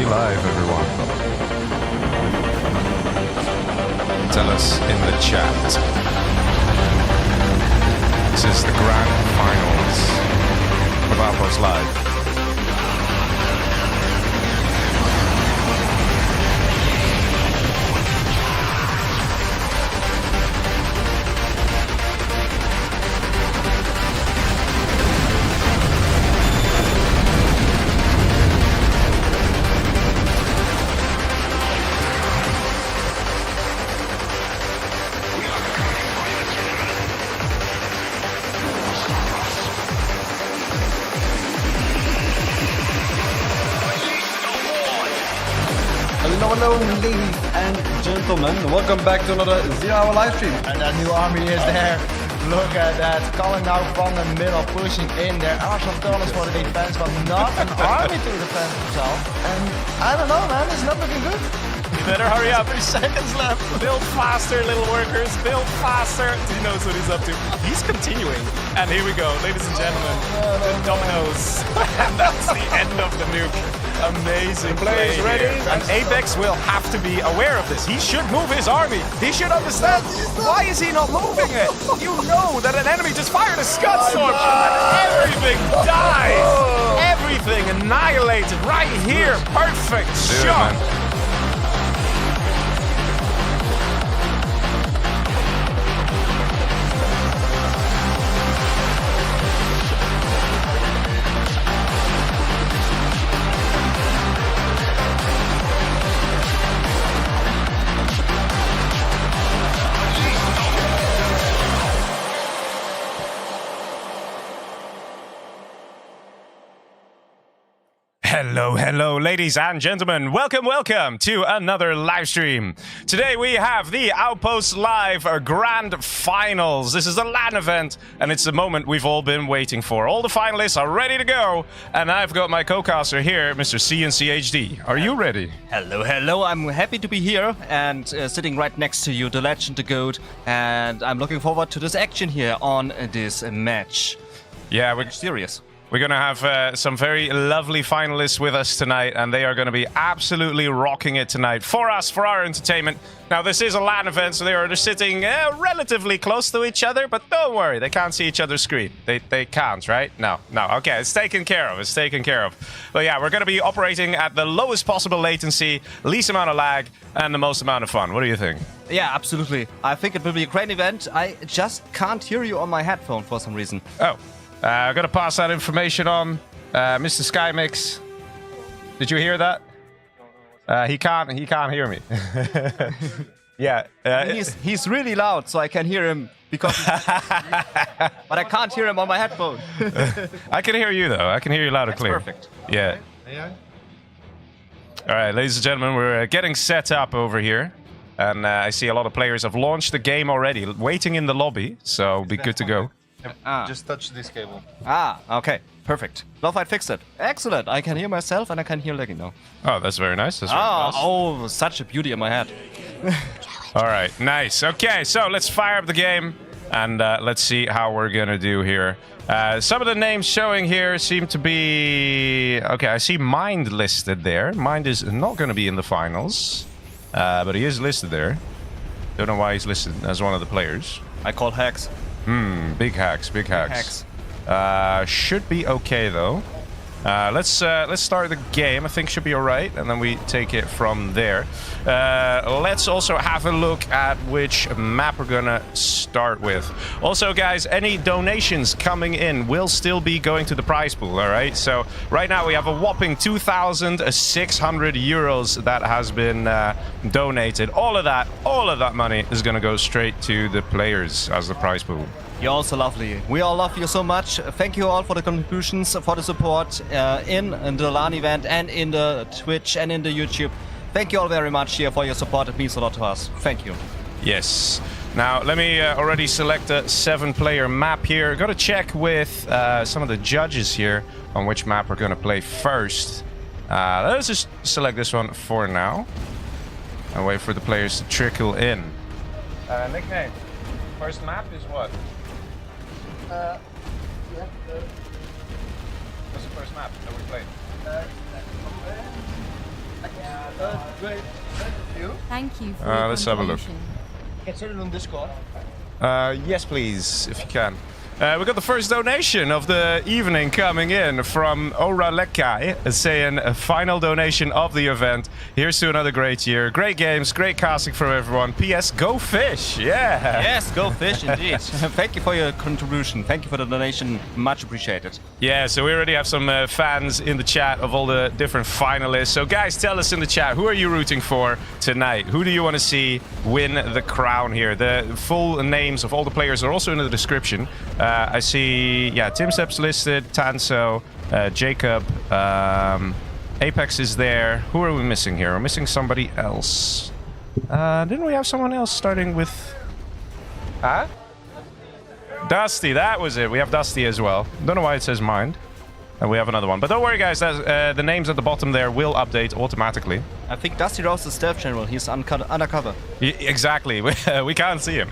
we live, everyone? Tell us in the chat. This is the grand finals of Outpost Live. Hello, ladies and gentlemen. Welcome back to another 0-hour live stream. And that new army is there. Look at that. Calling out from the middle, pushing in. There are some colors for the defense, but not an army to defend himself. And I don't know, man. It's not looking good. You better hurry up. 3 seconds left. Build faster, little workers. Build faster. He knows what he's up to. He's continuing. And here we go, ladies and gentlemen. The dominoes. And that's the end of the nuke. Amazing play ready. Here. And Apex will have to be aware of this. He should move his army. He should understand. Why is he not moving it? You know that an enemy just fired a Scud Storm and everything dies. Everything annihilated right here. Perfect shot. Hello, ladies and gentlemen. Welcome to another live stream. Today we have the Outpost Live Grand Finals. This is a LAN event, and it's the moment we've all been waiting for. All the finalists are ready to go, and I've got my co-caster here, Mr. CNCHD. Are you ready? Hello. I'm happy to be here and sitting right next to you, the legend, the GOAT, and I'm looking forward to this action here on this match. Yeah, we're serious. We're going to have some very lovely finalists with us tonight, and they are going to be absolutely rocking it tonight for us, for our entertainment. Now, this is a LAN event, so they are just sitting relatively close to each other, but don't worry, they can't see each other's screen. They can't, right? No. Okay, it's taken care of. But yeah, we're going to be operating at the lowest possible latency, least amount of lag, and the most amount of fun. What do you think? Yeah, absolutely. I think it will be a great event. I just can't hear you on my headphone for some reason. Oh. I'm going to pass that information on. Mr. Skymix, did you hear that? He can't hear me. Yeah. He's really loud, so I can hear him because but I can't hear him on my headphone. I can hear you, though. I can hear you loud and clear. Perfect. Yeah. All right, ladies and gentlemen, we're getting set up over here. And I see a lot of players have launched the game already, waiting in the lobby, so we'll be good to go. Just touch this cable. Okay. Perfect. Lovefight fixed it. Excellent. I can hear myself and I can hear Leggy now. Oh, that's very nice. That's very nice. Oh, such a beauty in my head. All right, nice. Okay, so let's fire up the game and let's see how we're going to do here. Some of the names showing here seem to be... Okay, I see Mind listed there. Mind is not going to be in the finals, but he is listed there. Don't know why he's listed as one of the players. I call hacks. Big hacks. Should be okay though. Let's start the game. I think should be alright, and then we take it from there. Let's also have a look at which map we're gonna start with. Also, guys, any donations coming in will still be going to the prize pool. All right. So right now we have a whopping 2,600 euros that has been donated. All of that money is gonna go straight to the players as the prize pool. You're also lovely. We all love you so much. Thank you all for the contributions, for the support in the LAN event and in the Twitch and in the YouTube. Thank you all very much here for your support. It means a lot to us. Thank you. Yes. Now, let me already select a 7-player map here. Got to check with some of the judges here on which map we're going to play first. Let's just select this one for now and wait for the players to trickle in. Nickname. First map is what? What's the first map that we played? Great. Thank you for your let's have a look. contribution. Get started on Discord. Yes, please, if you can. We got the first donation of the evening coming in from Ora Lekai, saying a final donation of the event. Here's to another great year. Great games, great casting from everyone. P.S. Go fish! Yeah! Yes, go fish indeed. Thank you for your contribution. Thank you for the donation. Much appreciated. Yeah, so we already have some fans in the chat of all the different finalists. So guys, tell us in the chat, who are you rooting for tonight? Who do you want to see win the crown here? The full names of all the players are also in the description. I see, yeah, Timstep's listed, Tanso, Jacob, Apex is there. Who are we missing here? We're missing somebody else. Didn't we have someone else starting with... Huh? Dusty, that was it. We have Dusty as well. Don't know why it says mind. And we have another one. But don't worry, guys. The names at the bottom there will update automatically. I think DustyRhodes is Staff General. He's undercover. Exactly. We can't see him.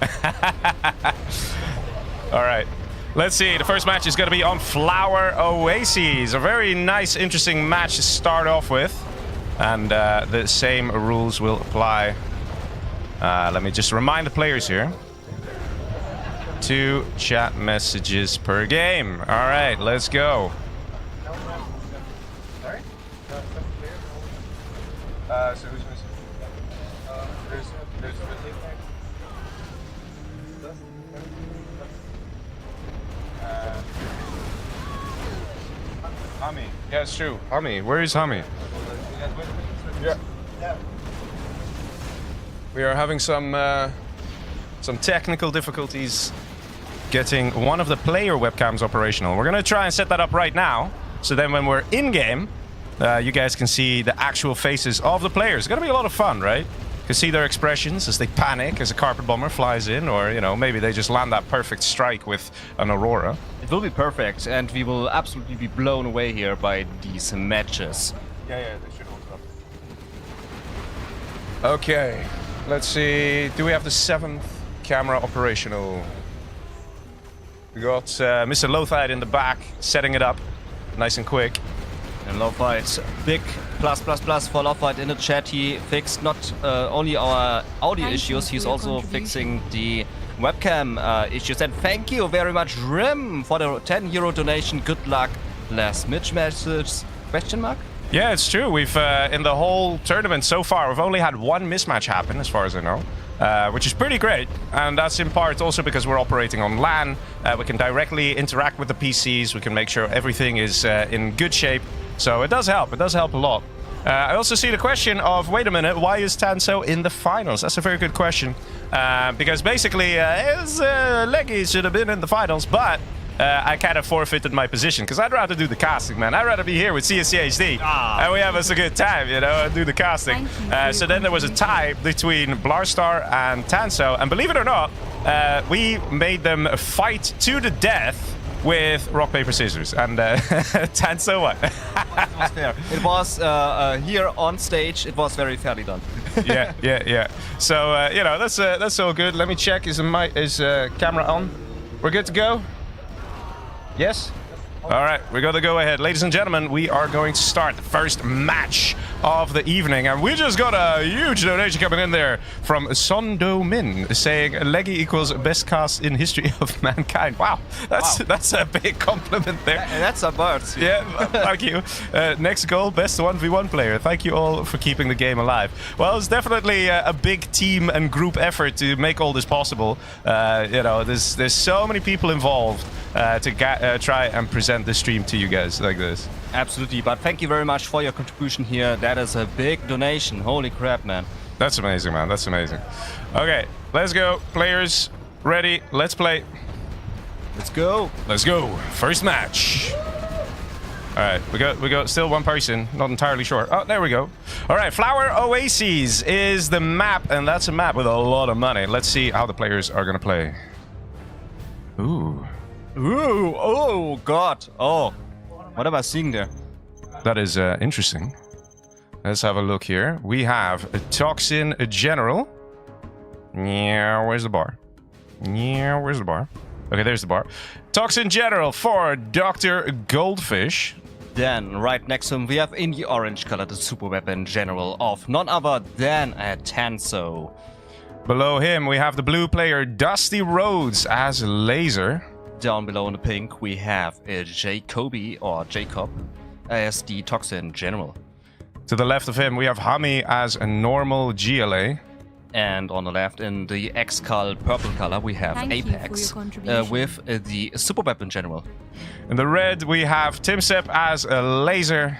All right. Let's see. The first match is going to be on Flower Oases. A very nice, interesting match to start off with. And the same rules will apply. Let me just remind the players here. 2 chat messages per game. All right, let's go. Sorry? So who's missing? There's HuMMi. Yeah, it's true. HuMMi. Where is HuMMi? Yeah. We are having some technical difficulties getting one of the player webcams operational. We're gonna try and set that up right now, so then when we're in game, you guys can see the actual faces of the players. It's gonna be a lot of fun, right? You can see their expressions as they panic as a carpet bomber flies in, or you know, maybe they just land that perfect strike with an Aurora. It will be perfect, and we will absolutely be blown away here by these matches. Yeah, they should hold up. Okay, let's see. Do we have the 7th camera operational? We got Mr. Lothide in the back, setting it up nice and quick. And Lothide, big plus for Lothide in the chat. He fixed not only our audio Thank you issues, for he's your also contribution. fixing the webcam issues. And thank you very much, Rim, for the €10 donation. Good luck. Last match message? Question mark? Yeah, it's true. We've in the whole tournament so far, we've only had 1 mismatch happen, as far as I know, which is pretty great. And that's in part also because we're operating on LAN. We can directly interact with the PCs. We can make sure everything is in good shape. So it does help. It does help a lot. I also see the question of, wait a minute, why is Tanso in the finals? That's a very good question. Because basically, Leggy should have been in the finals, but I kind of forfeited my position because I'd rather do the casting, man. I'd rather be here with CSCHD and we have us a good time, you know, and do the casting. So then there was a tie between Blarstar and Tanso, and believe it or not, we made them fight to the death with rock, paper, scissors, and Tanso won. It was fair. It was here on stage. It was very fairly done. yeah. So you know, that's all good. Let me check. Is camera on? We're good to go. Yes? All right, we got to go ahead. Ladies and gentlemen, we are going to start the first match of the evening. And we just got a huge donation coming in there from Sondo Min saying Leggy equals best cast in history of mankind. Wow, that's a big compliment there. That's a bird. Yeah, thank you. Next goal, best 1v1 player. Thank you all for keeping the game alive. Well, it's definitely a big team and group effort to make all this possible. You know, there's so many people involved to try and present the stream to you guys like this. Absolutely, but thank you very much for your contribution here. That is a big donation. Holy crap, man. That's amazing, man. That's amazing. Okay, let's go. Players, ready. Let's play. Let's go. Let's go. First match. All right, we got still one person. Not entirely sure. Oh, there we go. All right, Flower Oases is the map, and that's a map with a lot of money. Let's see how the players are gonna play. Ooh. Ooh, oh god. Oh, what am I seeing there? That is interesting. Let's have a look here. We have a Toxin General. Yeah, where's the bar? Yeah, where's the bar? Okay, there's the bar. Toxin General for Dr. Goldfish. Then, right next to him, we have in the orange color the super weapon general of none other than a Tanso. Below him, we have the blue player DustyRhodes as Laser. Down below in the pink, we have Jacoby or Jacob as the Toxin general. To the left of him, we have HuMMi as a normal GLA. And on the left, in the X-Cull purple color, we have Thank you for Apex your contribution. with the super weapon general. In the red, we have TimSep as a Laser.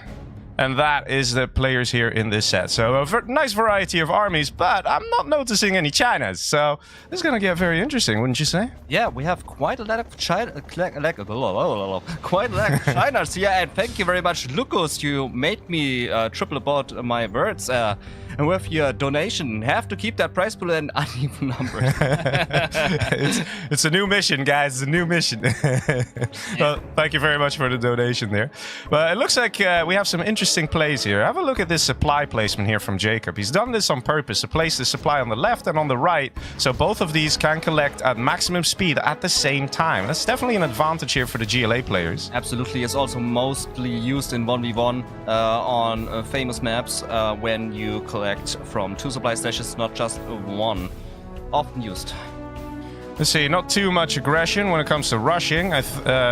And that is the players here in this set. So a nice variety of armies, but I'm not noticing any Chinas. So this is going to get very interesting, wouldn't you say? Yeah, we have quite a lot of quite a lot of Chinas here. And thank you very much, Lucas. You made me triple about my words. And with your donation, have to keep that price pool an uneven number. It's a new mission, guys. It's a new mission. Well, thank you very much for the donation there. But it looks like we have some interesting plays here. Have a look at this supply placement here from Jacob. He's done this on purpose to place the supply on the left and on the right, so both of these can collect at maximum speed at the same time. That's definitely an advantage here for the GLA players. Absolutely, it's also mostly used in 1v1 on famous maps when you collect from 2 supply stashes, not just 1. Often used. Let's see, not too much aggression when it comes to rushing. I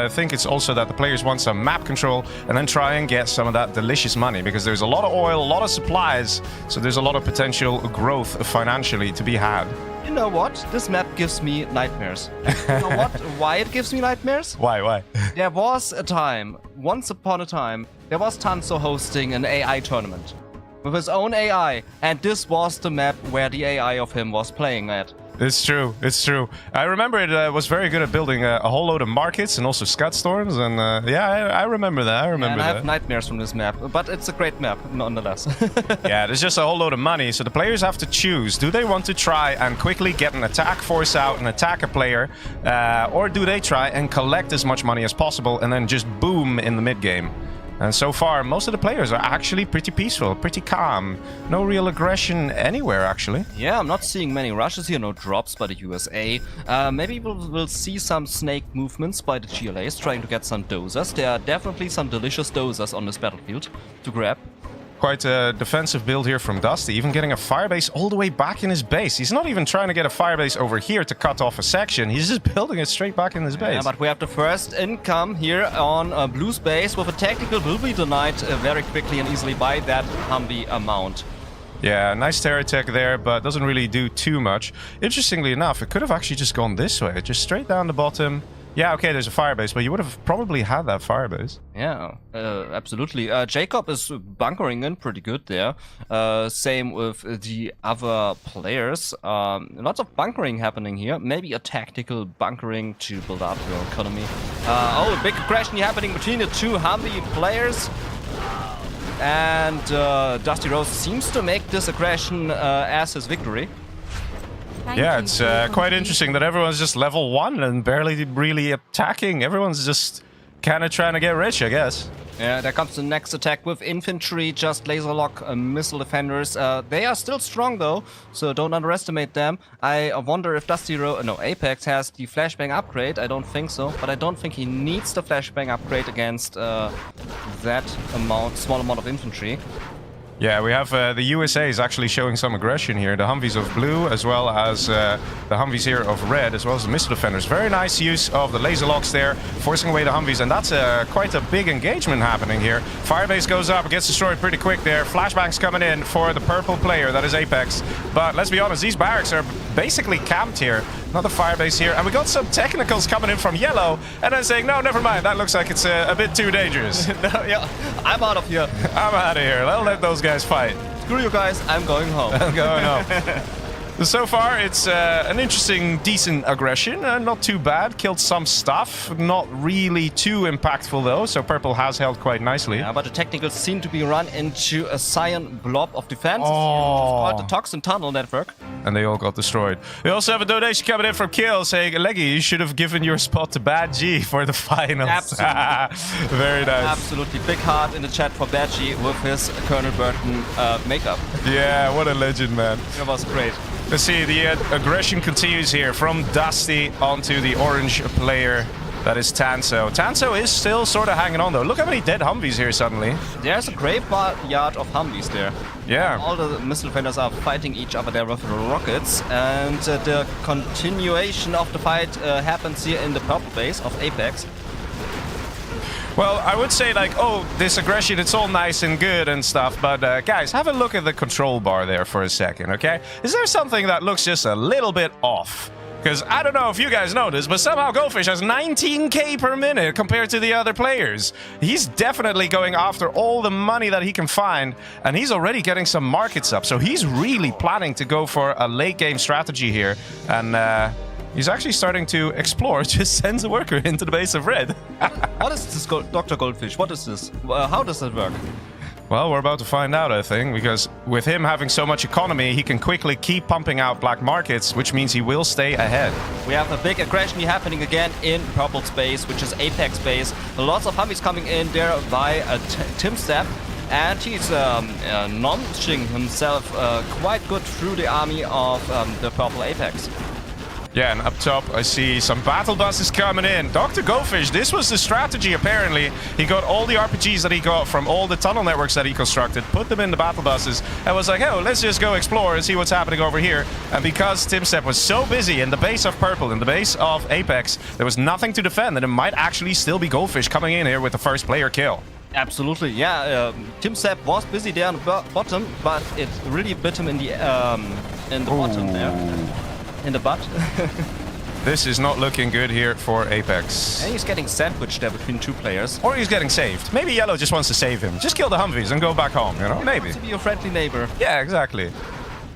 think it's also that the players want some map control and then try and get some of that delicious money, because there's a lot of oil, a lot of supplies, so there's a lot of potential growth financially to be had. You know what? This map gives me nightmares. You know what? Why it gives me nightmares? Why? There was a time, once upon a time, there was Tanso hosting an AI tournament with his own AI, and this was the map where the AI of him was playing at. It's true. I remember it was very good at building a whole load of markets and also scud storms, and yeah, I remember that. I have nightmares from this map, but it's a great map, nonetheless. Yeah, there's just a whole load of money, so the players have to choose. Do they want to try and quickly get an attack force out and attack a player, or do they try and collect as much money as possible and then just boom in the mid-game? And so far, most of the players are actually pretty peaceful, pretty calm. No real aggression anywhere, actually. Yeah, I'm not seeing many rushes here, no drops by the USA. Maybe we'll see some snake movements by the GLAs, trying to get some dozers. There are definitely some delicious dozers on this battlefield to grab. Quite a defensive build here from Dusty, even getting a firebase all the way back in his base. He's not even trying to get a firebase over here to cut off a section. He's just building it straight back in his base. Yeah, but we have the first income here on Blue's base with a tactical will be denied very quickly and easily by that HuMMi amount. Yeah, nice terror tech there, but doesn't really do too much. Interestingly enough, it could have actually just gone this way, just straight down the bottom. Yeah, okay, there's a firebase, but you would have probably had that firebase. Yeah, absolutely. Jacob is bunkering in pretty good there. Same with the other players. Lots of bunkering happening here. Maybe a tactical bunkering to build up your economy. Oh, a big aggression happening between the two HuMMi players. And DustyRhodes seems to make this aggression as his victory. Yeah, it's quite interesting that everyone's just level 1 and barely really attacking. Everyone's just kind of trying to get rich, I guess. Yeah, there comes the next attack with infantry, just laser lock missile defenders. They are still strong though, so don't underestimate them. I wonder if Apex has the flashbang upgrade. I don't think so, but I don't think he needs the flashbang upgrade against that small amount of infantry. Yeah, we have the USA is actually showing some aggression here. The Humvees of blue, as well as the Humvees here of red, as well as the missile defenders. Very nice use of the laser locks there, forcing away the Humvees, and that's quite a big engagement happening here. Firebase goes up, gets destroyed pretty quick there. Flashbangs coming in for the purple player, that is Apex. But let's be honest, these barracks are basically camped here. Another firebase here, and we got some technicals coming in from yellow, and then saying, no, never mind, that looks like it's a bit too dangerous. No, yeah, I'm out of here. I'm out of here. I'll let those guys fight. Screw you guys, I'm going home. I'm going home. So far, it's an interesting, decent aggression. Not too bad. Killed some stuff. Not really too impactful, though. So purple has held quite nicely. Yeah, but the technicals seem to be run into a cyan blob of defense. Oh. It's called the Toxin Tunnel Network. And they all got destroyed. We also have a donation coming in from Kill saying, Leggy, you should have given your spot to Bad G for the finals. Absolutely. Very nice. Absolutely. Big heart in the chat for Bad G with his Colonel Burton makeup. Yeah, what a legend, man. It was great. Let's see, the aggression continues here from Dusty onto the orange player. That is Tanso. Tanso is still sort of hanging on, though. Look how many dead Humvees here suddenly. There's a graveyard of Humvees there. Yeah. All the missile defenders are fighting each other there with rockets. And the continuation of the fight happens here in the purple base of Apex. Well, I would say, like, oh, this aggression, it's all nice and good and stuff, but guys, have a look at the control bar there for a second, okay? Is there something that looks just a little bit off? Because I don't know if you guys noticed, but somehow Goldfish has 19k per minute compared to the other players. He's definitely going after all the money that he can find, and he's already getting some markets up, so he's really planning to go for a late game strategy here, and he's actually starting to explore, just sends a worker into the base of red. What is this, Dr. Goldfish? What is this? How does that work? Well, we're about to find out, I think, because with him having so much economy, he can quickly keep pumping out black markets, which means he will stay ahead. We have a big aggression happening again in purple space, which is Apex space. Lots of Humvees coming in there by TimStep, and he's launching himself quite good through the army of the purple Apex. Yeah, and up top, I see some battle buses coming in. Dr. Goldfish, this was the strategy, apparently. He got all the RPGs that he got from all the tunnel networks that he constructed, put them in the battle buses, and was like, oh, let's just go explore and see what's happening over here. And because TimStep was so busy in the base of purple, in the base of Apex, there was nothing to defend, and it might actually still be Goldfish coming in here with the first player kill. Absolutely, yeah. TimStep was busy there on the bottom, but it really bit him in the bottom there. In the butt. This is not looking good here for Apex. And he's getting sandwiched there between two players. Or he's getting saved. Maybe Yellow just wants to save him. Just kill the Humvees and go back home, you know? Maybe. To be your friendly neighbor. Yeah, exactly.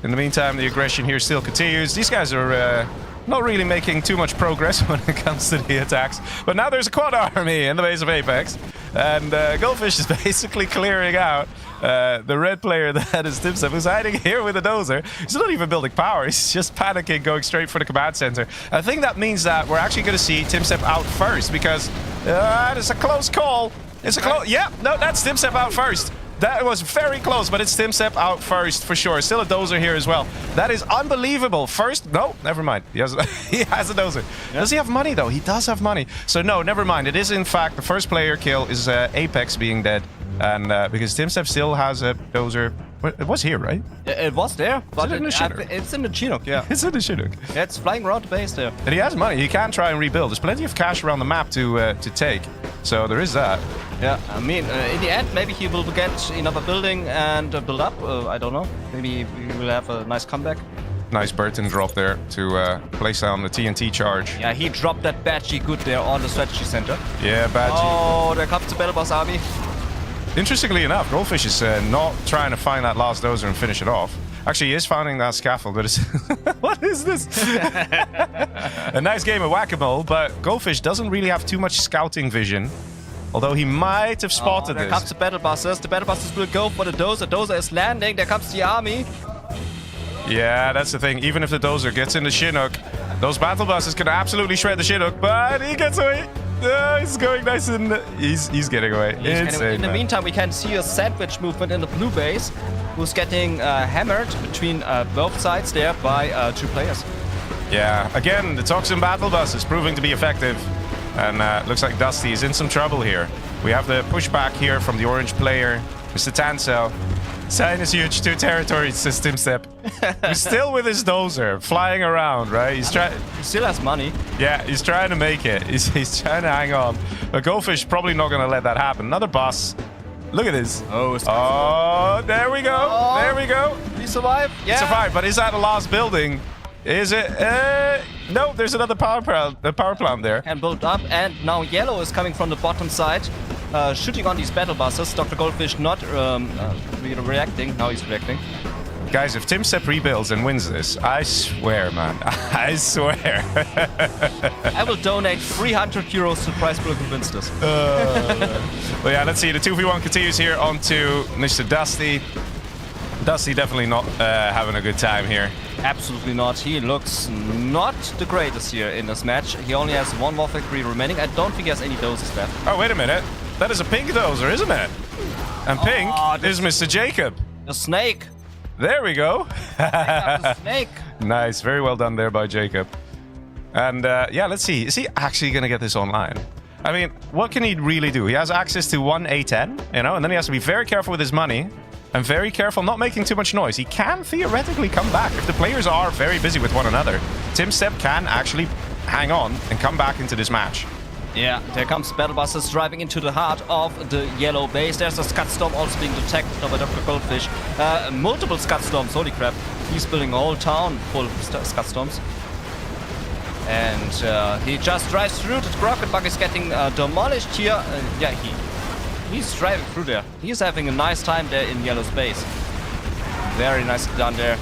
In the meantime, the aggression here still continues. These guys are not really making too much progress when it comes to the attacks. But now there's a quad army in the base of Apex. And Goldfish is basically clearing out the red player that is TimStep, who's hiding here with a dozer. He's not even building power. He's just panicking, going straight for the command center. I think that means that we're actually going to see TimStep out first, because it's a close call. It's a close... Yeah, no, that's TimStep out first. That was very close, but it's TimStep out first for sure. Still a dozer here as well. That is unbelievable. First, no, never mind. He has a dozer. Yeah. Does he have money though? He does have money. So no, never mind. It is in fact the first player kill is Apex being dead, and because TimStep still has a dozer. It was here, right? It was there, but it's in the Chinook, yeah. It's in the Chinook. Yeah, it's flying around the base there. And he has money. He can try and rebuild. There's plenty of cash around the map to take. So there is that. Yeah, I mean, in the end, maybe he will get another building and build up. I don't know. Maybe we will have a nice comeback. Nice Burton drop there to place down the TNT charge. Yeah, he dropped that badgie good there on the strategy center. Yeah, badgie. Oh, there comes the battle boss army. Interestingly enough, Goldfish is not trying to find that last dozer and finish it off. Actually, he is finding that scaffold, but it's... What is this? A nice game of whack-a-mole, but Goldfish doesn't really have too much scouting vision. Although he might have spotted there this. There comes the battle buses. The battle buses will go for the dozer. Dozer is landing. There comes the army. Yeah, that's the thing. Even if the dozer gets in the Chinook, those battle buses can absolutely shred the Chinook, but he gets away. He's going nice and... He's getting away. Insane, in the meantime, we can see a sandwich movement in the blue base, who's getting hammered between both sides there by two players. Yeah, again, the Toxin battle bus is proving to be effective. And looks like Dusty is in some trouble here. We have the pushback here from the orange player, Mr. Tanso. Sign is huge, 2 territories, says TimStep. He's still with his dozer, flying around, right? He still has money. Yeah, he's trying to make it. He's trying to hang on. But Goldfish probably not going to let that happen. Another boss. Look at this. Oh, there we go. Oh, there we go. He survived. Yeah. He survived, but is that the last building? Is it? No, there's another power plant there. And built up, and now Yellow is coming from the bottom side, shooting on these battle buses. Dr. Goldfish not reacting. Now he's reacting. Guys, if TimStep rebuilds and wins this, I swear, man, I swear. I will donate 300 euros to prize pool to win this. But yeah, let's see. The 2v1 continues here onto Mr. Dusty. Dusty definitely not having a good time here. Absolutely not. He looks not the greatest here in this match. He only has 1 war victory remaining. I don't think he has any doses left. Oh, wait a minute. That is a pink dozer, isn't it? And pink is Mr. Jacob. The snake. There we go. The snake. Nice. Very well done there by Jacob. And yeah, let's see. Is he actually going to get this online? I mean, what can he really do? He has access to one A10, you know, and then he has to be very careful with his money and very careful not making too much noise. He can theoretically come back if the players are very busy with one another. TimStep can actually hang on and come back into this match. Yeah, there comes Battlebusters driving into the heart of the yellow base. There's a Scud Storm also being detected by Dr. Goldfish. Multiple Scud Storms, holy crap. He's building a whole town full of Scud Storms. And he just drives through. The rocket bug is getting demolished here. Yeah, he's driving through there. He's having a nice time there in yellow space. Very nicely done there.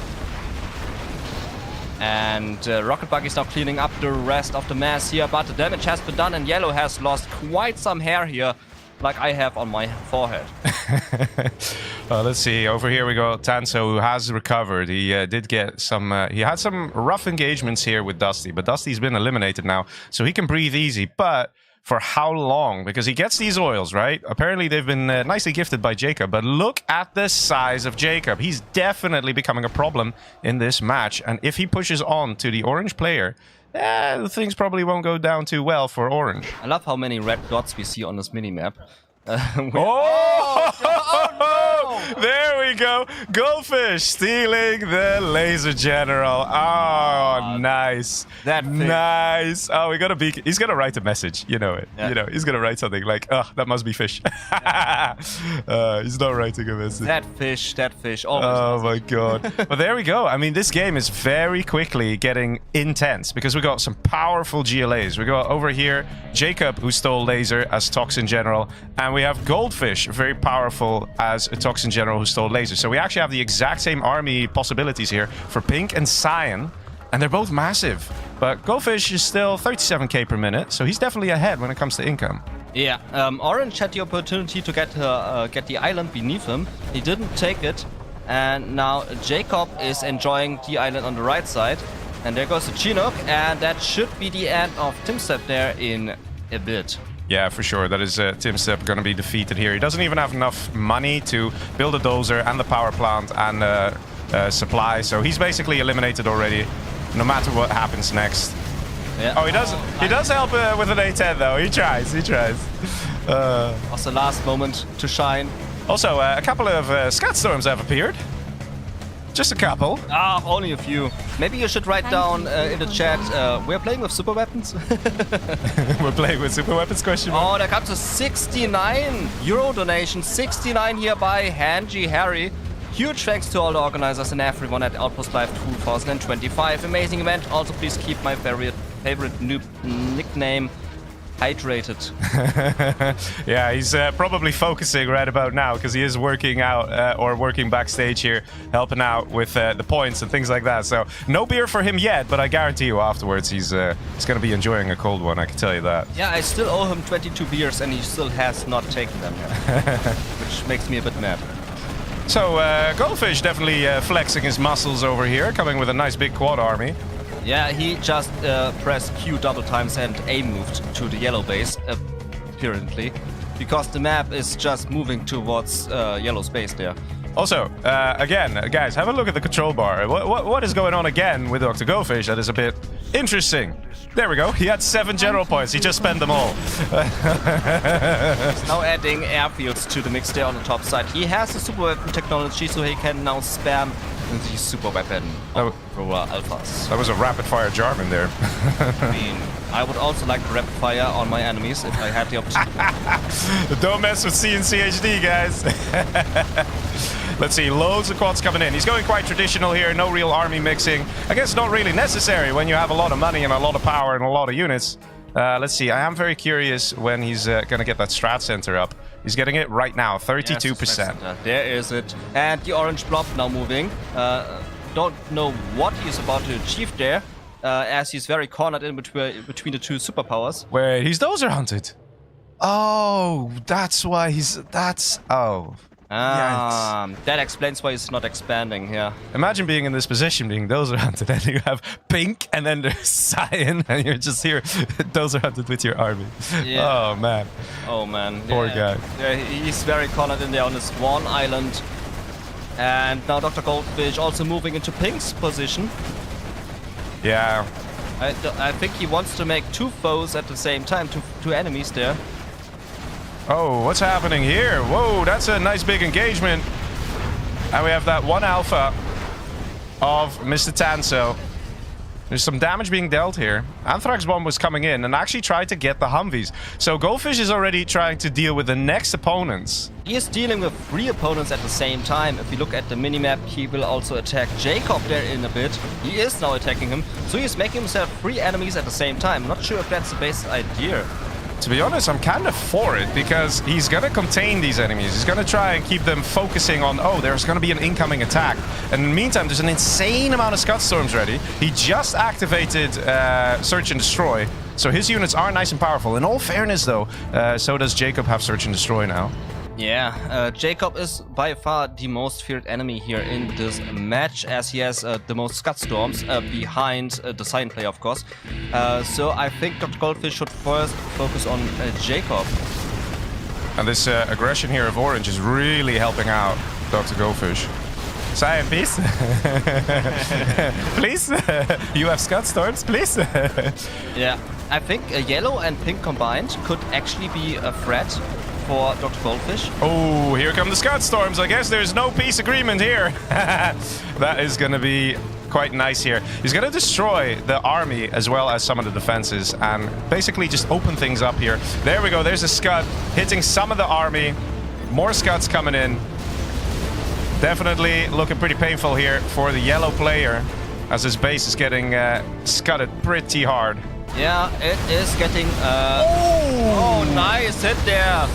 And rocket bug is now cleaning up the rest of the mass here, but the damage has been done and yellow has lost quite some hair here, like I have on my forehead. Well, let's see. Over here we go. Tanso, who has recovered. He did get some... he had some rough engagements here with Dusty, but Dusty's been eliminated now, so he can breathe easy. But for how long? Because he gets these oils, right? Apparently they've been nicely gifted by Jacob, but look at the size of Jacob. He's definitely becoming a problem in this match, and if he pushes on to the orange player, things probably won't go down too well for orange. I love how many red dots we see on this minimap. Oh! There we go. Goldfish stealing the laser general. Oh, nice. That nice. Oh, we got a beacon. He's gonna write a message. You know it. Yeah. You know, he's gonna write something like, "Oh, that must be fish." He's not writing a message. That fish. Oh my god. But there we go. I mean, this game is very quickly getting intense because we got some powerful GLAs. We got over here Jacob, who stole laser as Toxin General, and we have Goldfish, very powerful as a Toxin General who stole laser. So we actually have the exact same army possibilities here for Pink and Cyan, and they're both massive. But Goldfish is still 37k per minute, so he's definitely ahead when it comes to income. Yeah, Orange had the opportunity to get the island beneath him. He didn't take it, and now Jacob is enjoying the island on the right side. And there goes the Chinook, and that should be the end of TimStep there in a bit. Yeah, for sure. That is TimStep going to be defeated here. He doesn't even have enough money to build a dozer and the power plant and supply, so he's basically eliminated already, no matter what happens next. Yeah. Oh, he does help with an A10 though. He tries. Was the last moment to shine. Also, a couple of Scud Storms have appeared. Just a couple. Only a few. Maybe you should write down in the chat, we're playing with super weapons? We're playing with super weapons, question mark. Oh, there comes a 69 euro donation. 69 here by Hanji Harry. Huge thanks to all the organizers and everyone at Outpost Live 2025. Amazing event. Also, please keep my favorite noob nickname hydrated. Yeah, he's probably focusing right about now because he is working out or working backstage here, helping out with the points and things like that. So no beer for him yet, but I guarantee you afterwards he's going to be enjoying a cold one. I can tell you that. Yeah, I still owe him 22 beers and he still has not taken them yet, which makes me a bit mad. So Goldfish definitely flexing his muscles over here, coming with a nice big quad army. Yeah, he just pressed Q double times and A moved to the yellow base, apparently, because the map is just moving towards yellow space there. Also, again, guys, have a look at the control bar. What is going on again with Dr. Goldfish that is a bit interesting? There we go. He had 7 general points. He just spent them all. Now adding airfields to the mix there on the top side. He has the super weapon technology, so he can now spam the super weapon of alphas. That was a rapid-fire Jarvan there. I mean, I would also like to rapid fire on my enemies if I had the opportunity. Don't mess with CNCHD, guys. Let's see, loads of quads coming in. He's going quite traditional here, no real army mixing. I guess not really necessary when you have a lot of money and a lot of power and a lot of units. Let's see, I am very curious when he's going to get that strat center up. He's getting it right now, 32%. Yes, there is it. And the orange blob now moving. Don't know what he's about to achieve there, as he's very cornered in between the two superpowers. Wait, he's dozer hunted. Oh, that's why oh. That explains why he's not expanding here. Imagine being in this position, being dozer hunted, and you have Pink, and then there's Cyan, and you're just here dozer hunted with your army. Yeah. Oh man. Oh man. Poor guy. Yeah, he's very cornered in there on this one island. And now Dr. Goldfish also moving into Pink's position. Yeah. I think he wants to make 2 foes at the same time, two enemies there. Oh, what's happening here? Whoa, that's a nice big engagement. And we have that 1 alpha of Mr. Tanso. There's some damage being dealt here. Anthrax Bomb was coming in and actually tried to get the HuMMis. So Goldfish is already trying to deal with the next opponents. He is dealing with 3 opponents at the same time. If you look at the minimap, he will also attack Jacob there in a bit. He is now attacking him. So he's making himself 3 enemies at the same time. Not sure if that's the best idea. To be honest, I'm kind of for it because he's going to contain these enemies. He's going to try and keep them focusing on, oh, there's going to be an incoming attack. And in the meantime, there's an insane amount of Scud Storms ready. He just activated Search and Destroy. So his units are nice and powerful. In all fairness, though, so does Jacob have Search and Destroy now. Yeah, Jacob is by far the most feared enemy here in this match, as he has the most Scud Storms behind the Silent Player, of course. So I think Dr. Goldfish should first focus on Jacob. And this aggression here of Orange is really helping out Dr. Goldfish. Cyan, please. Please. You have Scud Storms, please. Yeah, I think yellow and pink combined could actually be a threat for Dr. Goldfish. Oh, here come the Scud Storms. I guess there's no peace agreement here. That is going to be quite nice here. He's going to destroy the army as well as some of the defenses and basically just open things up here. There we go. There's a Scud hitting some of the army. More Scuds coming in. Definitely looking pretty painful here for the yellow player as his base is getting scudded pretty hard. Yeah, it is getting... Oh, nice hit there.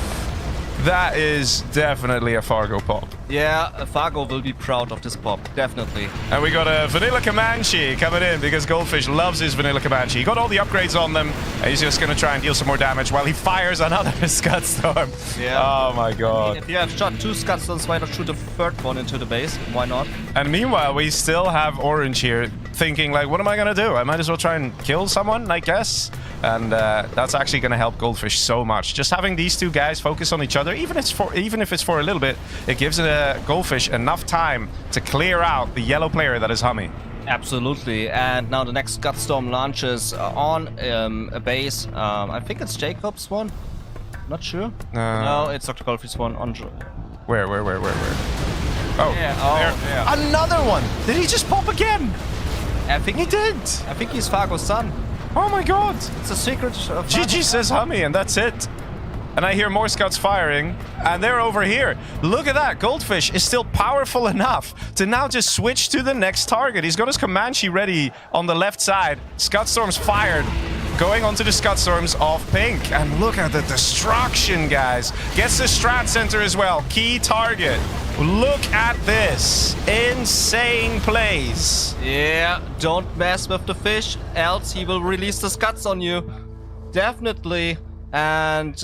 That is definitely a Fargo pop. Yeah, Fargo will be proud of this pop, definitely. And we got a Vanilla Comanche coming in because Goldfish loves his Vanilla Comanche. He got all the upgrades on them. And he's just going to try and deal some more damage while he fires another Scud Storm. Yeah. Oh my god. I mean, if you have shot 2 Scud Storms, why not shoot a 3rd one into the base? Why not? And meanwhile, we still have Orange here thinking like, what am I going to do? I might as well try and kill someone, I guess. And that's actually going to help Goldfish so much. Just having these 2 guys focus on each other, even if it's for a little bit, it gives Goldfish enough time to clear out the yellow player that is HuMMi. Absolutely. And now the next Scud Storm launches on a base. I think it's Jacob's one. Not sure. No, it's Dr. Goldfish's one. On Where? Oh, yeah. Yeah. Another one! Did he just pop again? I think He did! I think he's Fargo's son. Oh my god! It's a secret of GG says HuMMi, and that's it. And I hear more Scuds firing, and they're over here. Look at that. Goldfish is still powerful enough to now just switch to the next target. He's got his Comanche ready on the left side. Scud Storms fired. Going onto the Scud Storms of Pink. And look at the destruction, guys. Gets the Strat Center as well. Key target. Look at this. Insane plays. Yeah, don't mess with the fish, else he will release the Scuds on you. Definitely. And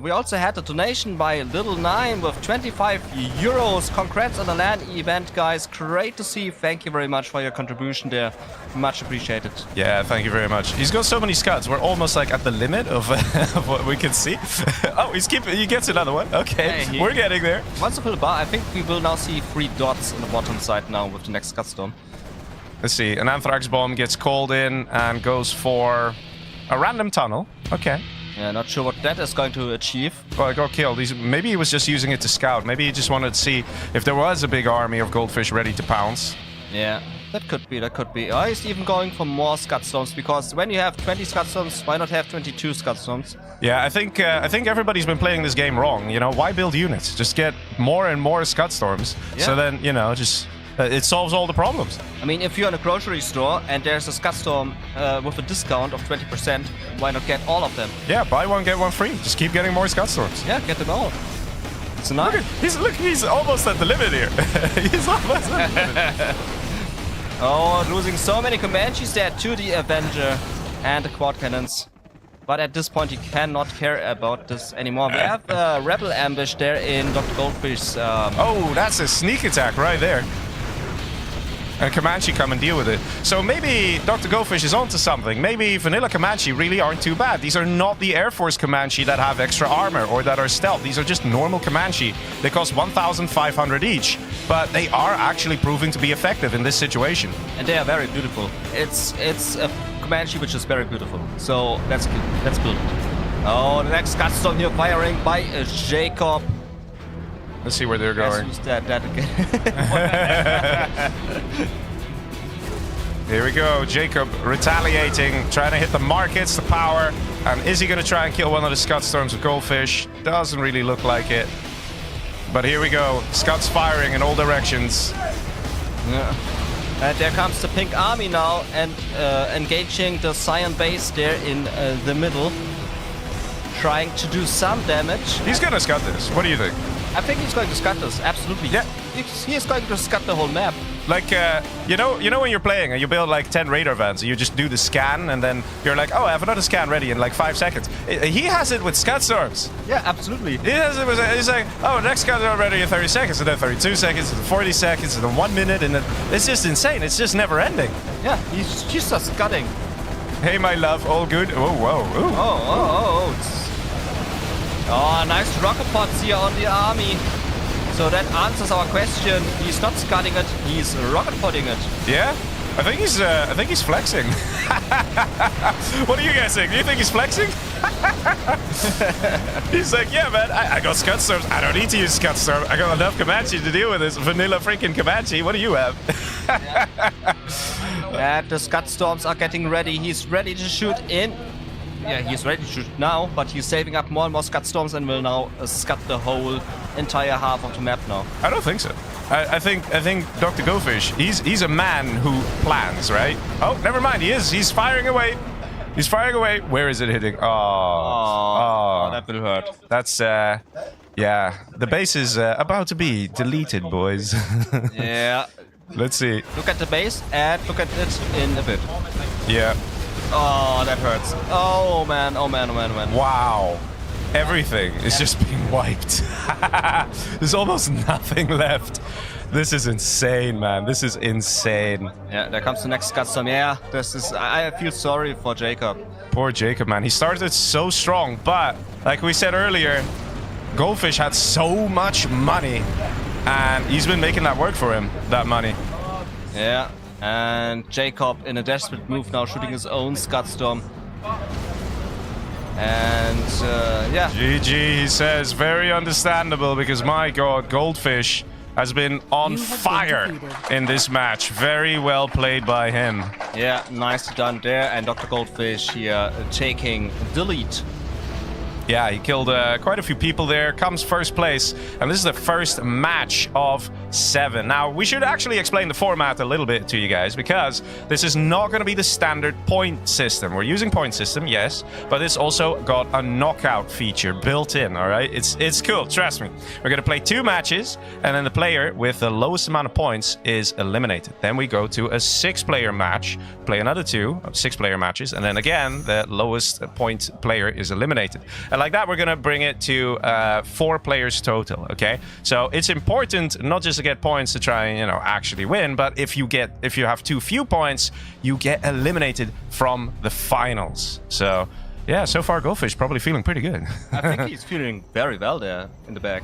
we also had a donation by Little Nine with 25 euros. Congrats on the LAN event, guys. Great to see. Thank you very much for your contribution there. Much appreciated. Yeah, thank you very much. He's got so many Scuds. We're almost like at the limit of, of what we can see. Oh, he gets another one. Okay, Hey, we're getting there. Once a full bar, I think we will now see 3 dots on the bottom side now with the next Scud Storm. Let's see. An Anthrax Bomb gets called in and goes for a random tunnel. Okay. Yeah, not sure what that is going to achieve. Well, it got killed. Maybe he was just using it to scout. Maybe he just wanted to see if there was a big army of Goldfish ready to pounce. Yeah, that could be, that could be. Oh, he's even going for more Scud Storms, because when you have 20 Scud Storms, why not have 22 Scud Storms? Yeah, I think everybody's been playing this game wrong. You know, why build units? Just get more and more Scud Storms. Yeah. So then, you know, just... it solves all the problems. I mean, if you're in a grocery store and there's a Scud Storm with a discount of 20%, why not get all of them? Yeah, buy one, get one free. Just keep getting more Scud Storms. Yeah, get them all. It's nice. He's almost at the limit here. He's almost at the limit. Oh, losing so many Comanches there to the Avenger and the Quad Cannons. But at this point, he cannot care about this anymore. We have a Rebel Ambush there in Dr. Goldfish's... Oh, that's a sneak attack right there. And Comanche come and deal with it. So maybe Dr. Goldfish is onto something. Maybe vanilla Comanche really aren't too bad. These are not the Air Force Comanche that have extra armor or that are stealth. These are just normal Comanche. They cost 1,500 each. But they are actually proving to be effective in this situation. And they are very beautiful. It's a Comanche, which is very beautiful. So let's build it. Oh, the next Gutstorm here firing by Jacob. Let's see where they're going. Use that again. Here we go. Jacob retaliating, trying to hit the markets, the power. And is he going to try and kill one of the Scud Storms with Goldfish? Doesn't really look like it. But here we go. Scuds firing in all directions. Yeah. There comes the pink army now and engaging the Cyan base there in the middle. Trying to do some damage. He's going to Scud this. What do you think? I think he's going to Scud this, absolutely. Yeah. He's going to Scud the whole map. Like, you know when you're playing and you build like 10 radar vans, you just do the scan and then you're like, oh, I have another scan ready in like 5 seconds. He has it with Scud Storms. Yeah, absolutely. He has it with, he's like, oh, next Scud Storm ready in 30 seconds, and then 32 seconds, and then 40 seconds, and then 1 minute, and then it's just insane. It's just never ending. Yeah, he's just scudding. Hey, my love, all good? Oh, whoa, ooh. Oh, nice rocket pods here on the army. So that answers our question. He's not scudding it, he's rocket podding it. Yeah? I think he's flexing. What are you guys think? Do you think he's flexing? He's like, yeah, man, I got Scud Storms. I don't need to use Scud Storm. I got enough Comanche to deal with this vanilla freaking Comanche. What do you have? And the Scud Storms are getting ready. He's ready to shoot in. Yeah, he's ready to shoot now, but he's saving up more and more Scud Storms and will now scud the whole entire half of the map now. I don't think so. I think Dr. Goldfish, he's a man who plans, right? Oh, never mind. He's firing away. He's firing away. Where is it hitting? Oh, that will hurt. That's yeah. The base is about to be deleted, boys. Yeah. Let's see. Look at the base and look at it in a bit. Yeah. Oh, that hurts. Oh man, oh man, oh man, oh man. Wow. Everything is just being wiped. There's almost nothing left. This is insane, man. This is insane. Yeah, there comes the next Scud Storm. Yeah, this is. I feel sorry for Jacob. Poor Jacob, man. He started so strong, but like we said earlier, Goldfish had so much money, and he's been making that work for him, that money. Yeah, and Jacob in a desperate move now shooting his own Scud Storm. And yeah. GG, he says. Very understandable because my god, Goldfish has been on fire in this match. Very well played by him. Yeah, nicely done there. And Dr. Goldfish here taking the lead. Yeah, he killed quite a few people there, comes first place, and this is the first match of 7. Now, we should actually explain the format a little bit to you guys, because this is not going to be the standard point system. We're using point system, yes, but it's also got a knockout feature built in, all right? It's cool, trust me. We're going to play 2 matches, and then the player with the lowest amount of points is eliminated. Then we go to a 6-player match, play another 2 6-player matches, and then again, the lowest point player is eliminated. And like that, we're gonna bring it to 4 players total. Okay, so it's important not just to get points to try and actually win, but if you have too few points, you get eliminated from the finals. So yeah, so far Goldfish probably feeling pretty good. I think he's feeling very well there in the back.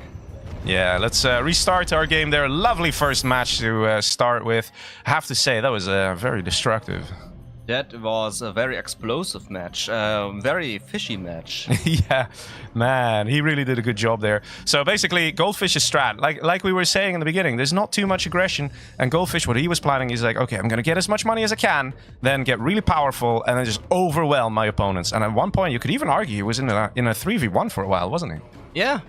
Yeah, let's restart our game there. Lovely first match to start with. I have to say that was very destructive. That was a very explosive match, very fishy match. Yeah, man, he really did a good job there. So basically, Goldfish's strat, like we were saying in the beginning, there's not too much aggression. And Goldfish, what he was planning, he's like, okay, I'm gonna get as much money as I can, then get really powerful, and then just overwhelm my opponents. And at one point, you could even argue he was in a 3v1 for a while, wasn't he? Yeah,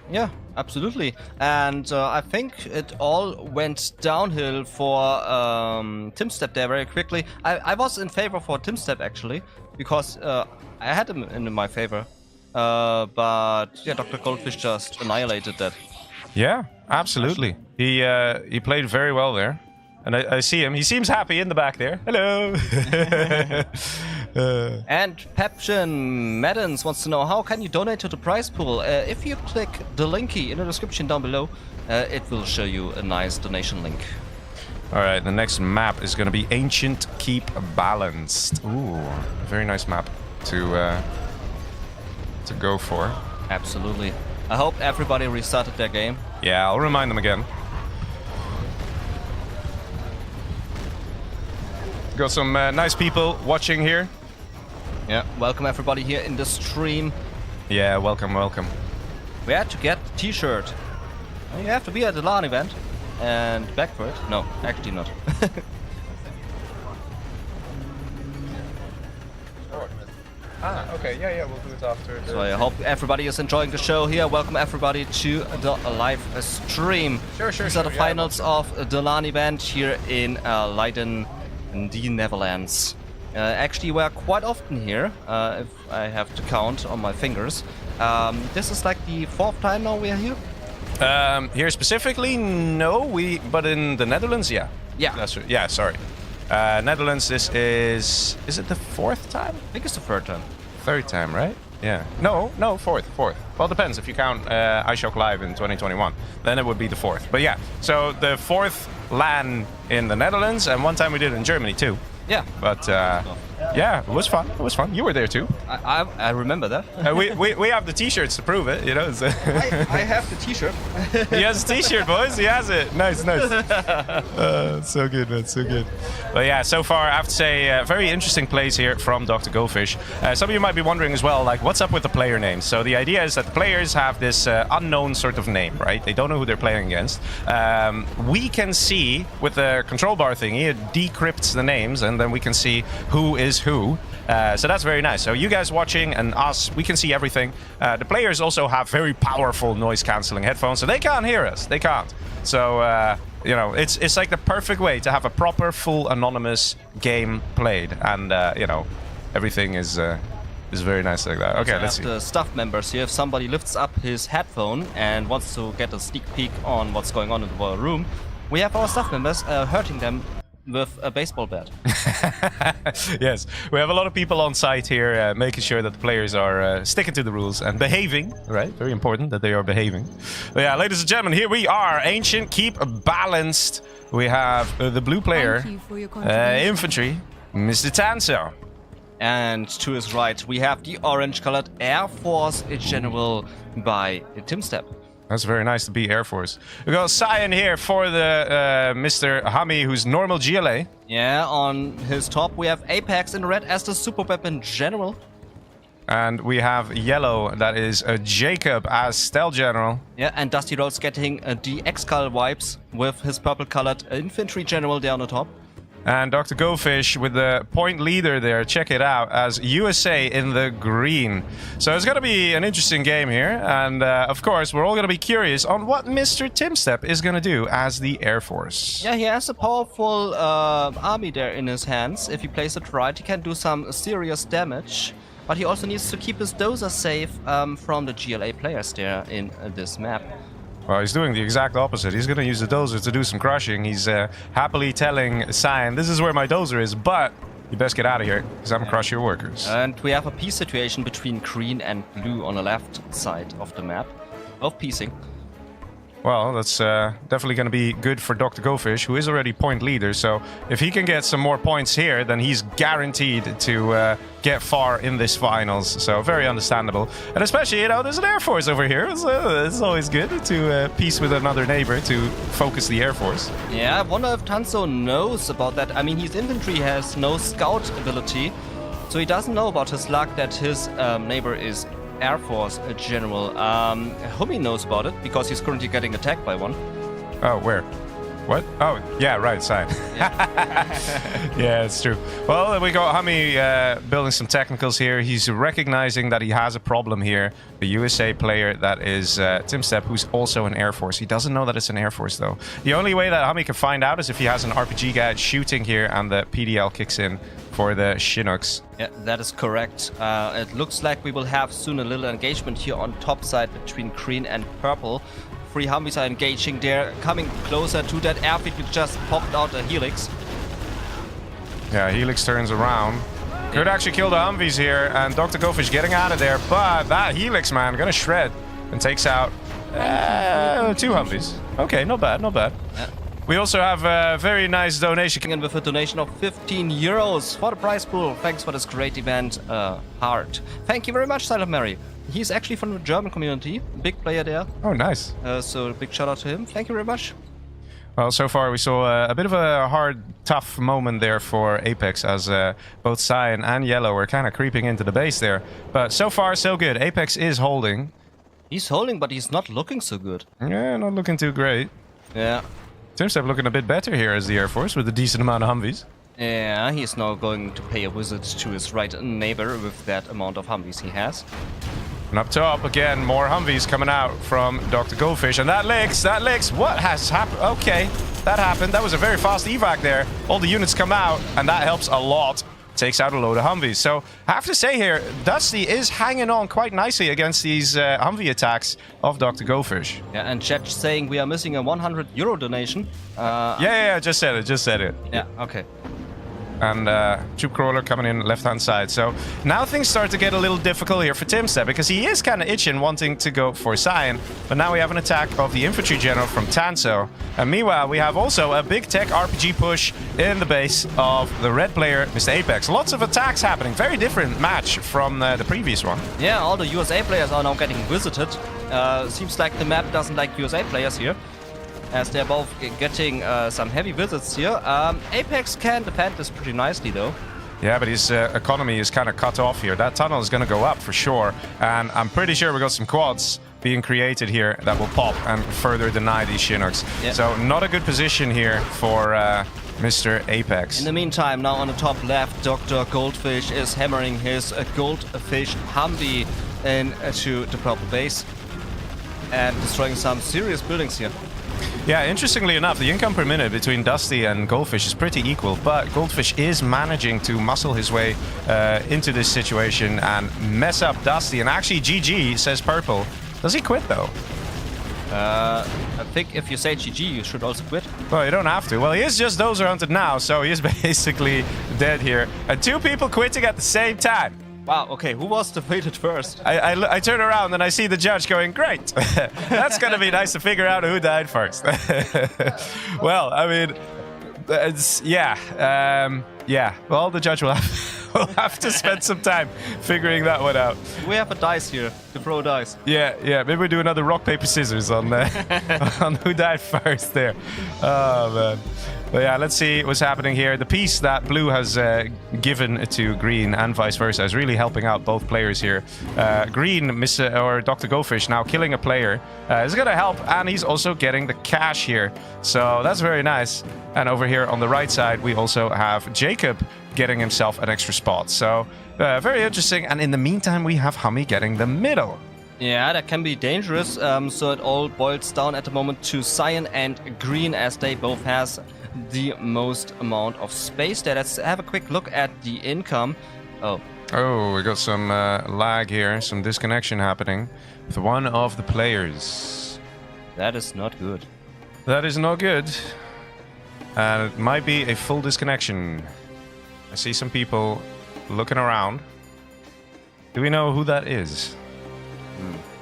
absolutely. And I think it all went downhill for Timstep there very quickly. I was in favor for Timstep actually, because I had him in my favor. But yeah, Dr. Goldfish just annihilated that. Yeah, absolutely. He played very well there. And I see him. He seems happy in the back there. Hello. And Peption Maddens wants to know, how can you donate to the prize pool? If you click the linky in the description down below, it will show you a nice donation link. All right, the next map is going to be Ancient Keep Balanced. Ooh, very nice map to go for. Absolutely. I hope everybody restarted their game. Yeah, I'll remind them again. Got some nice people watching here. Yeah, welcome everybody here in the stream. Yeah, welcome, welcome. Where to get the t-shirt? You have to be at the LAN event and back for it. No, actually not. Okay, yeah, we'll do it after. So I hope everybody is enjoying the show here. Welcome everybody to the live stream. Sure, These are the finals of the LAN event here in Leiden, in the Netherlands. Actually, we're quite often here, if I have to count on my fingers. This is like the 4th time now we're here. Here specifically, no. But in the Netherlands, yeah. Yeah. Yeah, sorry. Netherlands, this is it the 4th time? I think it's the 3rd time. 3rd time, right? Yeah. No, 4th. Well, depends. If you count iShock Live in 2021, then it would be the 4th. But yeah, so the 4th LAN in the Netherlands, and one time we did it in Germany too. Yeah. But yeah, it was fun. It was fun. You were there too. I remember that. We have the t-shirts to prove it, you know. I have the t-shirt. He has a t-shirt, boys. He has it. Nice. So good, man. So good. But yeah, so far I have to say, very interesting plays here from Dr. Gofish. Some of you might be wondering as well, like, what's up with the player names? So the idea is that the players have this unknown sort of name, right? They don't know who they're playing against. We can see with the control bar thingy, it decrypts the names, and then we can see who is who. So that's very nice. So you guys watching and us, we can see everything. The players also have very powerful noise cancelling headphones, so they can't hear us. They can't. So you know, it's like the perfect way to have a proper, full, anonymous game played, and you know, everything is very nice like that. Okay, let's see. The staff members here, if somebody lifts up his headphone and wants to get a sneak peek on what's going on in the room, we have our staff members hurting them with a baseball bat. Yes, we have a lot of people on site here making sure that the players are sticking to the rules and behaving, right? Very important that they are behaving. But yeah, ladies and gentlemen, here we are. Ancient, keep balanced. We have the blue player, Thank you for your contribution. infantry, Mr. Tanso. And to his right, we have the orange-colored Air Force General by TimStep. That's very nice to be Air Force. We got Cyan here for the Mr. HuMMi, who's normal GLA. Yeah, on his top we have Apex in red as the super weapon general. And we have yellow, that is Jacob as Stealth General. Yeah, and DustyRhodes getting the X-Cull vibes with his purple-colored infantry general there on the top. And Dr. Gofish with the point leader there, check it out, as USA in the green. So it's going to be an interesting game here. And of course, we're all going to be curious on what Mr. TimStep is going to do as the Air Force. Yeah, he has a powerful army there in his hands. If he plays it right, he can do some serious damage. But he also needs to keep his dozer safe from the GLA players there in this map. Well, he's doing the exact opposite. He's going to use the dozer to do some crushing. He's happily telling Cyan, this is where my dozer is, but you best get out of here, because I'm going to crush your workers. And we have a peace situation between green and blue on the left side of the map. Both piecing. Well, that's definitely going to be good for Dr. Gofish, who is already point leader. So if he can get some more points here, then he's guaranteed to get far in this finals. So very understandable. And especially, you know, there's an Air Force over here. So it's always good to peace with another neighbor to focus the Air Force. Yeah, I wonder if Tanso knows about that. I mean, his infantry has no scout ability. So he doesn't know about his luck that his neighbor is Air Force General. HuMMi knows about it because he's currently getting attacked by one. Oh, where? What? Oh, yeah, right, side. Yeah, it's true. Well, we got HuMMi building some technicals here. He's recognizing that he has a problem here. The USA player that is TimStep, who's also an Air Force. He doesn't know that it's an Air Force, though. The only way that HuMMi can find out is if he has an RPG guide shooting here and the PDL kicks in for the Chinooks. Yeah, that is correct. It looks like we will have soon a little engagement here on top side between green and purple. 3 HuMMis are engaging there, coming closer to that airfield which just popped out a Helix. Yeah, Helix turns around. Could actually kill the Humvees here, and Dr. Gofish getting out of there, but that Helix, man, gonna shred and takes out 2 Humvees. Okay, not bad, not bad. Yeah. We also have a very nice donation. And with a donation of 15 euros for the prize pool. Thanks for this great event, Hart. Thank you very much, Silent Mary. He's actually from the German community, big player there. Oh, nice. So big shout out to him. Thank you very much. Well, so far we saw a bit of a hard, tough moment there for Apex as both Cyan and Yellow were kind of creeping into the base there. But so far, so good. Apex is holding. He's holding, but he's not looking so good. Yeah, not looking too great. Yeah. Timstep looking a bit better here as the Air Force with a decent amount of Humvees. Yeah, he's now going to pay a visit to his right neighbor with that amount of Humvees he has. And up top, again, more Humvees coming out from Dr. Goldfish. And that licks. What has happened? Okay, that happened. That was a very fast evac there. All the units come out, and that helps a lot. Takes out a load of Humvees. So I have to say here, Dusty is hanging on quite nicely against these Humvee attacks of Dr. Goldfish. Yeah, and chat saying we are missing a €100 donation. Yeah, just said it. Yeah, okay. And Troop Crawler coming in left-hand side. So now things start to get a little difficult here for Timstep because he is kind of itching, wanting to go for Cyan. But now we have an attack of the Infantry General from Tanso. And meanwhile, we have also a big tech RPG push in the base of the red player, Mr. Apex. Lots of attacks happening. Very different match from the previous one. Yeah, all the USA players are now getting visited. Seems like the map doesn't like USA players here, as they're both getting some heavy visits here. Apex can defend this pretty nicely, though. Yeah, but his economy is kind of cut off here. That tunnel is going to go up for sure. And I'm pretty sure we got some quads being created here that will pop and further deny these Chinooks. Yeah. So not a good position here for Mr. Apex. In the meantime, now on the top left, Dr. Goldfish is hammering his Goldfish HuMMi into the purple base and destroying some serious buildings here. Yeah, interestingly enough, the income per minute between Dusty and Goldfish is pretty equal, but Goldfish is managing to muscle his way into this situation and mess up Dusty. And actually, GG says purple. Does he quit, though? I think if you say GG, you should also quit. Well, you don't have to. Well, he is just dozer hunted now, so he is basically dead here. And two people quitting at the same time. Wow, okay, who was defeated first? I turn around and I see the judge going, great. That's going to be nice to figure out who died first. Well, I mean, it's, yeah. Well, the judge will have to spend some time figuring that one out. We have a dice here to throw dice. Yeah. Maybe we do another rock, paper, scissors on, on who died first there. Oh, man. But yeah, let's see what's happening here. The piece that Blue has given to Green and vice versa is really helping out both players here. Green, or Dr. Goldfish, now killing a player is going to help, and he's also getting the cash here. So that's very nice. And over here on the right side, we also have Jacob getting himself an extra spot. So very interesting. And in the meantime, we have HuMMi getting the middle. Yeah, that can be dangerous. So it all boils down at the moment to Cyan and Green, as they both has the most amount of space there. Let's have a quick look at the income. Oh, we got some lag here, some disconnection happening with one of the players. That is not good. That is not good. And it might be a full disconnection. I see some people looking around. Do we know who that is?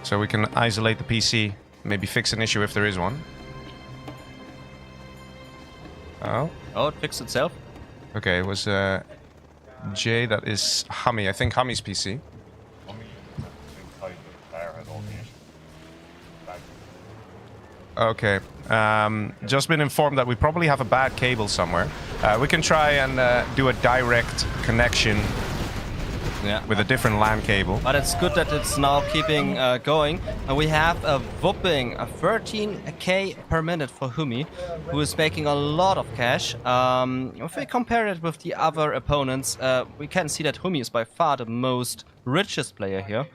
So we can isolate the PC, maybe fix an issue if there is one. Oh, it fixed itself? Okay, it was J, that is HuMMi. I think HuMMi's PC. Okay, just been informed that we probably have a bad cable somewhere. We can try and do a direct connection with a different LAN cable. But it's good that it's now keeping going. And we have a whopping 13k per minute for HuMMi, who is making a lot of cash. If we compare it with the other opponents, we can see that HuMMi is by far the most richest player here.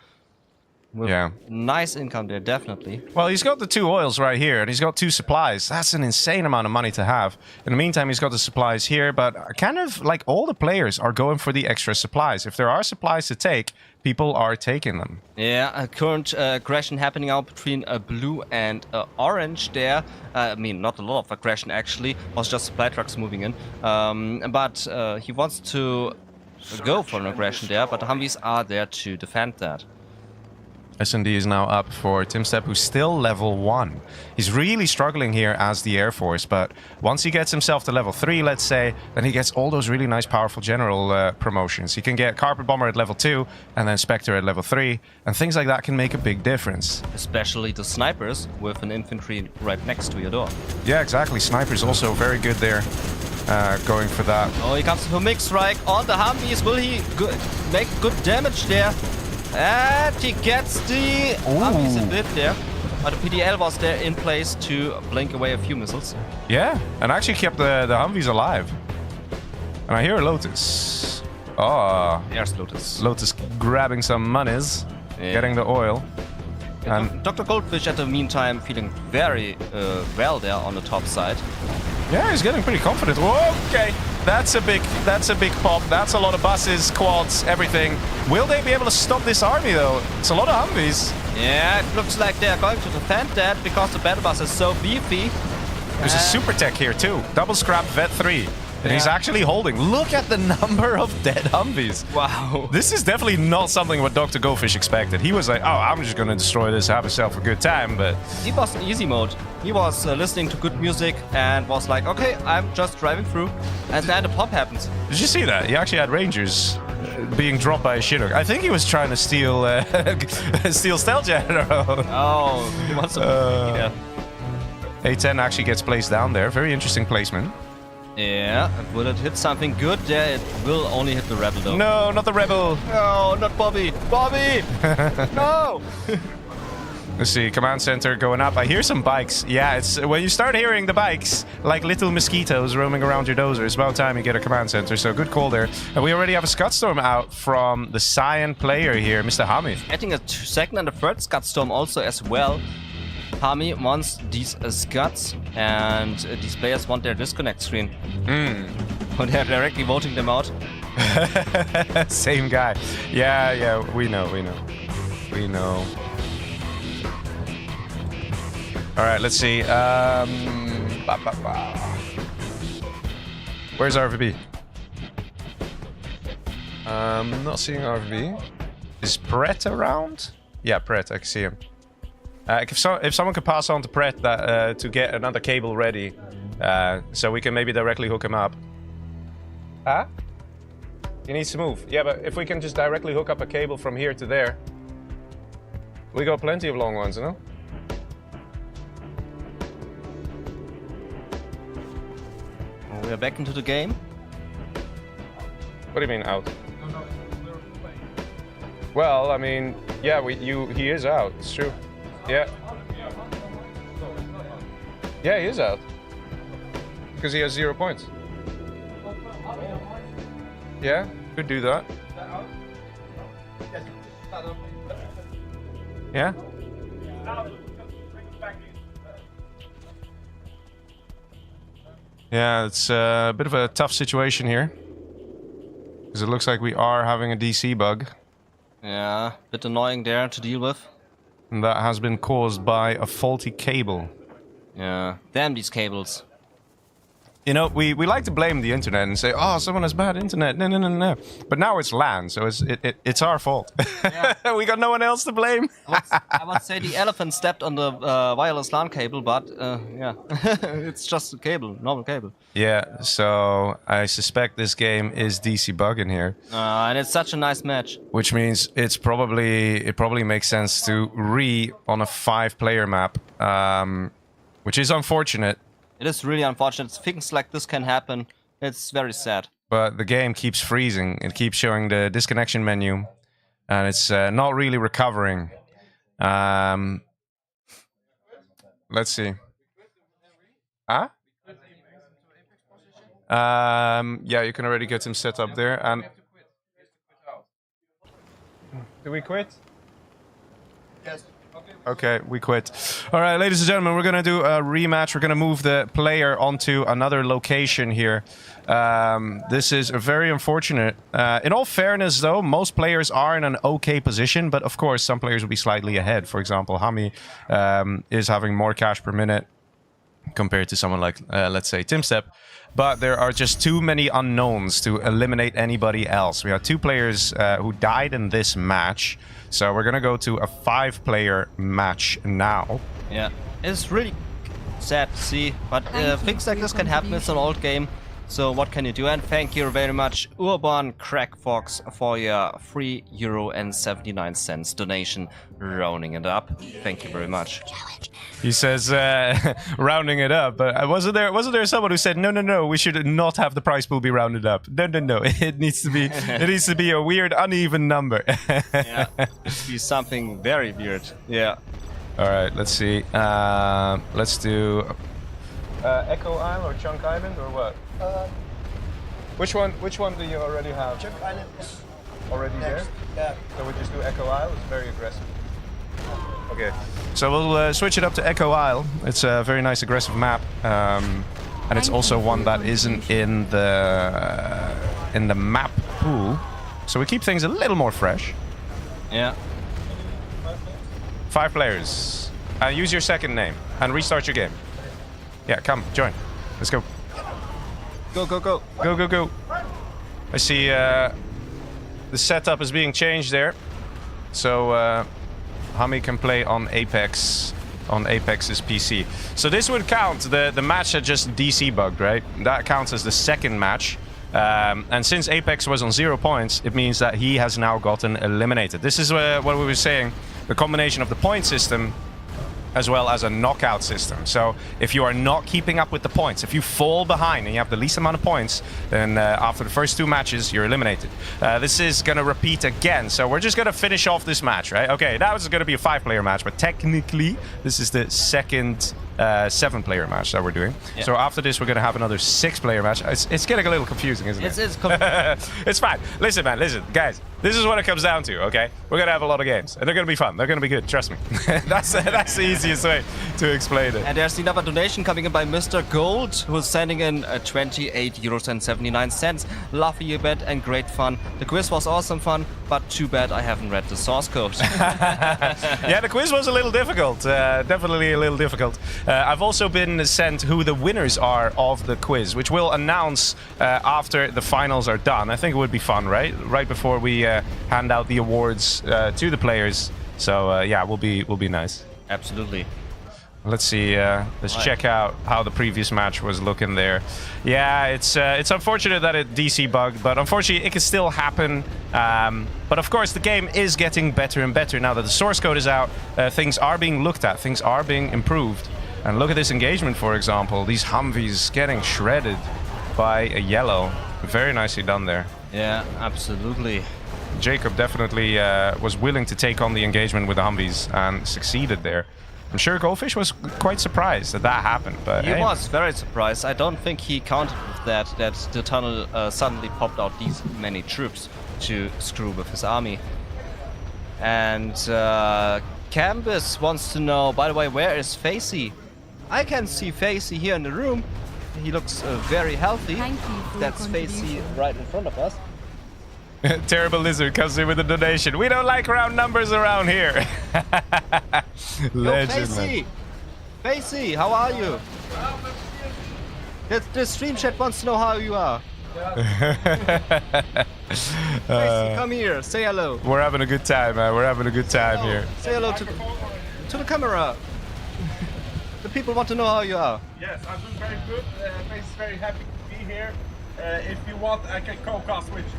With nice income there, definitely. Well, he's got the 2 oils right here, and he's got 2 supplies. That's an insane amount of money to have. In the meantime, he's got the supplies here, but kind of like all the players are going for the extra supplies. If there are supplies to take, people are taking them. Yeah, a current aggression happening out between blue and orange there. I mean, not a lot of aggression, actually. It was just supply trucks moving in. But he wants to go for an aggression there, but the Humvees are there to defend that. S&D is now up for Timstep, who's still level 1. He's really struggling here as the Air Force, but once he gets himself to level 3, let's say, then he gets all those really nice, powerful general promotions. He can get Carpet Bomber at level 2, and then Spectre at level 3, and things like that can make a big difference. Especially the snipers with an infantry right next to your door. Yeah, exactly. Sniper's also very good there, going for that. Oh, he comes to HuMMi strike on the HuMMis. Will he make good damage there? And he gets the HuMMis a bit there. But the PDL was there in place to blink away a few missiles. Yeah, and actually kept the Humvees alive. And I hear Lotus. Oh, There's Lotus. Lotus grabbing some monies, getting the oil. And Dr. Goldfish at the meantime feeling very well there on the top side. yeah, he's getting pretty confident. Whoa, okay, that's a big pop. That's a lot of buses, quads, everything. Will they be able to stop this army though? It's a lot of Humvees. Yeah, it looks like they're going to defend that because the battle bus is so beefy. There's a super tech here too. Double scrap Vet 3. And he's actually holding. Look at the number of dead Humvees. Wow. This is definitely not something what Dr. Goldfish expected. He was like, oh, I'm just going to destroy this, have yourself a good time, but... He was in easy mode. He was listening to good music and was like, okay, I'm just driving through. And then the pop happens. Did you see that? He actually had Rangers being dropped by a Chinook. I think he was trying to steal steal Stealth General. Oh, he wants to... yeah. A10 actually gets placed down there. Very interesting placement. Yeah, will it hit something good? Yeah, it will only hit the Rebel though. No, not the Rebel. No, not Bobby. Bobby! No! Let's see, command center going up. I hear some bikes. Yeah, it's when you start hearing the bikes, like little mosquitoes roaming around your dozer, it's about time you get a command center. So good call there. And we already have a Scudstorm out from the Cyan player here, Mr. HuMMi. Getting a second and a third Scudstorm also as well. HuMMi wants these Scuds, and these players want their disconnect screen. But they're directly voting them out. Same guy. Yeah, we know. All right, let's see. Where's RVB? Not seeing RVB. Is Pret around? Yeah, Pret, I can see him. If someone could pass on to Pret that, to get another cable ready, so we can maybe directly hook him up. Huh? He needs to move. Yeah, but if we can just directly hook up a cable from here to there, we got plenty of long ones, you know? We are back into the game. What do you mean out? Well, I mean, yeah, he is out. It's true. Yeah. Yeah, he is out. Because he has 0 points. Yeah, could do that. Yeah? Yeah, it's a bit of a tough situation here. Because it looks like we are having a DC bug. Yeah, bit annoying there to deal with. And that has been caused by a faulty cable. Yeah, damn these cables. You know, we like to blame the internet and say, oh, someone has bad internet. No. But now it's LAN, so it's our fault. Yeah. We got no one else to blame. I would say the elephant stepped on the wireless LAN cable, but yeah, it's just a cable, normal cable. Yeah, so I suspect this game is DC bugging here. And it's such a nice match. Which means it probably makes sense to on a 5-player map, which is unfortunate. It is really unfortunate. Things like this can happen. It's very sad. But the game keeps freezing. It keeps showing the disconnection menu. And it's not really recovering. Let's see. Huh? Yeah, you can already get him set up there. And do we quit? Yes. Okay, we quit. All right, ladies and gentlemen, we're going to do a rematch. We're going to move the player onto another location here. This is very unfortunate. In all fairness, though, most players are in an okay position, but of course, some players will be slightly ahead. For example, HuMMi is having more cash per minute compared to someone like, let's say, Timstep. But there are just too many unknowns to eliminate anybody else. We have 2 players who died in this match. So we're going to go to a 5-player match now. Yeah, it's really sad to see, but things like this can happen. It's an old game, so what can you do? And thank you very much, Urban Crackfox, for your €3.79 donation, rounding it up. Thank you very much. He says, rounding it up, but wasn't there someone who said, no, we should not have the prize pool be rounded up? No, it needs to be a weird, uneven number. Yeah, it needs to be something very weird. Yeah. All right, let's see. Let's do Echo Isle or Chunk Island or what? Which one do you already have? Chunk Island is already next. there? Yeah. So we just do Echo Isle. It's very aggressive. Okay, so we'll switch it up to Echo Isle. It's a very nice aggressive map, and it's also one that isn't in the map pool, so we keep things a little more fresh. Yeah. 5 players. Use your second name and restart your game. Yeah, come join. Let's go. Go. Go. I see the setup is being changed there, so HuMMi can play on Apex, on Apex's PC. So this would count, the match that just DC bugged, right? That counts as the second match. And since Apex was on 0 points, it means that he has now gotten eliminated. This is what we were saying, the combination of the point system as well as a knockout system. So if you are not keeping up with the points, if you fall behind and you have the least amount of points, then after the first 2 matches, you're eliminated. This is going to repeat again. So we're just going to finish off this match, right? Okay, that was going to be a 5-player match, but technically, this is the second 7-player match that we're doing. Yeah. So after this, we're going to have another 6-player match. It's getting a little confusing, isn't it? It's fine. Listen, man, guys. This is what it comes down to, okay? We're going to have a lot of games, and they're going to be fun. They're going to be good, trust me. That's the easiest way to explain it. And there's another donation coming in by Mr. Gold, who's sending in €28.79. Love your bet and great fun. The quiz was awesome fun, but too bad I haven't read the source code. Yeah, the quiz was a little difficult. Definitely a little difficult. I've also been sent who the winners are of the quiz, which we'll announce after the finals are done. I think it would be fun, right? Right before we hand out the awards to the players. So yeah, will be nice. Absolutely. Let's see. Let's check out how the previous match was looking there. Yeah, it's unfortunate that it DC bugged, but unfortunately it can still happen. But of course, the game is getting better and better now that the source code is out. Things are being looked at. Things are being improved. And look at this engagement, for example. These Humvees getting shredded by a yellow. Very nicely done there. Yeah, absolutely. Jacob definitely was willing to take on the engagement with the Humvees and succeeded there. I'm sure Goldfish was quite surprised that happened, but he was very surprised. I don't think he counted with that the tunnel suddenly popped out these many troops to screw with his army. And Canvas wants to know, by the way, where is Facey? I can see Facey here in the room. He looks very healthy. Thank you for That's Facey right in front of us. Terrible Lizard comes in with a donation. We don't like round numbers around here. Legend, Facey! Facey, how are you? The stream chat wants to know how you are. Facey, come here. Say hello. We're having a good time, man. We're having a good time here. Say hello to the camera. The people want to know how you are. Yes, I'm doing very good. Face is very happy to be here. If you want, I can co-cast with you.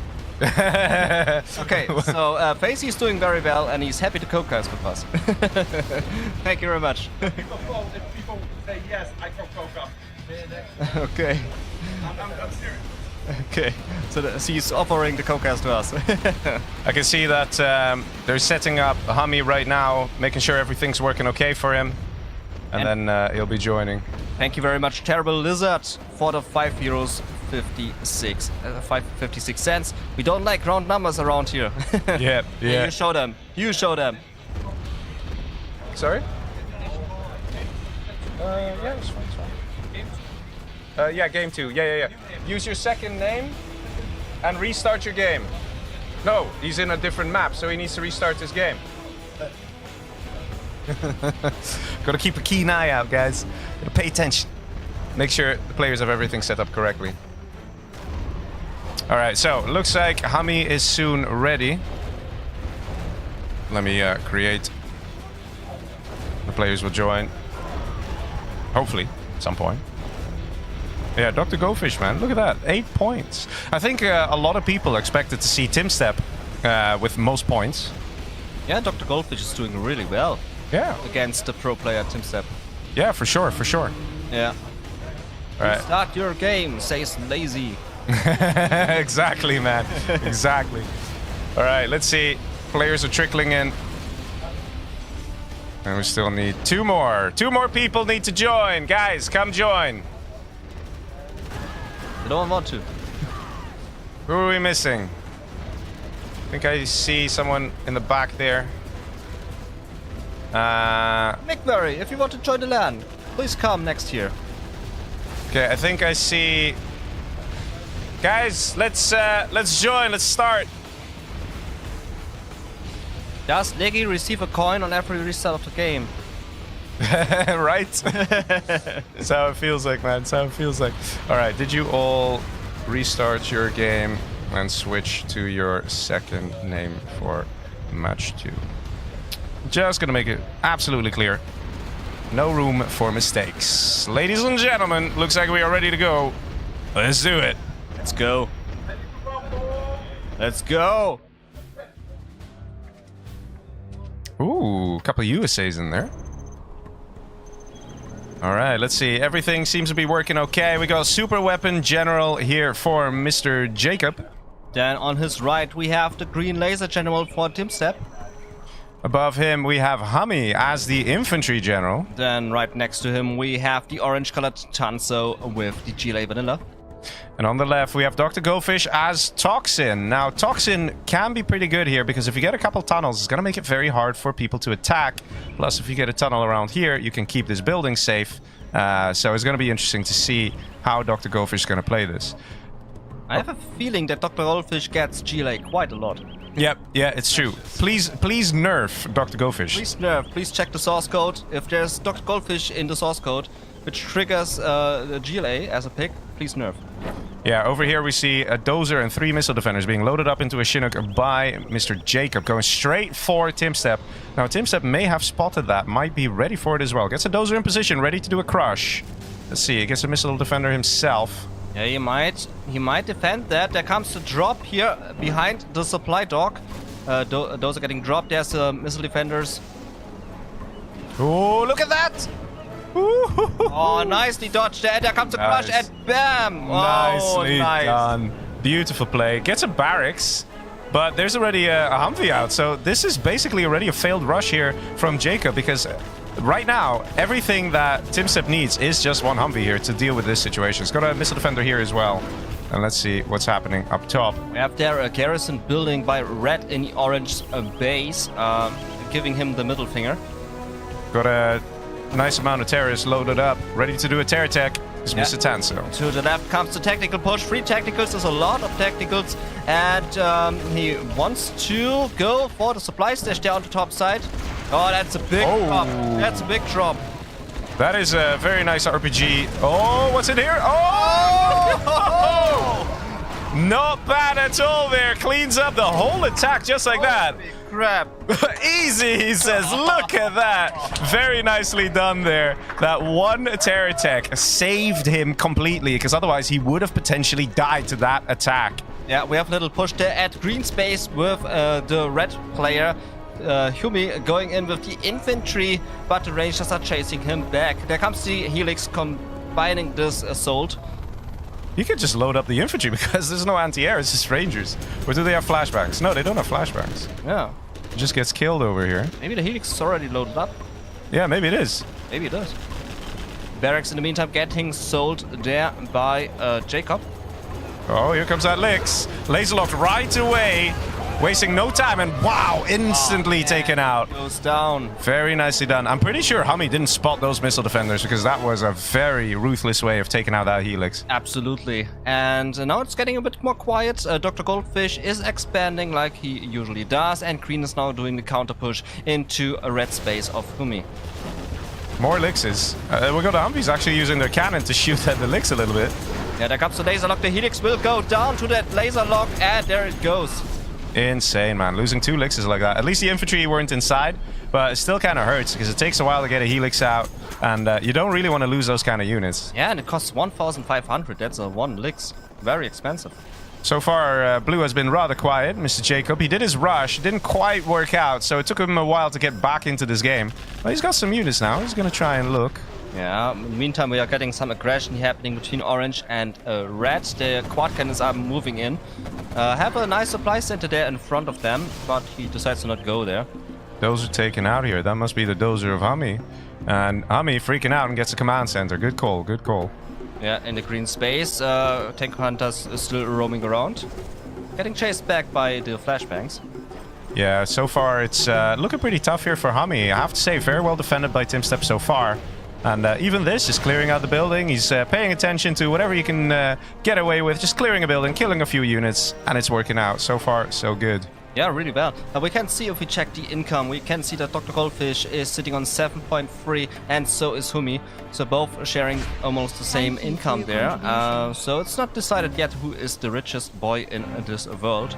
Okay, so Facey is doing very well and he's happy to co-cast with us. Thank you very much. If people say yes, I can co-cast. Okay. I'm serious. Okay, so he's offering the co-cast to us. I can see that they're setting up HuMMi right now, making sure everything's working okay for him. And then he'll be joining. Thank you very much, Terrible Lizard, for the €5.56. We don't like round numbers around here. Yeah. You show them. You show them. Sorry? Yeah, it's fine. Yeah, game 2. Yeah. Use your second name and restart your game. No, he's in a different map, so he needs to restart his game. Gotta keep a keen eye out, guys. Gotta pay attention. Make sure the players have everything set up correctly. All right, so looks like HuMMi is soon ready. Let me create. The players will join. Hopefully, at some point. Yeah, Dr. Goldfish, man. Look at that. 8 points. I think a lot of people expected to see TimStep with most points. Yeah, Dr. Goldfish is doing really well. Yeah. Against the pro player TimStep. Yeah, for sure, for sure. Yeah. All right. Start your game, says Lazy. Exactly, man. Exactly. All right, let's see. Players are trickling in. And we still need 2 more. 2 more people need to join. Guys, come join. They don't want to. Who are we missing? I think I see someone in the back there. McMurray, if you want to join the LAN, please come next year. Okay, I think I see. Guys, let's join. Let's start. Does Leggy receive a coin on every restart of the game? Right? That's how it feels like, man. That's how it feels like. All right, did you all restart your game and switch to your second name for match 2? Just gonna make it absolutely clear. No room for mistakes. Ladies and gentlemen, looks like we are ready to go. Let's do it. Let's go. Let's go. Ooh, a couple of USAs in there. All right, let's see. Everything seems to be working okay. We got Super Weapon General here for Mr. Jacob. Then on his right, we have the Green Laser General for TimStep. Above him, we have HuMMi as the Infantry General. Then right next to him, we have the orange-colored Tanso with the GLA Vanilla. And on the left, we have Dr. Goldfish as Toxin. Now, Toxin can be pretty good here because if you get a couple tunnels, it's going to make it very hard for people to attack. Plus, if you get a tunnel around here, you can keep this building safe. So it's going to be interesting to see how Dr. Goldfish is going to play this. I have a feeling that Dr. Goldfish gets GLA quite a lot. Yep, yeah, it's true. Please nerf Dr. Goldfish. Please nerf. Please check the source code. If there's Dr. Goldfish in the source code, which triggers the GLA as a pick, please nerf. Yeah, over here we see a Dozer and 3 missile defenders being loaded up into a Chinook by Mr. Jacob, going straight for TimStep. Now, TimStep may have spotted that, might be ready for it as well. Gets a Dozer in position, ready to do a crush. Let's see, he gets a missile defender himself. Yeah, he might defend that. There comes the drop here behind the supply dock. Those are getting dropped. There's missile defenders. Oh, look at that! Oh, nicely dodged there. There comes the crush Nice. and bam! Nicely nice. done. Beautiful play. Gets a barracks, but there's already a Humvee out. So this is basically already a failed rush here from Jacob because right now, everything that TimStep needs is just one Humvee here to deal with this situation. It's got a missile defender here as well. And let's see what's happening up top. We have there a garrison building by Red in the orange base, giving him the middle finger. Got a nice amount of terrorists loaded up, ready to do a terror attack. It's Mr. Tanso. To the left comes the technical push. 3 technicals, there's a lot of technicals. And he wants to go for the supply stash there on the top side. Oh, that's a big drop. That's a big drop. That is a very nice RPG. Oh, what's in here? Oh! Not bad at all there. Cleans up the whole attack just like that. Crap. Easy, he says. Look at that. Very nicely done there. That one terror attack saved him completely, because otherwise he would have potentially died to that attack. Yeah, we have a little push there at green space with the red player. HuMMi going in with the infantry, but the rangers are chasing him back. There comes the Helix combining this assault. You could just load up the infantry because there's no anti-air, it's just rangers. Or do they have flashbangs? No, they don't have flashbangs. Yeah. It just gets killed over here. Maybe the Helix is already loaded up. Yeah, maybe it is. Maybe it does. Barracks in the meantime getting sold there by Jacob. Oh, here comes that Lix. Laser locked right away. Wasting no time, and wow, instantly taken out. Goes down. Very nicely done. I'm pretty sure HuMMi didn't spot those missile defenders because that was a very ruthless way of taking out that Helix. Absolutely. And now it's getting a bit more quiet. Dr. Goldfish is expanding like he usually does, and Green is now doing the counter push into a red space of HuMMi. More Elixes. We got the Humvees actually using their cannon to shoot at the Elix a little bit. Yeah, there comes the laser lock. The Helix will go down to that laser lock, and there it goes. Insane, man. Losing 2 Elixes like that. At least the infantry weren't inside, but it still kind of hurts because it takes a while to get a Helix out, and you don't really want to lose those kind of units. Yeah, and it costs 1,500. That's a 1 Elix. Very expensive. So far, Blue has been rather quiet, Mr. Jacob. He did his rush. It didn't quite work out, so it took him a while to get back into this game. But he's got some units now. He's going to try and look. Yeah, in the meantime, we are getting some aggression happening between orange and red. The quad cannons are moving in. Have a nice supply center there in front of them, but he decides to not go there. Those are taken out here. That must be the dozer of HuMMi. And HuMMi freaking out and gets a command center. Good call, good call. Yeah, in the green space, tank hunters is still roaming around. Getting chased back by the flashbangs. Yeah, so far it's looking pretty tough here for HuMMi. I have to say, very well defended by Timstep so far. And even this is clearing out the building. He's paying attention to whatever he can get away with. Just clearing a building, killing a few units, and it's working out. So far, so good. Yeah, really well. We can see if we check the income, we can see that Dr. Goldfish is sitting on 7.3 and so is HuMMi. So both sharing almost the same income there. So it's not decided yet who is the richest boy in this world.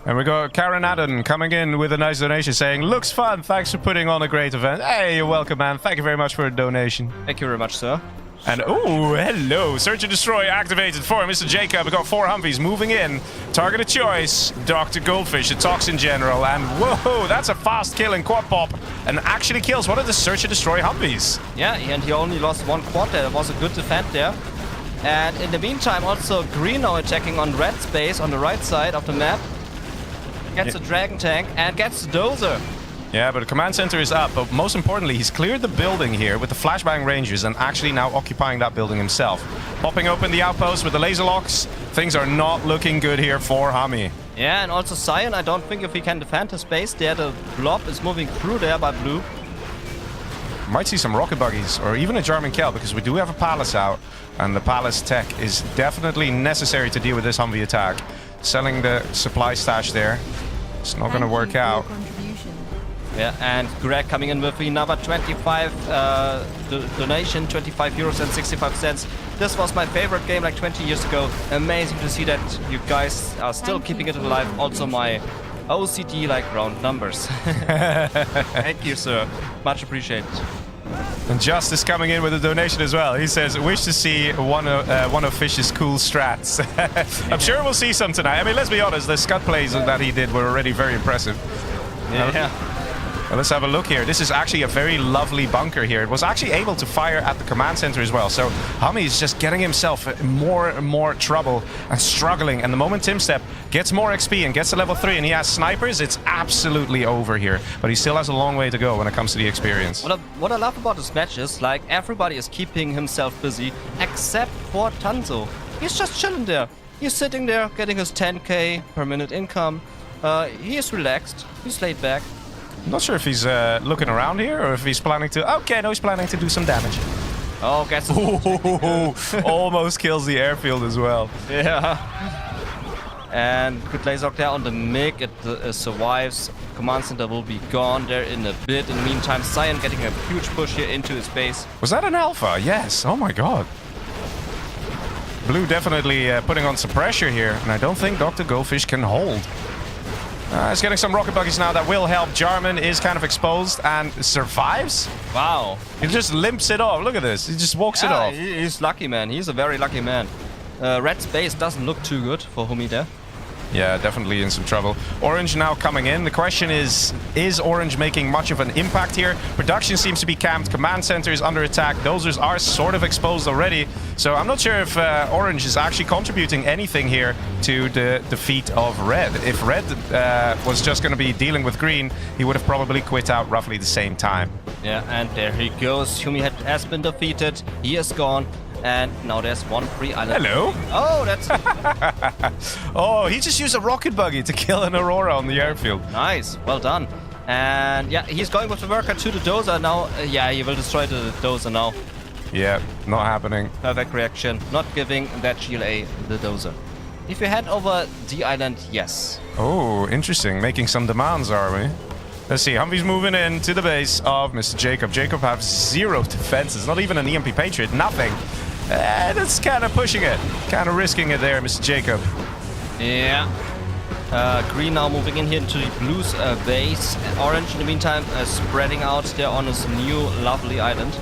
And we got Karen Adden coming in with a nice donation saying, "Looks fun, thanks for putting on a great event." Hey, you're welcome, man. Thank you very much for the donation. Thank you very much, sir. And oh, hello. Search and destroy activated for Mr. Jacob. We got 4 Humvees moving in. Target of choice, Dr. Goldfish, the Toxin General. And whoa, that's a fast kill in quad pop. And actually kills one of the search and destroy Humvees. Yeah, and he only lost 1 quad there. It was a good defense there. And in the meantime, also green now attacking on red space on the right side of the map. Gets a dragon tank and gets the dozer. Yeah, but the command center is up. But most importantly, he's cleared the building here with the flashbang rangers and actually now occupying that building himself. Popping open the outpost with the laser locks. Things are not looking good here for HuMMi. Yeah, and also Sion, I don't think if he can defend his base there. The blob is moving through there by blue. Might see some rocket buggies or even a German Kell because we do have a palace out. And the palace tech is definitely necessary to deal with this Humvee attack. Selling the supply stash there. It's not going to work out. Yeah, and Greg coming in with another 25 donation, 25 euros and 65 cents. This was my favorite game like 20 years ago. Amazing to see that you guys are still keeping it alive. Also my OCD like round numbers. Thank you, sir. Much appreciated. And Justice coming in with a donation as well. He says, "Wish to see one of Fish's cool strats." I'm sure we'll see some tonight. I mean, let's be honest, the scud plays that he did were already very impressive. Yeah. Well, let's have a look here. This is actually a very lovely bunker here. It was actually able to fire at the command center as well. So HuMMi is just getting himself in more and more trouble and struggling. And the moment Timstep gets more XP and gets to level 3 and he has snipers, it's absolutely over here. But he still has a long way to go when it comes to the experience. What I love about this match is, like, everybody is keeping himself busy except for Tanzo. He's just chilling there. He's sitting there getting his 10k per minute income. He is relaxed. He's laid back. I'm not sure if he's looking around here or if he's planning to... Okay, no, he's planning to do some damage. Oh, gets almost kills the airfield as well. Yeah. And good laser there on the MiG. It survives. Command center will be gone there in a bit. In the meantime, Sion getting a huge push here into his base. Was that an alpha? Yes. Oh my god. Blue definitely putting on some pressure here. And I don't think Dr. Goldfish can hold. He's getting some rocket buggies now that will help. Jarman is kind of exposed and survives. Wow. He just limps it off. Look at this. He just walks it off. He's lucky, man. He's a very lucky man. Red space doesn't look too good for HuMMi there. Yeah, definitely in some trouble. Orange now coming in. The question is Orange making much of an impact here? Production seems to be camped. Command center is under attack. Dozers are sort of exposed already. So I'm not sure if Orange is actually contributing anything here to the defeat of Red. If Red was just going to be dealing with Green, he would have probably quit out roughly the same time. Yeah, and there he goes. HuMMi has been defeated. He is gone. And now there's one free island. Hello. Oh, that's... Oh, he just used a rocket buggy to kill an Aurora on the airfield. Nice. Well done. And yeah, he's going with the worker to the dozer now. Yeah, he will destroy the dozer now. Yeah, not happening. Perfect reaction. Not giving that GLA the dozer. If you head over the island, yes. Oh, interesting. Making some demands, are we? Let's see. Humvee's moving in to the base of Mr. Jacob. Jacob has 0 defenses. Not even an EMP Patriot. Nothing. And it's kind of pushing it. Kind of risking it there, Mr. Jacob. Yeah. Green now moving in here into the blues base. Orange, in the meantime, spreading out there on his new lovely island.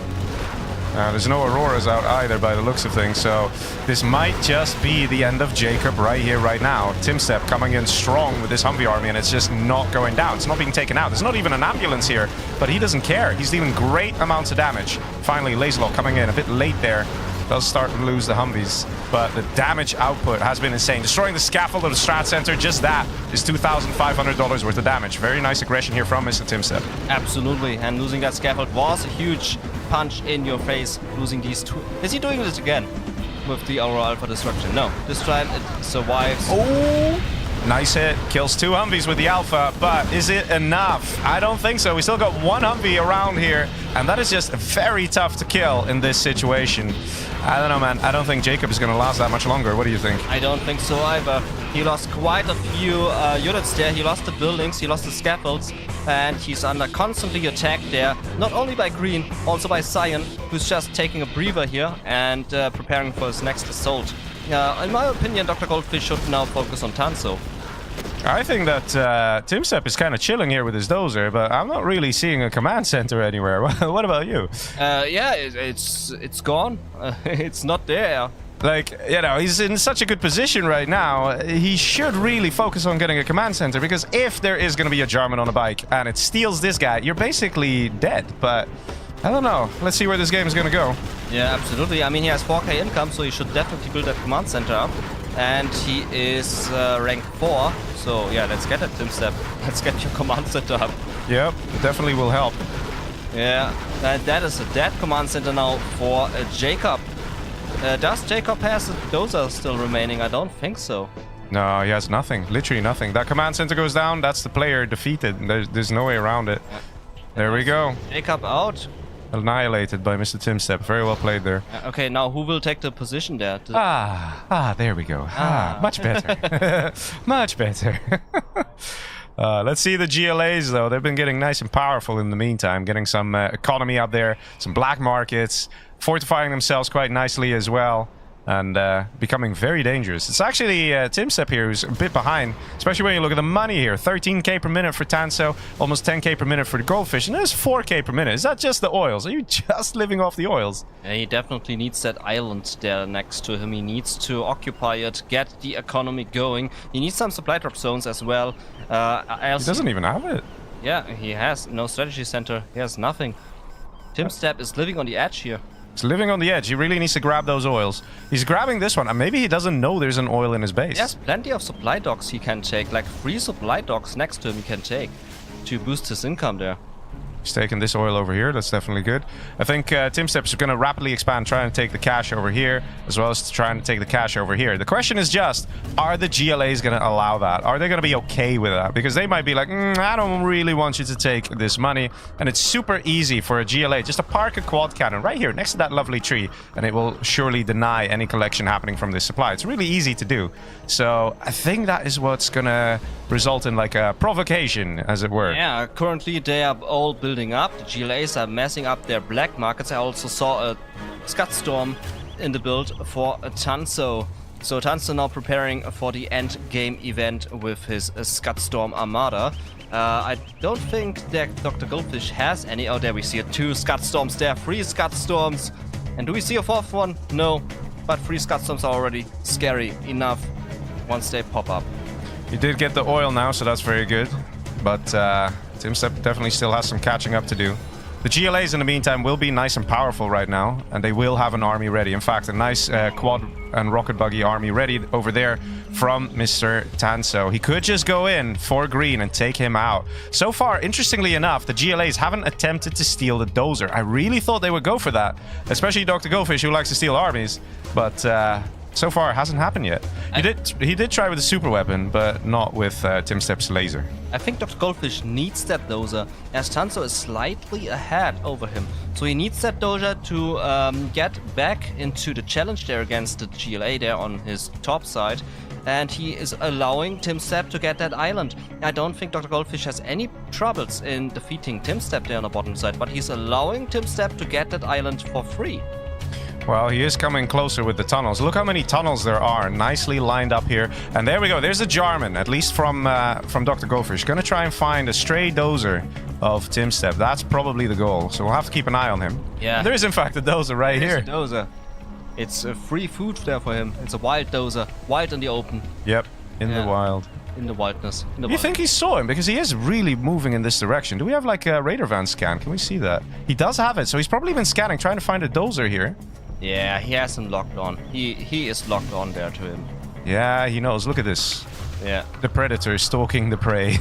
There's no Auroras out either by the looks of things, so this might just be the end of Jacob right here, right now. TimStep coming in strong with this Humvee army, and it's just not going down. It's not being taken out. There's not even an ambulance here, but he doesn't care. He's dealing great amounts of damage. Finally, Laserlock coming in a bit late there. Does start to lose the Humvees, but the damage output has been insane. Destroying the scaffold of the Strat Center, just that is $2,500 worth of damage. Very nice aggression here from Mr. TimStep. Absolutely, and losing that scaffold was a huge punch in your face. Losing these two. Is he doing this again with the Aurora Alpha destruction? No, this time it survives. Oh! Nice hit. Kills 2 Humvees with the Alpha, but is it enough? I don't think so. We still got 1 Humvee around here, and that is just very tough to kill in this situation. I don't know, man. I don't think Jacob is going to last that much longer. What do you think? I don't think so either. He lost quite a few units there. He lost the buildings, he lost the scaffolds, and he's under constantly attack there. Not only by Green, also by Cyan, who's just taking a breather here and preparing for his next assault. In my opinion, Dr. Goldfish should now focus on Tanso. I think that TimStep is kind of chilling here with his dozer, but I'm not really seeing a command center anywhere. What about you? Yeah, it's gone. It's not there. Like, you know, he's in such a good position right now. He should really focus on getting a command center, because if there is going to be a German on a bike and it steals this guy, you're basically dead. But I don't know. Let's see where this game is going to go. Yeah, absolutely. I mean, he has 4K income, so he should definitely build that command center up. And he is rank 4. So, yeah, let's get it, TimStep. Let's get your command center up. Yep, it definitely will help. Yeah, and that is a dead command center now for Jacob. Does Jacob has a dozer still remaining? I don't think so. No, he has nothing. Literally nothing. That command center goes down, that's the player defeated. There's no way around it. There we go. Jacob out. Annihilated by Mr. TimStep. Very well played there. Okay, now who will take the position there? There we go. Much better. Much better. Let's see the GLAs, though. They've been getting nice and powerful in the meantime. Getting some economy up there, some black markets, fortifying themselves quite nicely as well. And becoming very dangerous. It's actually TimStep here who's a bit behind, especially when you look at the money here. 13k per minute for Tanso, almost 10k per minute for the Goldfish, and there's 4k per minute. Is that just the oils? Are you just living off the oils? Yeah, he definitely needs that island there next to him. He needs to occupy it, get the economy going. He needs some supply drop zones as well. He doesn't even have it. Yeah, he has no strategy center. He has nothing. TimStep is living on the edge here. He's living on the edge. He really needs to grab those oils. He's grabbing this one, and maybe he doesn't know there's an oil in his base. He has plenty of supply docks he can take, like 3 supply docks next to him he can take to boost his income there. He's taking this oil over here. That's definitely good. I think TimStep is going to rapidly expand, trying to take the cash over here, as well as trying to take the cash over here. The question is just, are the GLAs going to allow that? Are they going to be okay with that? Because they might be like, I don't really want you to take this money. And it's super easy for a GLA just to park a quad cannon right here next to that lovely tree, and it will surely deny any collection happening from this supply. It's really easy to do. So I think that is what's going to result in like a provocation, as it were. Yeah, currently they are all building up. The GLAs are messing up their black markets. I also saw a Scud Storm in the build for Tanso. So Tanso now preparing for the end game event with his Scud Storm Armada. I don't think that Dr. Goldfish has any. Oh, there we see it. 2 Scud Storms there. 3 Scud Storms. And do we see a 4th one? No. But 3 Scud Storms are already scary enough once they pop up. He did get the oil now, so that's very good. But TimStep definitely still has some catching up to do. The GLAs, in the meantime, will be nice and powerful right now, and they will have an army ready. In fact, a nice quad and rocket buggy army ready over there from Mr. Tanso. He could just go in for green and take him out. So far, interestingly enough, the GLAs haven't attempted to steal the dozer. I really thought they would go for that, especially Dr. Goldfish, who likes to steal armies. But so far, it hasn't happened yet. He did try with a super weapon, but not with TimStep's laser. I think Dr. Goldfish needs that dozer, as Tanso is slightly ahead over him. So he needs that dozer to get back into the challenge there against the GLA there on his top side. and he is allowing TimStep to get that island. I don't think Dr. Goldfish has any troubles in defeating TimStep there on the bottom side, but he's allowing TimStep to get that island for free. Well, he is coming closer with the tunnels. Look how many tunnels there are, nicely lined up here. And there we go. There's a Jarman, at least from Dr. Goldfish. Gonna try and find a stray dozer of TimStep. That's probably the goal. So we'll have to keep an eye on him. Yeah. There is, in fact, a dozer right here. A dozer. It's free food there for him. It's a wild dozer. Wild in the open. Yep, in the wild. In the wildness. You think he saw him? Because he is really moving in this direction. Do we have like a radar van scan? Can we see that? He does have it, so he's probably been scanning, trying to find a dozer here. Yeah, he has him locked on. He is locked on there to him. Yeah, he knows. Look at this. Yeah. The predator stalking the prey.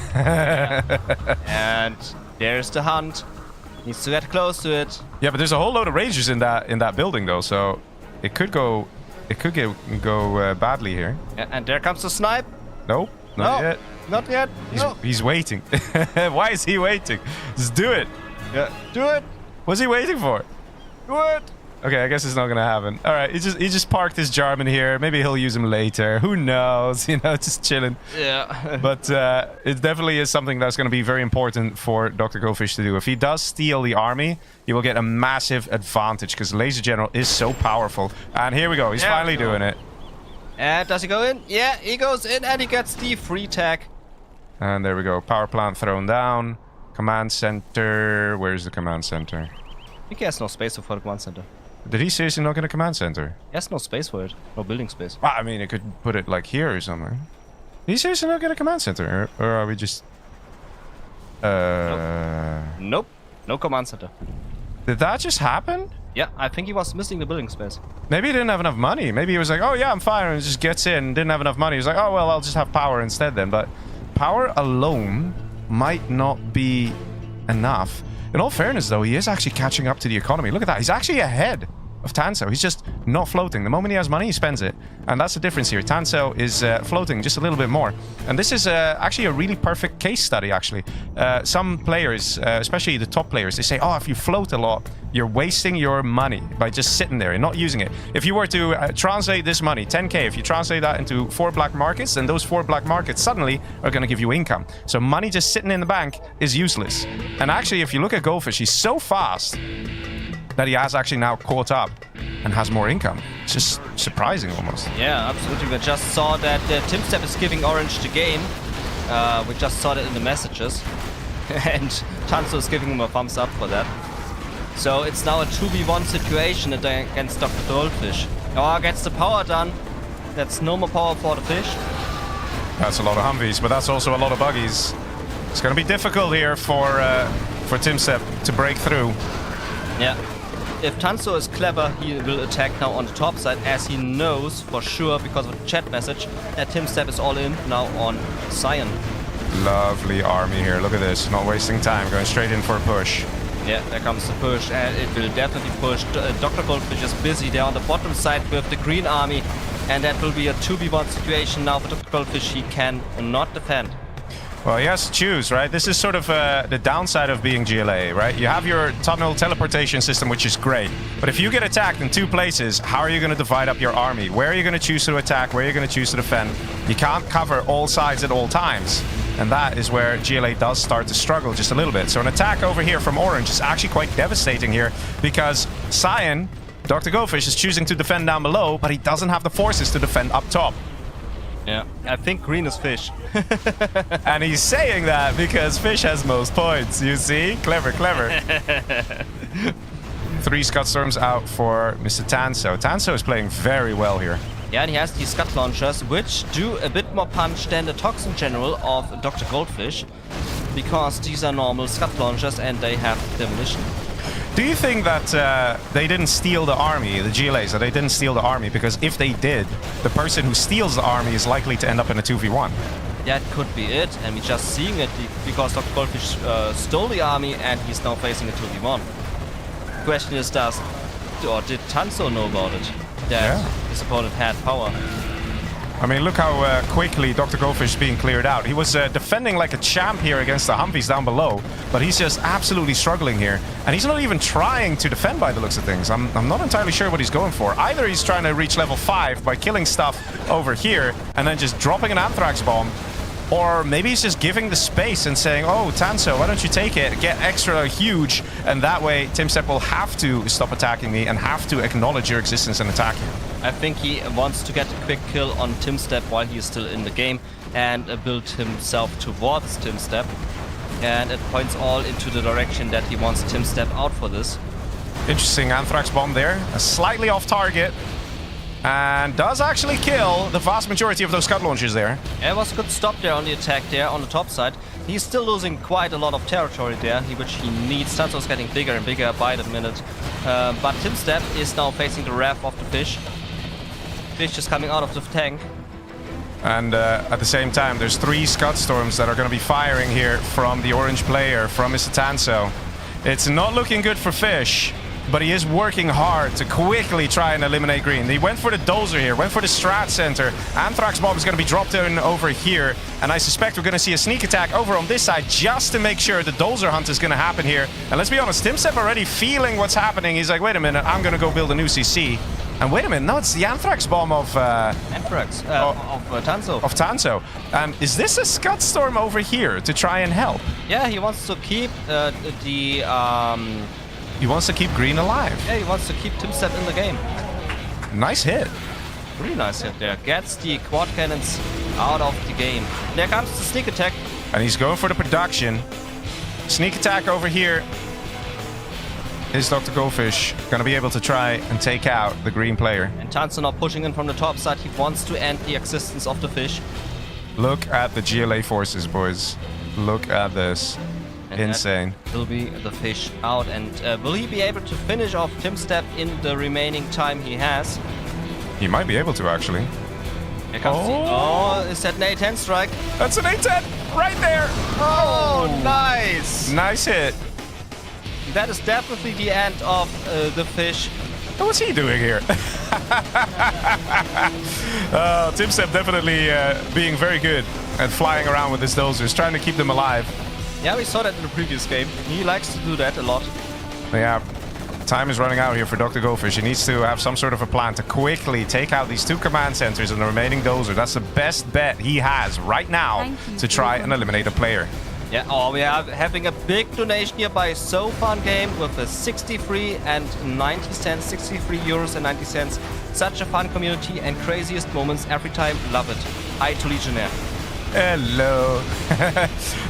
And there's the hunt. Needs to get close to it. Yeah, but there's a whole load of rangers in that building though, so it could go badly here. Yeah, and there comes the snipe. Nope, not yet. Not yet. He's waiting. Why is he waiting? Just do it. Yeah, do it. What's he waiting for? Do it. Okay, I guess it's not gonna happen. All right, he just parked his Jarman here. Maybe he'll use him later. Who knows? You know, just chilling. Yeah. But it definitely is something that's going to be very important for Dr. Goldfish to do. If he does steal the army, he will get a massive advantage because Laser General is so powerful. And here we go. He's finally doing it. And does he go in? Yeah, he goes in and he gets the free tag. And there we go. Power plant thrown down. Command center. Where's the command center? I think he has no space for the command center. Did he seriously not get a command center? He has no space for it. No building space. Well, I mean, it could put it like here or something. Did he seriously not get a command center? Or are we just... Nope. No command center. Did that just happen? Yeah, I think he was missing the building space. Maybe he didn't have enough money. Maybe he was like, oh yeah, I'm fine, and just gets in, didn't have enough money. He's like, oh well, I'll just have power instead then. But power alone might not be enough. In all fairness, though, he is actually catching up to the economy. Look at that. He's actually ahead of Tanso. He's just not floating. The moment he has money, he spends it. And that's the difference here. Tanso is floating just a little bit more. And this is actually a really perfect case study, actually. Some players, especially the top players, they say, oh, if you float a lot, you're wasting your money by just sitting there and not using it. If you were to translate this money, 10k, if you translate that into 4 black markets, then those 4 black markets suddenly are going to give you income. So money just sitting in the bank is useless. And actually, if you look at Goldfish, he's so fast that he has actually now caught up and has more income. It's just surprising almost. Yeah, absolutely. We just saw that TimStep is giving Orange the game. We just saw that in the messages. And Tanso is giving him a thumbs up for that. So it's now a 2v1 situation against Dr. Goldfish. Oh, gets the power done. That's no more power for the fish. That's a lot of Humvees, but that's also a lot of buggies. It's going to be difficult here for TimStep to break through. Yeah. If Tanso is clever, he will attack now on the top side, as he knows for sure, because of the chat message, that TimStep is all in now on Cyan. Lovely army here. Look at this. Not wasting time. Going straight in for a push. Yeah, there comes the push, and it will definitely push. Dr. Goldfish is busy there on the bottom side with the green army, and that will be a 2v1 situation now for Dr. Goldfish. He can not defend. Well, he has to choose, right? This is sort of the downside of being GLA, right? You have your tunnel teleportation system, which is great. But if you get attacked in 2 places, how are you going to divide up your army? Where are you going to choose to attack? Where are you going to choose to defend? You can't cover all sides at all times. And that is where GLA does start to struggle just a little bit. So an attack over here from Orange is actually quite devastating here, because Cyan, Dr. Goldfish, is choosing to defend down below, but he doesn't have the forces to defend up top. Yeah, I think green is fish. And he's saying that because fish has most points, you see? Clever, clever. 3 Scud Storms out for Mr. Tanso. Tanso is playing very well here. Yeah, and he has these Scud Launchers, which do a bit more punch than the Toxin General of Dr. Goldfish, because these are normal Scud Launchers and they have demolition. Do you think that they didn't steal the army, the GLAs, that they didn't steal the army because if they did, the person who steals the army is likely to end up in a 2v1? That could be it, and we're just seeing it because Dr. Goldfish stole the army and he's now facing a 2v1. The question is, did Tanso know about it? That his opponent had power. I mean, look how quickly Dr. Goldfish is being cleared out. He was defending like a champ here against the Humvees down below, but he's just absolutely struggling here. And he's not even trying to defend by the looks of things. I'm not entirely sure what he's going for. Either he's trying to reach level 5 by killing stuff over here and then just dropping an Anthrax bomb, or maybe he's just giving the space and saying, oh, Tanso, why don't you take it, get extra huge, and that way TimStep will have to stop attacking me and have to acknowledge your existence and attack you. I think he wants to get a quick kill on TimStep while he's still in the game and build himself towards TimStep. And it points all into the direction that he wants TimStep out for this. Interesting Anthrax bomb there, slightly off target. And does actually kill the vast majority of those Scud launchers there. Yeah, it was a good stop there on the attack there on the top side. He's still losing quite a lot of territory there, which he needs. Tanso's getting bigger and bigger by the minute. But TimStep is now facing the wrath of the fish. Fish is coming out of the tank. And at the same time, there's 3 Scud Storms that are going to be firing here from the orange player, from Mr. Tanso. It's not looking good for Fish, but he is working hard to quickly try and eliminate green. He went for the dozer here, went for the strat center. Anthrax bomb is going to be dropped in over here, and I suspect we're going to see a sneak attack over on this side just to make sure the dozer hunt is going to happen here. And let's be honest, TimStep already feeling what's happening. He's like, wait a minute, I'm going to go build a new CC. And wait a minute, no, it's the Anthrax bomb of Tanso. Of Tanso. And is this a Scud Storm over here to try and help? Yeah, he wants to keep He wants to keep green alive. Yeah, he wants to keep TimStep in the game. Nice hit. Really nice hit there. Gets the quad cannons out of the game. There comes the sneak attack. And he's going for the production. Sneak attack over here. Is Dr. Goldfish going to be able to try and take out the green player? And Tanso now pushing in from the top side. He wants to end the existence of the fish. Look at the GLA forces, boys. Look at this. And insane. Will be the fish out. And will he be able to finish off TimStep in the remaining time he has? He might be able to, actually. Here comes oh, is that an A10 strike? That's an A10 right there. Oh, nice. Nice hit. That is definitely the end of the fish. What's he doing here? TimStep definitely being very good at flying around with his dozers, trying to keep them alive. Yeah, we saw that in the previous game. He likes to do that a lot. Yeah, time is running out here for Dr. Goldfish. He needs to have some sort of a plan to quickly take out these 2 command centers and the remaining dozer. That's the best bet he has right now to try and eliminate a player. Yeah, oh, we are having a big donation here by So Fun Game with a 63 and 90 cents, 63 euros and 90 cents. Such a fun community and craziest moments every time. Love it. Hi to Legionnaire. Hello.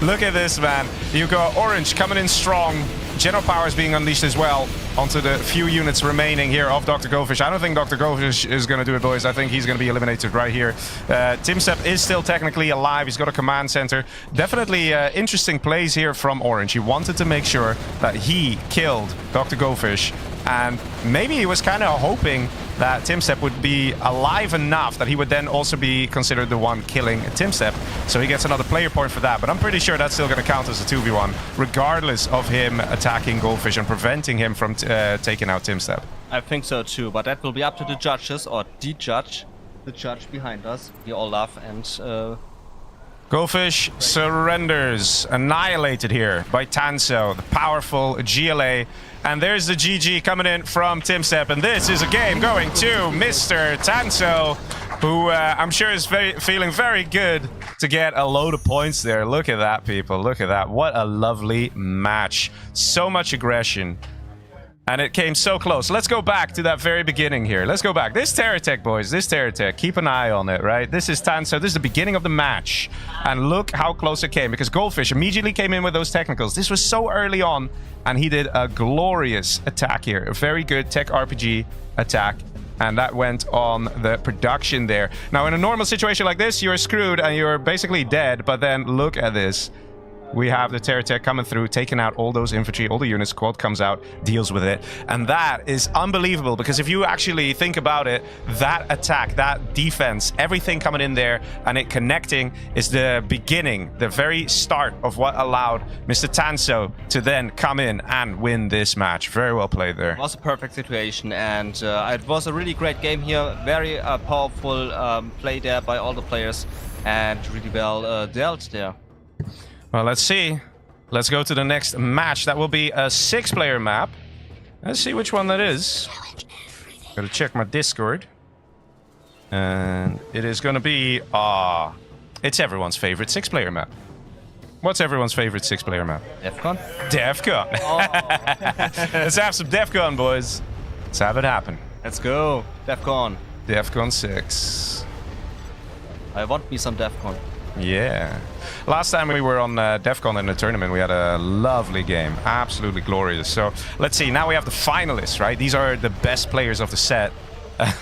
Look at this, man. You got Orange coming in strong. General power is being unleashed as well onto the few units remaining here of Dr. Goldfish. I don't think Dr. Goldfish is going to do it, boys. I think he's going to be eliminated right here. TimStep is still technically alive. He's got a command center. Definitely interesting plays here from Orange. He wanted to make sure that he killed Dr. Goldfish. And maybe he was kind of hoping that TimStep would be alive enough that he would then also be considered the one killing TimStep. So he gets another player point for that. But I'm pretty sure that's still going to count as a 2v1, regardless of him attacking Goldfish and preventing him from taking out TimStep. I think so too, but that will be up to the judges, or the judge behind us, the Olaf, and Goldfish surrenders, annihilated here by Tanso, the powerful GLA. And there's the GG coming in from TimStep. And this is a game going to Mr. Tanso, who I'm sure is feeling very good to get a load of points there. Look at that, people. Look at that. What a lovely match. So much aggression. And it came so close. Let's go back to that very beginning here. Let's go back. This Terratech, boys. This Terratech. Keep an eye on it, right? This is Tanso. This is the beginning of the match. And look how close it came. Because Goldfish immediately came in with those technicals. This was so early on. And he did a glorious attack here. A very good tech RPG attack. And that went on the production there. Now, in a normal situation like this, you're screwed and you're basically dead. But then look at this. We have the Terror Tech coming through, taking out all those infantry, all the units. Squad comes out, deals with it. And that is unbelievable, because if you actually think about it, that attack, that defense, everything coming in there and it connecting is the beginning, the very start of what allowed Mr. Tanso to then come in and win this match. Very well played there. It was a perfect situation, and it was a really great game here. Very powerful play there by all the players, and really well dealt there. Well, let's see. Let's go to the next match. That will be a 6-player map. Let's see which one that is. Gotta check my Discord. And it is gonna be... it's everyone's favorite 6-player map. What's everyone's favorite 6-player map? Defcon? Defcon. Oh. Let's have some Defcon, boys. Let's have it happen. Let's go. Defcon. Defcon 6. I want me some Defcon. Yeah. Last time we were on Defcon in the tournament, we had a lovely game. Absolutely glorious. So, let's see. Now we have the finalists, right? These are the best players of the set.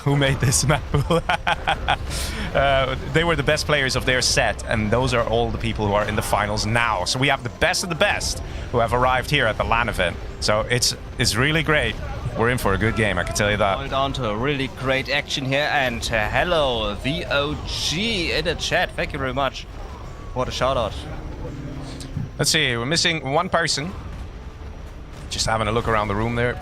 Who made this map? They were the best players of their set, and those are all the people who are in the finals now. So we have the best of the best who have arrived here at the LAN event. So it's really great. We're in for a good game, I can tell you that. Hold on to a really great action here, and hello, the OG in the chat. Thank you very much. What a shout out. Let's see, we're missing one person. Just having a look around the room there.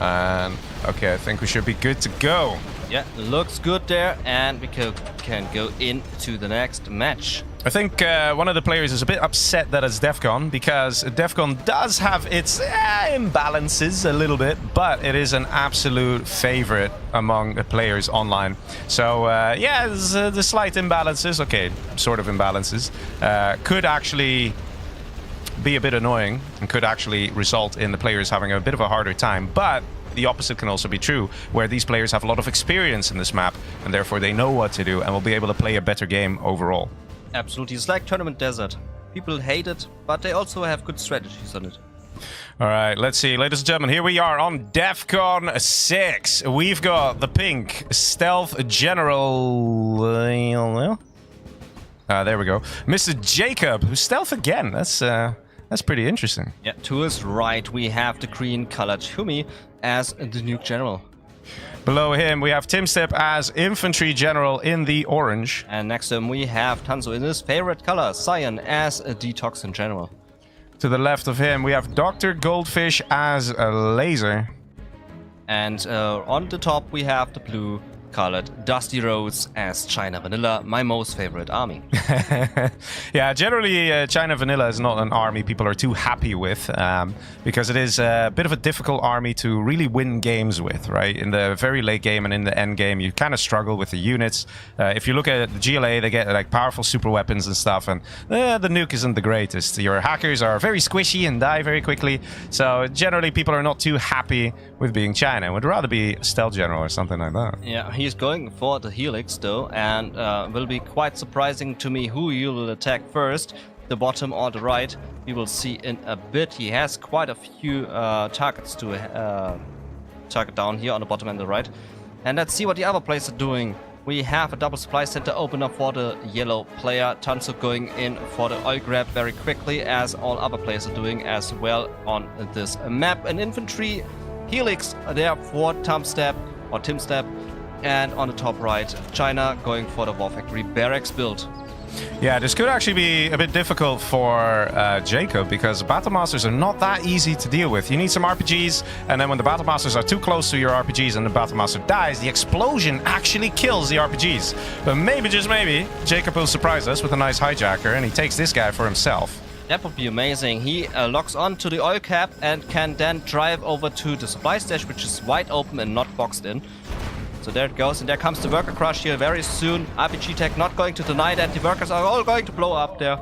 And okay, I think we should be good to go. Yeah, looks good there, and we can go into the next match. I think one of the players is a bit upset that it's Defcon, because Defcon does have its imbalances a little bit, but it is an absolute favorite among the players online. So yeah, the slight imbalances, okay, sort of imbalances, could actually be a bit annoying and could actually result in the players having a bit of a harder time. But the opposite can also be true, where these players have a lot of experience in this map, and therefore they know what to do and will be able to play a better game overall. Absolutely. It's like Tournament Desert. People hate it, but they also have good strategies on it. All right, let's see. Ladies and gentlemen, here we are on Defcon 6. We've got the pink Stealth General... there we go. Mr. Jacob, who's stealth again. That's pretty interesting. Yeah, to his right, we have the green-colored HuMMi as the Nuke General. Below him, we have Timstep as Infantry General in the orange. And next to him, we have Tanso in his favorite color, Cyan, as a Detoxin General. To the left of him, we have Dr. Goldfish as a Laser. And on the top, we have the blue-colored DustyRhodes as China Vanilla, my most favorite army. Yeah, generally China Vanilla is not an army people are too happy with, because it is a bit of a difficult army to really win games with, right? In the very late game and in the end game, you kind of struggle with the units. If you look at the GLA, they get like powerful super weapons and stuff, and the nuke isn't the greatest. Your hackers are very squishy and die very quickly, so generally people are not too happy with being China. Would rather be a stealth general or something like that. Yeah, he's going for the Helix though, and will be quite surprising to me who you will attack first, the bottom or the right. We will see in a bit. He has quite a few targets to target down here on the bottom and the right. And let's see what the other players are doing. We have a double supply center open up for the yellow player. Tanso going in for the oil grab very quickly, as all other players are doing as well on this map. An infantry Helix there for Timstep, and on the top right, China going for the War Factory barracks build. Yeah, this could actually be a bit difficult for Jacob, because Battle Masters are not that easy to deal with. You need some RPGs, and then when the Battle Masters are too close to your RPGs and the Battle Master dies, the explosion actually kills the RPGs. But maybe, just maybe, Jacob will surprise us with a nice hijacker, and he takes this guy for himself. That would be amazing. He locks on to the oil cap and can then drive over to the supply stash, which is wide open and not boxed in. So there it goes, and there comes the worker crush here very soon. RPG Tech not going to deny that. The workers are all going to blow up there.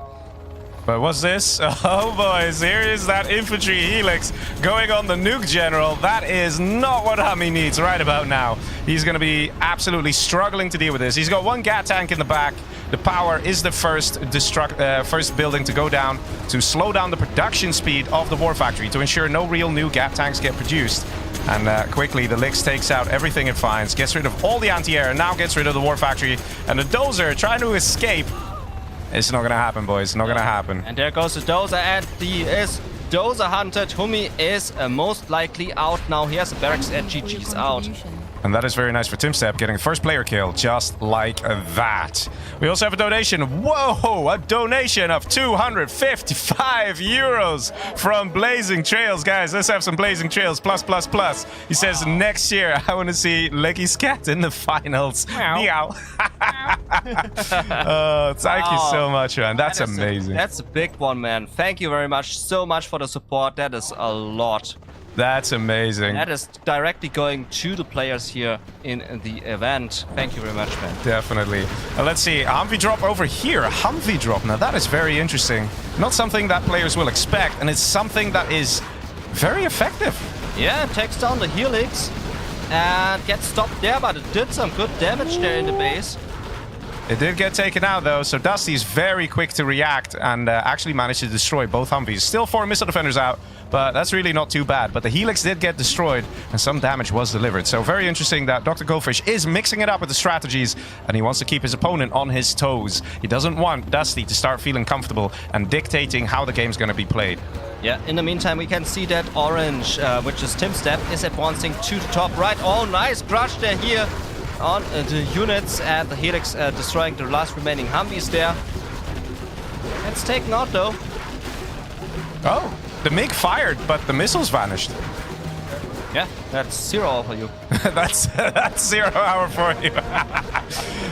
But what's this? Oh boys, here is that infantry helix going on the nuke general. That is not what HuMMi needs right about now. He's going to be absolutely struggling to deal with this. He's got one gat tank in the back. The power is the first building to go down to slow down the production speed of the war factory to ensure no real new gat tanks get produced. And quickly, the Lix takes out everything it finds, gets rid of all the anti-air, and now gets rid of the war factory. And the Dozer trying to escape. It's not gonna happen, boys. Not gonna happen. And there goes the Dozer, and he is Dozer hunted. HuMMi is most likely out now. He has a barracks and GG's out. And that is very nice for TimStep, getting the first player kill just like that. We also have a donation. Whoa! A donation of 255 euros from Blazing Trails. Guys, let's have some Blazing Trails. Plus, plus, plus. He says, next year, I want to see Leggy's cat in the finals. Meow. Thank you so much, man. That's amazing. That's a big one, man. Thank you very much so much for the support. That is a lot. That's amazing. That is directly going to the players here in the event. Thank you very much, man. Definitely. Let's see. HuMMi drop over here. HuMMi drop. Now, that is very interesting. Not something that players will expect, and it's something that is very effective. Yeah, takes down the Helix and gets stopped there, but it did some good damage there in the base. It did get taken out, though, so Dusty is very quick to react and actually managed to destroy both HuMMis. Still 4 missile defenders out, but that's really not too bad. But the Helix did get destroyed, and some damage was delivered. So very interesting that Dr. Goldfish is mixing it up with the strategies, and he wants to keep his opponent on his toes. He doesn't want Dusty to start feeling comfortable and dictating how the game's going to be played. Yeah, in the meantime, we can see that Orange, which is TimStep, is advancing to the top right. Oh, nice crush there here on the units, and the Helix destroying the last remaining HuMMis there. It's taken out though. Oh, the MiG fired, but the missiles vanished. Yeah, that's 0 for you. that's 0 hour for you.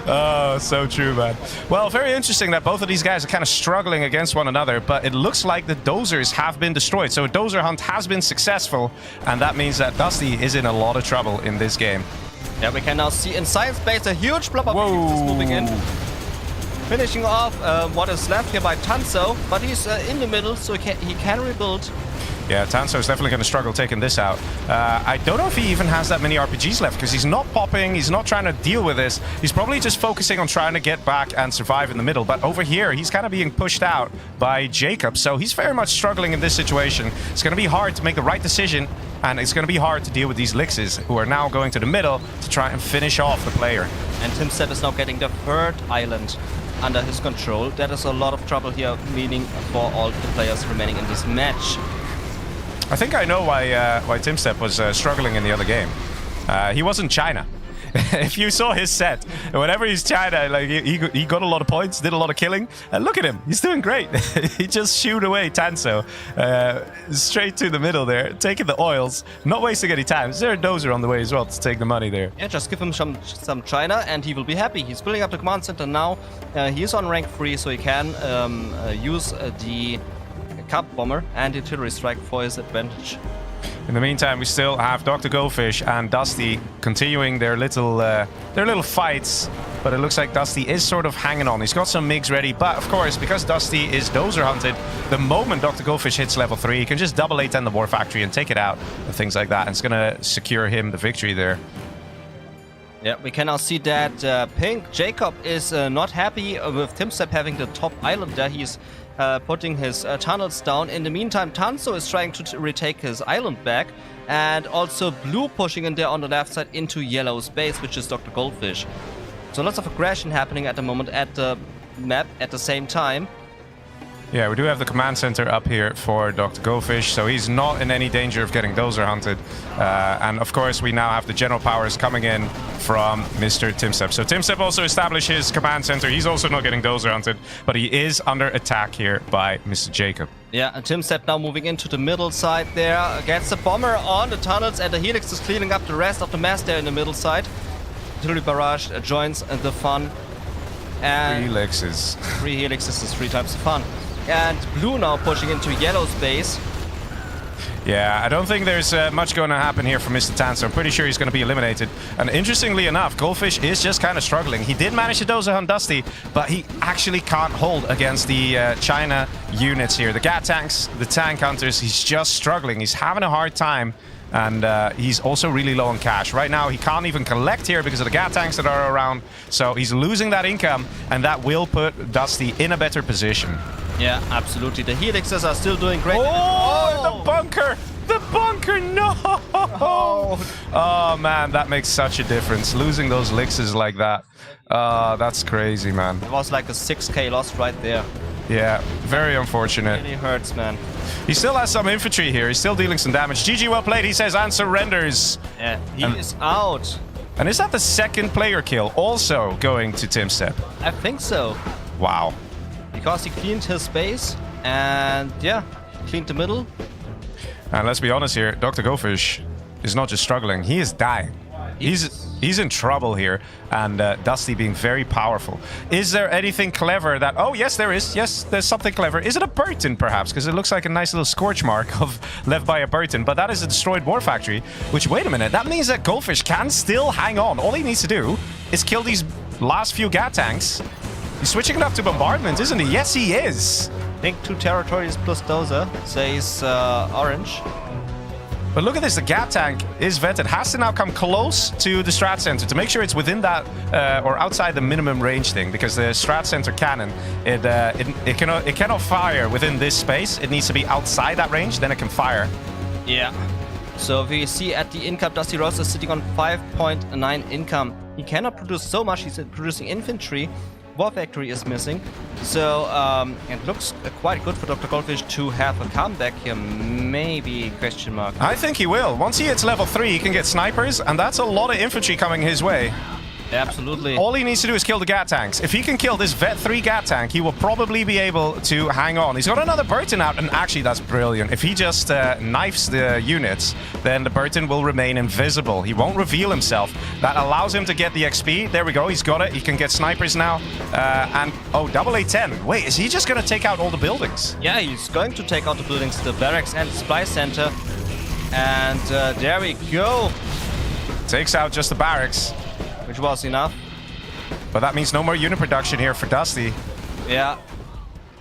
Oh, so true, man. Well, very interesting that both of these guys are kind of struggling against one another, but it looks like the dozers have been destroyed. So a dozer hunt has been successful, and that means that Dusty is in a lot of trouble in this game. Yeah, we can now see in science base a huge blob of Helixes moving in. Finishing off what is left here by Tanso, but he's in the middle, so he can rebuild. Yeah, Tanso is definitely going to struggle taking this out. I don't know if he even has that many RPGs left, because he's not popping, he's not trying to deal with this. He's probably just focusing on trying to get back and survive in the middle. But over here, he's kind of being pushed out by Jacob, so he's very much struggling in this situation. It's going to be hard to make the right decision, and it's going to be hard to deal with these Lixes, who are now going to the middle to try and finish off the player. And TimStep is now getting the third island under his control. That is a lot of trouble here, meaning for all the players remaining in this match. I think I know why TimStep was struggling in the other game. He wasn't China. If you saw his set, whenever he's China, like he got a lot of points, did a lot of killing. And look at him, he's doing great. He just shoot away Tanso straight to the middle there, taking the oils, not wasting any time. Is there a dozer on the way as well to take the money there? Yeah, just give him some China and he will be happy. He's building up the command center now. He is on rank 3, so he can use the Cup Bomber and artillery strike for his advantage. In the meantime, we still have Dr. Goldfish and Dusty continuing their little fights, but it looks like Dusty is sort of hanging on. He's got some MiGs ready, but of course, because Dusty is dozer hunted, the moment Dr. Goldfish hits level 3, he can just double A10 the War Factory and take it out and things like that, and it's gonna secure him the victory there. Yeah, we can now see that Pink Jacob is not happy with TimStep having the top island there. He's putting his tunnels down. In the meantime, Tanso is trying to retake his island back, and also Blue pushing in there on the left side into Yellow's base, which is Dr. Goldfish. So lots of aggression happening at the moment at the map at the same time. Yeah, we do have the command center up here for Dr. Goldfish, so he's not in any danger of getting dozer hunted. And of course, we now have the general powers coming in from Mr. TimStep. So TimStep also established his command center. He's also not getting dozer hunted, but he is under attack here by Mr. Jacob. Yeah, and TimStep now moving into the middle side there. Gets a bomber on the tunnels, and the Helix is cleaning up the rest of the mass there in the middle side. Artillery barrage joins the fun. And 3 Helixes. 3 Helixes is 3 times the fun. And Blue now pushing into Yellow's base. Yeah, I don't think there's much going to happen here for Mr. Tanso. I'm pretty sure he's going to be eliminated. And interestingly enough, Goldfish is just kind of struggling. He did manage to dozer hunt Dusty, but he actually can't hold against the China units here. The GAT tanks, the tank hunters, he's just struggling. He's having a hard time. And he's also really low on cash. Right now, he can't even collect here because of the GAT tanks that are around. So he's losing that income, and that will put Dusty in a better position. Yeah, absolutely. The Helixes are still doing great. Oh, the bunker! The bunker, no! Oh, man, that makes such a difference. Losing those elixers like that. That's crazy, man. It was like a 6k loss right there. Yeah, very unfortunate. Really hurts, man. He still has some infantry here. He's still dealing some damage. GG, well played, he says, and surrenders. Yeah, he is out. And is that the second player kill also going to TimStep? I think so. Wow. Because he cleaned his base and, yeah, cleaned the middle. And let's be honest here, Dr. Gofish is not just struggling, he is dying. He's in trouble here, and Dusty being very powerful. Is there anything clever that... Oh, yes, there is. Yes, there's something clever. Is it a Burton, perhaps? Because it looks like a nice little scorch mark of left by a Burton, but that is a destroyed war factory, which, wait a minute, that means that Goldfish can still hang on. All he needs to do is kill these last few Gat tanks. He's switching it up to bombardment, isn't he? Yes, he is. I think 2 territories plus dozer, says Orange. But look at this, the Gat tank is vetted, has to now come close to the strat center to make sure it's within that or outside the minimum range thing, because the strat center cannon, it cannot fire within this space. It needs to be outside that range, then it can fire. Yeah. So we see at the income, DustyRhodes is sitting on 5.9 income. He cannot produce so much, he's producing infantry. War factory is missing, so it looks quite good for Dr. Goldfish to have a comeback here. Maybe question mark. I think he will. Once he hits level 3, he can get snipers, and that's a lot of infantry coming his way. Absolutely. All he needs to do is kill the Gat tanks. If he can kill this Vet 3 Gat tank, he will probably be able to hang on. He's got another Burton out, and actually that's brilliant. If he just knifes the units, then the Burton will remain invisible. He won't reveal himself. That allows him to get the XP. There we go, he's got it. He can get snipers now. And, oh, double A10. Wait, is he just going to take out all the buildings? Yeah, he's going to take out the buildings, the barracks and the supply center. And there we go. Takes out just the barracks. Which was enough. But that means no more unit production here for Dusty. Yeah.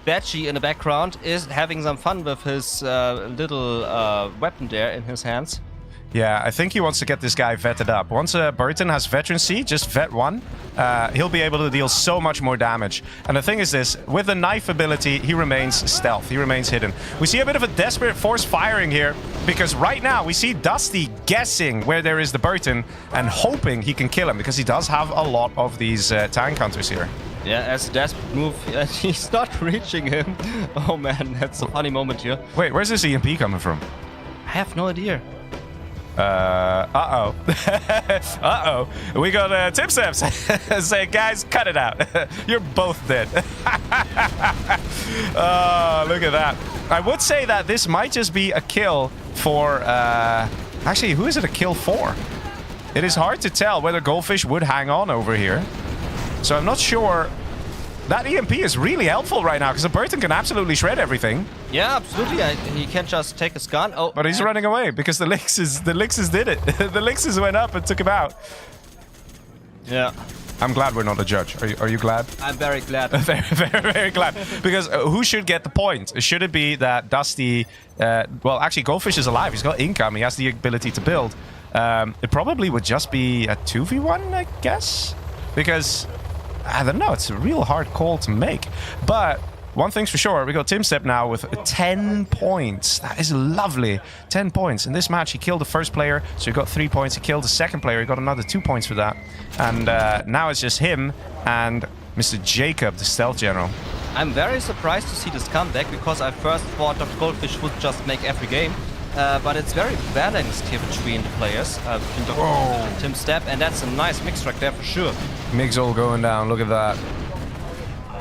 Batchy in the background is having some fun with his little weapon there in his hands. Yeah, I think he wants to get this guy vetted up. Once Burton has veterancy, just vet 1, he'll be able to deal so much more damage. And the thing is this, with the knife ability, he remains stealth, he remains hidden. We see a bit of a desperate force firing here, because right now we see Dusty guessing where there is the Burton and hoping he can kill him, because he does have a lot of these tank hunters here. Yeah, as a desperate move, he's not reaching him. Oh man, that's a funny moment here. Wait, where's this EMP coming from? I have no idea. Uh-oh. Uh-oh. We got TimStep saying, guys, cut it out. You're both dead. Oh, look at that. I would say that this might just be a kill for... Actually, who is it a kill for? It is hard to tell whether Goldfish would hang on over here. So I'm not sure... That EMP is really helpful right now, because the Burton can absolutely shred everything. Yeah, absolutely. He can't just take his gun. Oh, but he's running away because the Lixes did it. The Lixes went up and took him out. Yeah. I'm glad we're not a judge. Are you glad? I'm very glad. very, very, very glad. Because who should get the point? Should it be that Dusty... well, actually, Goldfish is alive. He's got income. He has the ability to build. It probably would just be a 2v1, I guess? Because... I don't know, it's a real hard call to make. But one thing's for sure, we got TimStep now with 10 points. That is lovely. 10 points. In this match, he killed the first player, so he got 3 points. He killed the second player, he got another 2 points for that. And now it's just him and Mr. Jacob, the stealth general. I'm very surprised to see this comeback, because I first thought Dr. Goldfish would just make every game. But it's very balanced here between the players, between Dr. and TimStep, and that's a nice mix right there for sure. Mix all going down, look at that.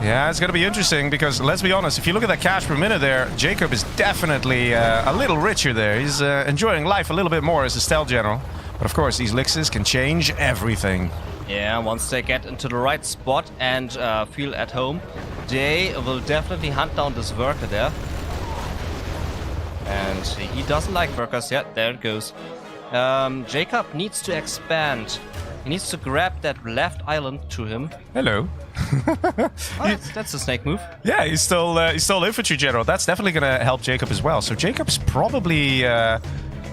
Yeah, it's going to be interesting, because let's be honest, if you look at that cash per minute there, Jacob is definitely a little richer there. He's enjoying life a little bit more as a stealth general. But of course, these Lixes can change everything. Yeah, once they get into the right spot and feel at home, they will definitely hunt down this worker there. And he doesn't like workers. Yeah, there it goes. Jacob needs to expand. He needs to grab that left island to him. Hello. Oh, that's a snake move. Yeah, he's still infantry general. That's definitely going to help Jacob as well. So Jacob's probably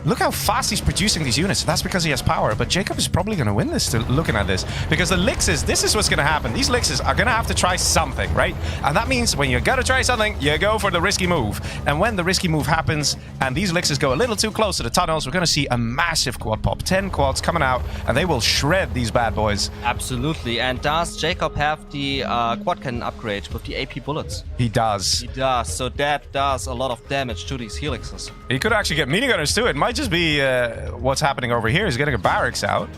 look how fast he's producing these units. That's because he has power. But Jacob is probably going to win this, looking at this. Because the Lixes, this is what's going to happen. These Lixes are going to have to try something, right? And that means when you got to try something, you go for the risky move. And when the risky move happens, and these Lixes go a little too close to the tunnels, we're going to see a massive quad pop. 10 quads coming out, and they will shred these bad boys. Absolutely. And does Jacob have the quad cannon upgrade with the AP bullets? He does. He does. So that does a lot of damage to these helixes. He could actually get minigunners too. It might just be what's happening over here. He's getting a barracks out.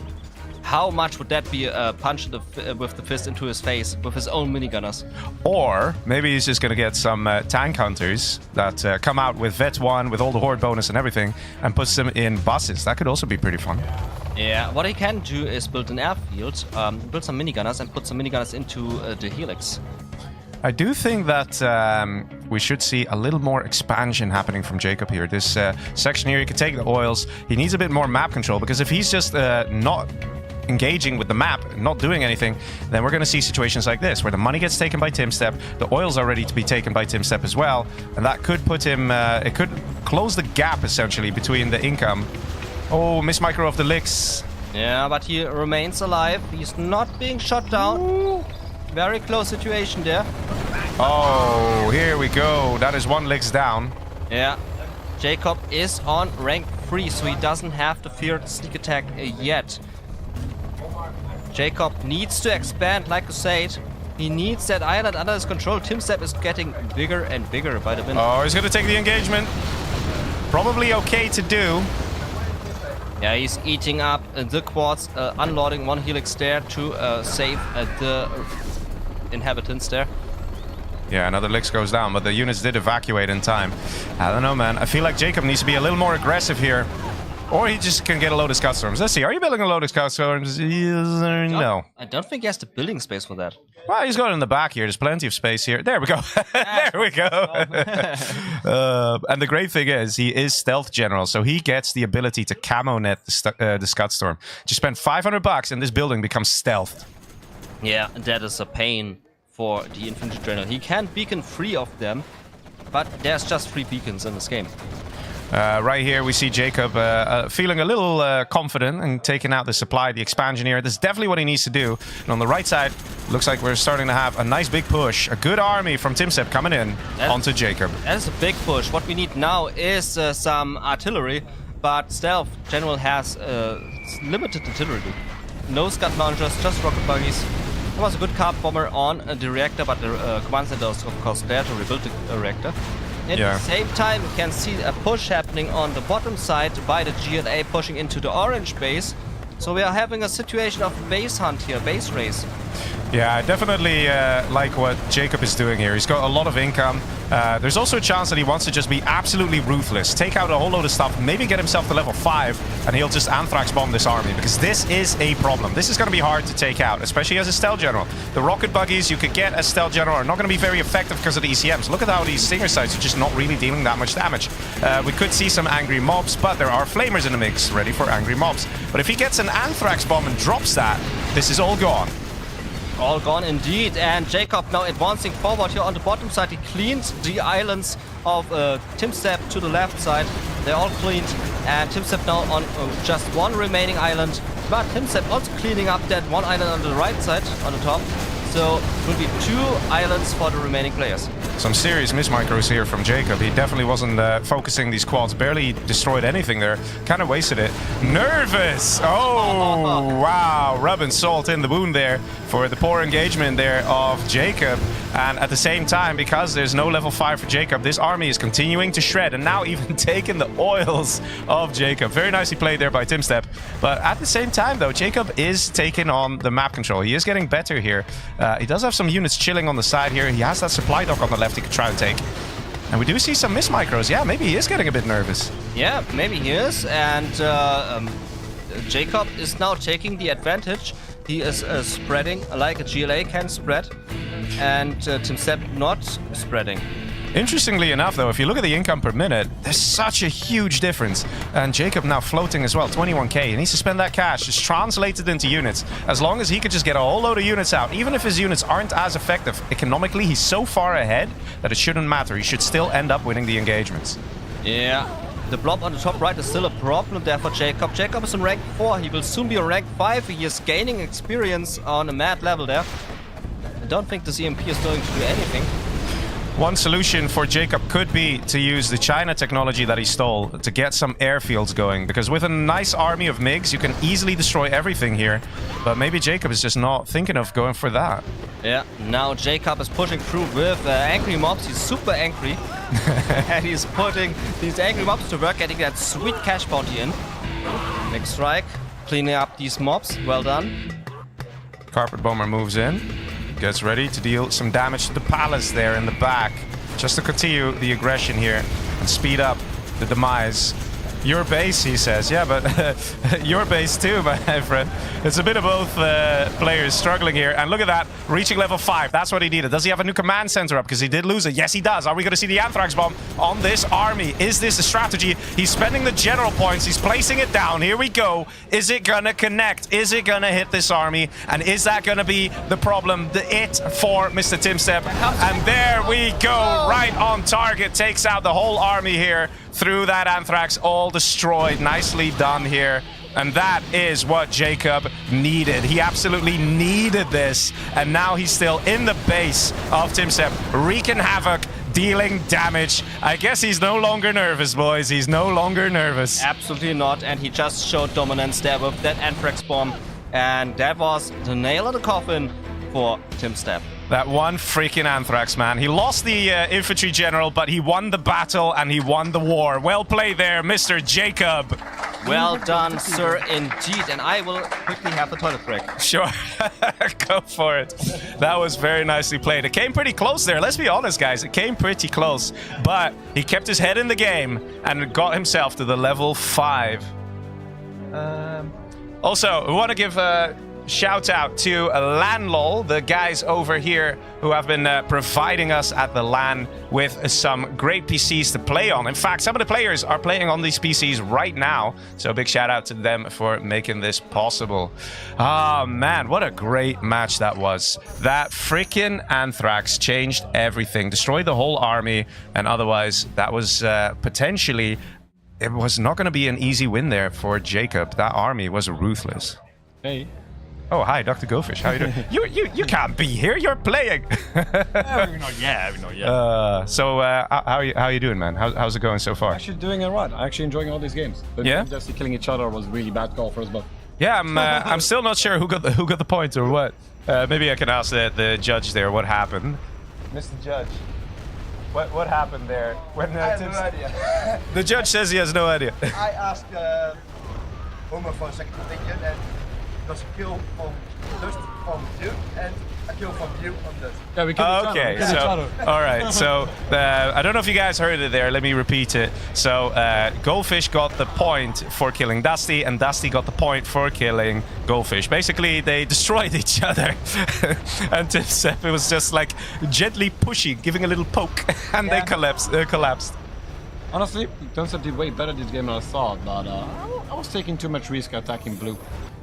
How much would that be a punch with the fist into his face with his own minigunners? Or maybe he's just going to get some tank hunters that come out with Vet 1 with all the horde bonus and everything and puts them in buses. That could also be pretty fun. Yeah, what he can do is build an airfield, build some minigunners and put some minigunners into the helix. I do think that we should see a little more expansion happening from Jacob here. This section here, he could take the oils. He needs a bit more map control, because if he's just not engaging with the map, not doing anything, then we're going to see situations like this, where the money gets taken by Timstep, the oils are ready to be taken by Timstep as well, and that could put him, it could close the gap, essentially, between the income. Oh, miss micro of the licks. Yeah, but he remains alive. He's not being shot down. Ooh. Very close situation there. Oh, here we go. That is one licks down. Yeah. Jacob is on rank 3, so he doesn't have to fear the sneak attack yet. Jacob needs to expand, like you said. He needs that island under his control. Timstep is getting bigger and bigger by the minute. Oh, he's going to take the engagement. Probably okay to do. Yeah, he's eating up the quads, unloading one helix there to save the inhabitants there. Yeah, another Licks goes down, but the units did evacuate in time. I don't know, man. I feel like Jacob needs to be a little more aggressive here. Or he just can get a load of Scout Storms. Let's see, are you building a load of Scout Storms? Yes or no? I don't think he has the building space for that. Well, he's got it in the back here. There's plenty of space here. There we go. There we go. And the great thing is, he is Stealth General, so he gets the ability to camo net the Scout Storm. Just spend $500 and this building becomes stealth. Yeah, that is a pain for the Infantry General. He can beacon 3 of them, but there's just 3 beacons in this game. Right here we see Jacob feeling a little confident and taking out the supply, the expansion here. This is definitely what he needs to do. And on the right side, looks like we're starting to have a nice big push. A good army from Timstep coming in onto Jacob. That is a big push. What we need now is some artillery, but Stealth General has limited artillery. No Scud launchers, just rocket buggies. There was a good carb bomber on the reactor, but the command center was of course there to rebuild the reactor. At the same time, you can see a push happening on the bottom side by the GLA pushing into the orange base. So we are having a situation of base hunt here, base race. Yeah, I definitely like what Jacob is doing here. He's got a lot of income. There's also a chance that he wants to just be absolutely ruthless. Take out a whole load of stuff, maybe get himself to level 5, and he'll just Anthrax bomb this army, because this is a problem. This is going to be hard to take out, especially as a Stealth General. The rocket buggies you could get as Stealth General are not going to be very effective because of the ECMs. Look at how these Stinger sites are just not really dealing that much damage. We could see some angry mobs, but there are flamers in the mix ready for angry mobs. But if he gets an Anthrax bomb and drops that, this is all gone. All gone indeed, and Jacob now advancing forward here on the bottom side. He cleaned the islands of Timstep to the left side. They're all cleaned, and Timstep now on just one remaining island. But Timstep also cleaning up that one island on the right side, on the top. So it will be 2 islands for the remaining players. Some serious mismicros here from Jacob. He definitely wasn't focusing these quads. Barely destroyed anything there. Kind of wasted it. Nervous! Oh, wow. Rubbing salt in the wound there for the poor engagement there of Jacob. And at the same time, because there's no level 5 for Jacob, this army is continuing to shred and now even taking the oils of Jacob. Very nicely played there by Timstep. But at the same time, though, Jacob is taking on the map control. He is getting better here. He does have some units chilling on the side here. He has that supply dock on the left he could try and take. And we do see some mismicros. Yeah, maybe he is getting a bit nervous. Yeah, maybe he is. And Jacob is now taking the advantage. He is spreading like a GLA can spread. And Timstep not spreading. Interestingly enough, though, if you look at the income per minute, there's such a huge difference. And Jacob now floating as well, 21k. He needs to spend that cash, just translate it into units. As long as he could just get a whole load of units out, even if his units aren't as effective, economically, he's so far ahead that it shouldn't matter. He should still end up winning the engagements. Yeah, The blob on the top right is still a problem there for Jacob. Jacob is in rank 4. He will soon be on rank 5. He is gaining experience on a mad level there. I don't think the CMP is going to do anything. One solution for Jacob could be to use the China technology that he stole to get some airfields going, because with a nice army of MiGs, you can easily destroy everything here. But maybe Jacob is just not thinking of going for that. Yeah, now Jacob is pushing through with angry mobs. He's super angry. And he's putting these angry mobs to work, getting that sweet cash bounty in. Next strike, cleaning up these mobs. Well done. Carpet Bomber moves in. Gets ready to deal some damage to the palace there in the back. Just to continue the aggression here and speed up the demise. Your base, he says. Yeah, but your base too, my friend. It's a bit of both players struggling here. And look at that, reaching level 5. That's what he needed. Does he have a new command center up? Because he did lose it. Yes, he does. Are we going to see the Anthrax Bomb on this army? Is this a strategy? He's spending the general points. He's placing it down. Here we go. Is it going to connect? Is it going to hit this army? And is that going to be the problem, the it for Mr. Timstep? And there we go. Right on target. Takes out the whole army here through that Anthrax. All destroyed. Nicely done here. And that is what Jacob needed. He absolutely needed this. And now he's still in the base of Timstep, wreaking havoc, dealing damage. I guess he's no longer nervous, boys. He's no longer nervous. Absolutely not. And he just showed dominance there with that Anthrax bomb. And that was the nail in the coffin for Timstep. That one freaking Anthrax, man. He lost the infantry general, but he won the battle and he won the war. Well played there, Mr. Jacob. Well done, sir, indeed. And I will quickly have the toilet break. Sure. Go for it. That was very nicely played. It came pretty close there. Let's be honest, guys. It came pretty close. But he kept his head in the game and got himself to the level 5. Also, we want to give shout out to LANLOL, the guys over here who have been providing us at the LAN with some great PCs to play on. In fact, some of the players are playing on these PCs right now, so big shout out to them for making this possible. Ah, man, what a great match that was. That freaking Anthrax changed everything, destroyed the whole army, and otherwise that was potentially, it was not going to be an easy win there for Jacob. That army was ruthless. Hey. Oh, hi, Dr. Gofish. How are you doing? You can't be here. You're playing. Not yet. So how are you doing, man? How's it going so far? Actually doing it right. I'm actually enjoying all these games. But yeah? Just killing each other was really bad call for us both. Yeah, I'm still not sure who got the point or what. Maybe I can ask the judge there what happened. Mr. Judge, what happened there? When, I have no idea. The judge says he has no idea. I asked HuMMi for a second opinion, and there's a kill from Dust from you and a kill from you on Dust. Yeah, we killed each other. Okay, so all right, so I don't know if you guys heard it there. Let me repeat it. So Goldfish got the point for killing Dusty, and Dusty got the point for killing Goldfish. Basically, they destroyed each other, and Timstep, it was just like gently pushing, giving a little poke, and they collapsed. Honestly, Timstep did way better this game than I thought, but I was taking too much risk attacking blue.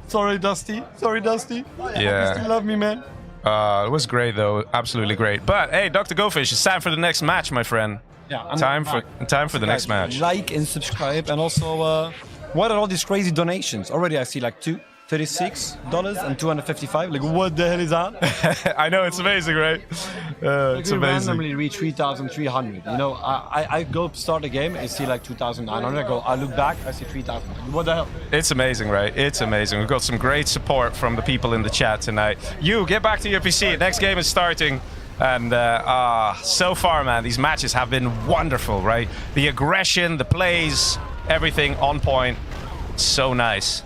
Sorry, Dusty. Yeah. You still love me, man. It was great, though. Absolutely great. But hey, Dr. Gofish, it's time for the next match, my friend. Yeah. Time for the next match. Like and subscribe, and also, what are all these crazy donations? Already, I see like $36 and $255. Like, what the hell is that? I know, it's amazing, right? It's we amazing. randomly reach 3,300. You know, I go start a game, I see like 2,900. I look back, I see 3,000. What the hell? It's amazing, right? It's amazing. We've got some great support from the people in the chat tonight. You, get back to your PC. Next game is starting. And so far, man, these matches have been wonderful, right? The aggression, the plays, everything on point. So nice.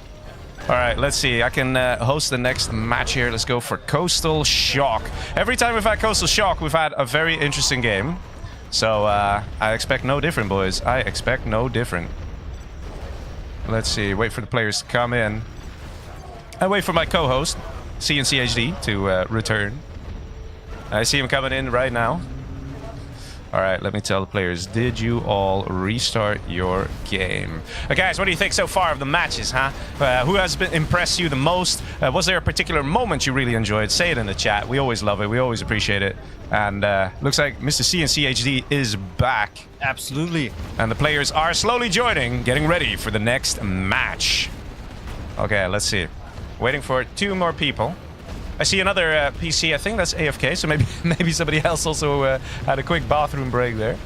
All right, let's see. I can host the next match here. Let's go for Coastal Shock. Every time we've had Coastal Shock, we've had a very interesting game. So I expect no different, boys. I expect no different. Let's see. Wait for the players to come in. I wait for my co-host, CNCHD, to return. I see him coming in right now. All right, let me tell the players, did you all restart your game? Guys, what do you think so far of the matches, huh? Who has impressed you the most? Was there a particular moment you really enjoyed? Say it in the chat. We always love it. We always appreciate it. And looks like Mr. CNCHD is back. Absolutely. And the players are slowly joining, getting ready for the next match. Okay, let's see. Waiting for 2 more people. I see another PC, I think that's AFK, so maybe somebody else also had a quick bathroom break there.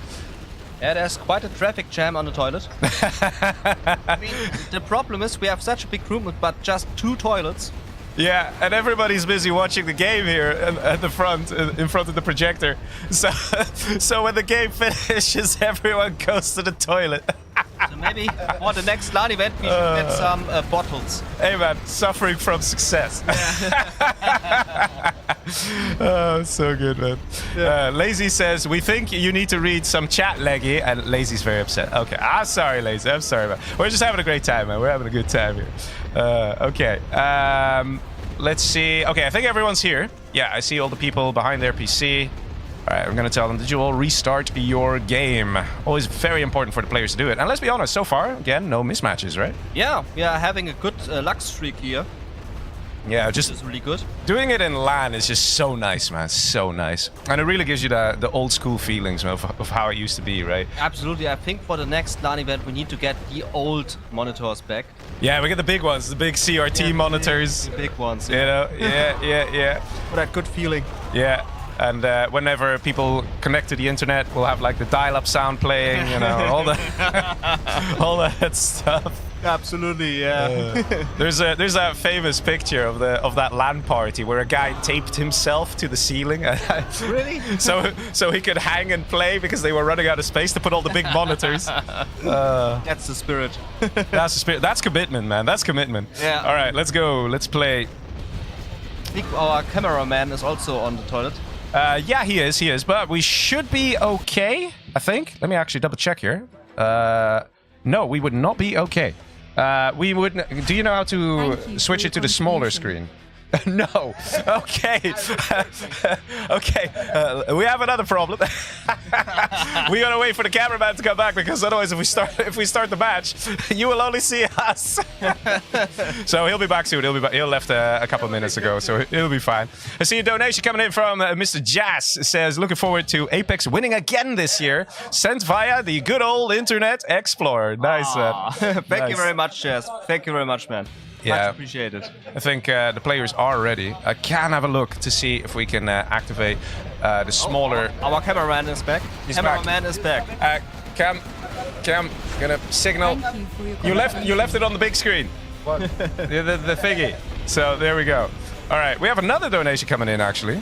Yeah, there's quite a traffic jam on the toilet. I mean, the problem is we have such a big room, but just 2 toilets. Yeah, and everybody's busy watching the game here at the front, in front of the projector. So when the game finishes, everyone goes to the toilet. So maybe for the next LAN event, we should get some bottles. Hey man, suffering from success. Oh, so good, man. Yeah. Lazy says, we think you need to read some chat, Leggy. And Lazy's very upset. Okay, I'm sorry, Lazy. I'm sorry, man. We're just having a great time, man. We're having a good time here. Okay. Let's see. Okay, I think everyone's here. Yeah, I see all the people behind their PC. All right, I'm going to tell them, did you all restart your game? Always very important for the players to do it. And let's be honest, so far, again, no mismatches, right? Yeah, we are having a good luck streak here. Yeah, Which just is really good. doing it in LAN is just so nice, man. So nice. And it really gives you the old school feelings, man, of how it used to be, right? Absolutely. I think for the next LAN event, we need to get the old monitors back. Yeah, we get the big ones, the big CRT monitors. The big ones. You know, yeah. For that good feeling. Yeah. And whenever people connect to the internet, we'll have like the dial-up sound playing, you know, all that stuff. Absolutely, yeah. There's that famous picture of that LAN party where a guy taped himself to the ceiling. Really? So he could hang and play because they were running out of space to put all the big monitors. That's the spirit. That's the spirit. That's commitment, man. That's commitment. Yeah. All right, let's go. Let's play. I think our cameraman is also on the toilet. Yeah, he is, but we should be okay, I think. Let me actually double check here. No, we would not be okay. We would. Do you know how to switch it to the smaller screen? No. Okay. Okay. We have another problem. We gotta wait for the cameraman to come back because otherwise, if we start the match, you will only see us. So he'll be back soon. He'll be back. He left a couple minutes ago, so he'll be fine. I see a donation coming in from Mr. Jazz. It says, looking forward to Apex winning again this year. Sent via the good old Internet Explorer. Nice, man. Thank you very much, Jess. Thank you very much, man. Yeah. Much appreciated. I think the players are ready. I can have a look to see if we can activate the smaller... Our cameraman is back. Cameraman is back. Cam, gonna signal. Thank you for your You left it on the big screen. What? the thingy. So there we go. All right, we have another donation coming in actually.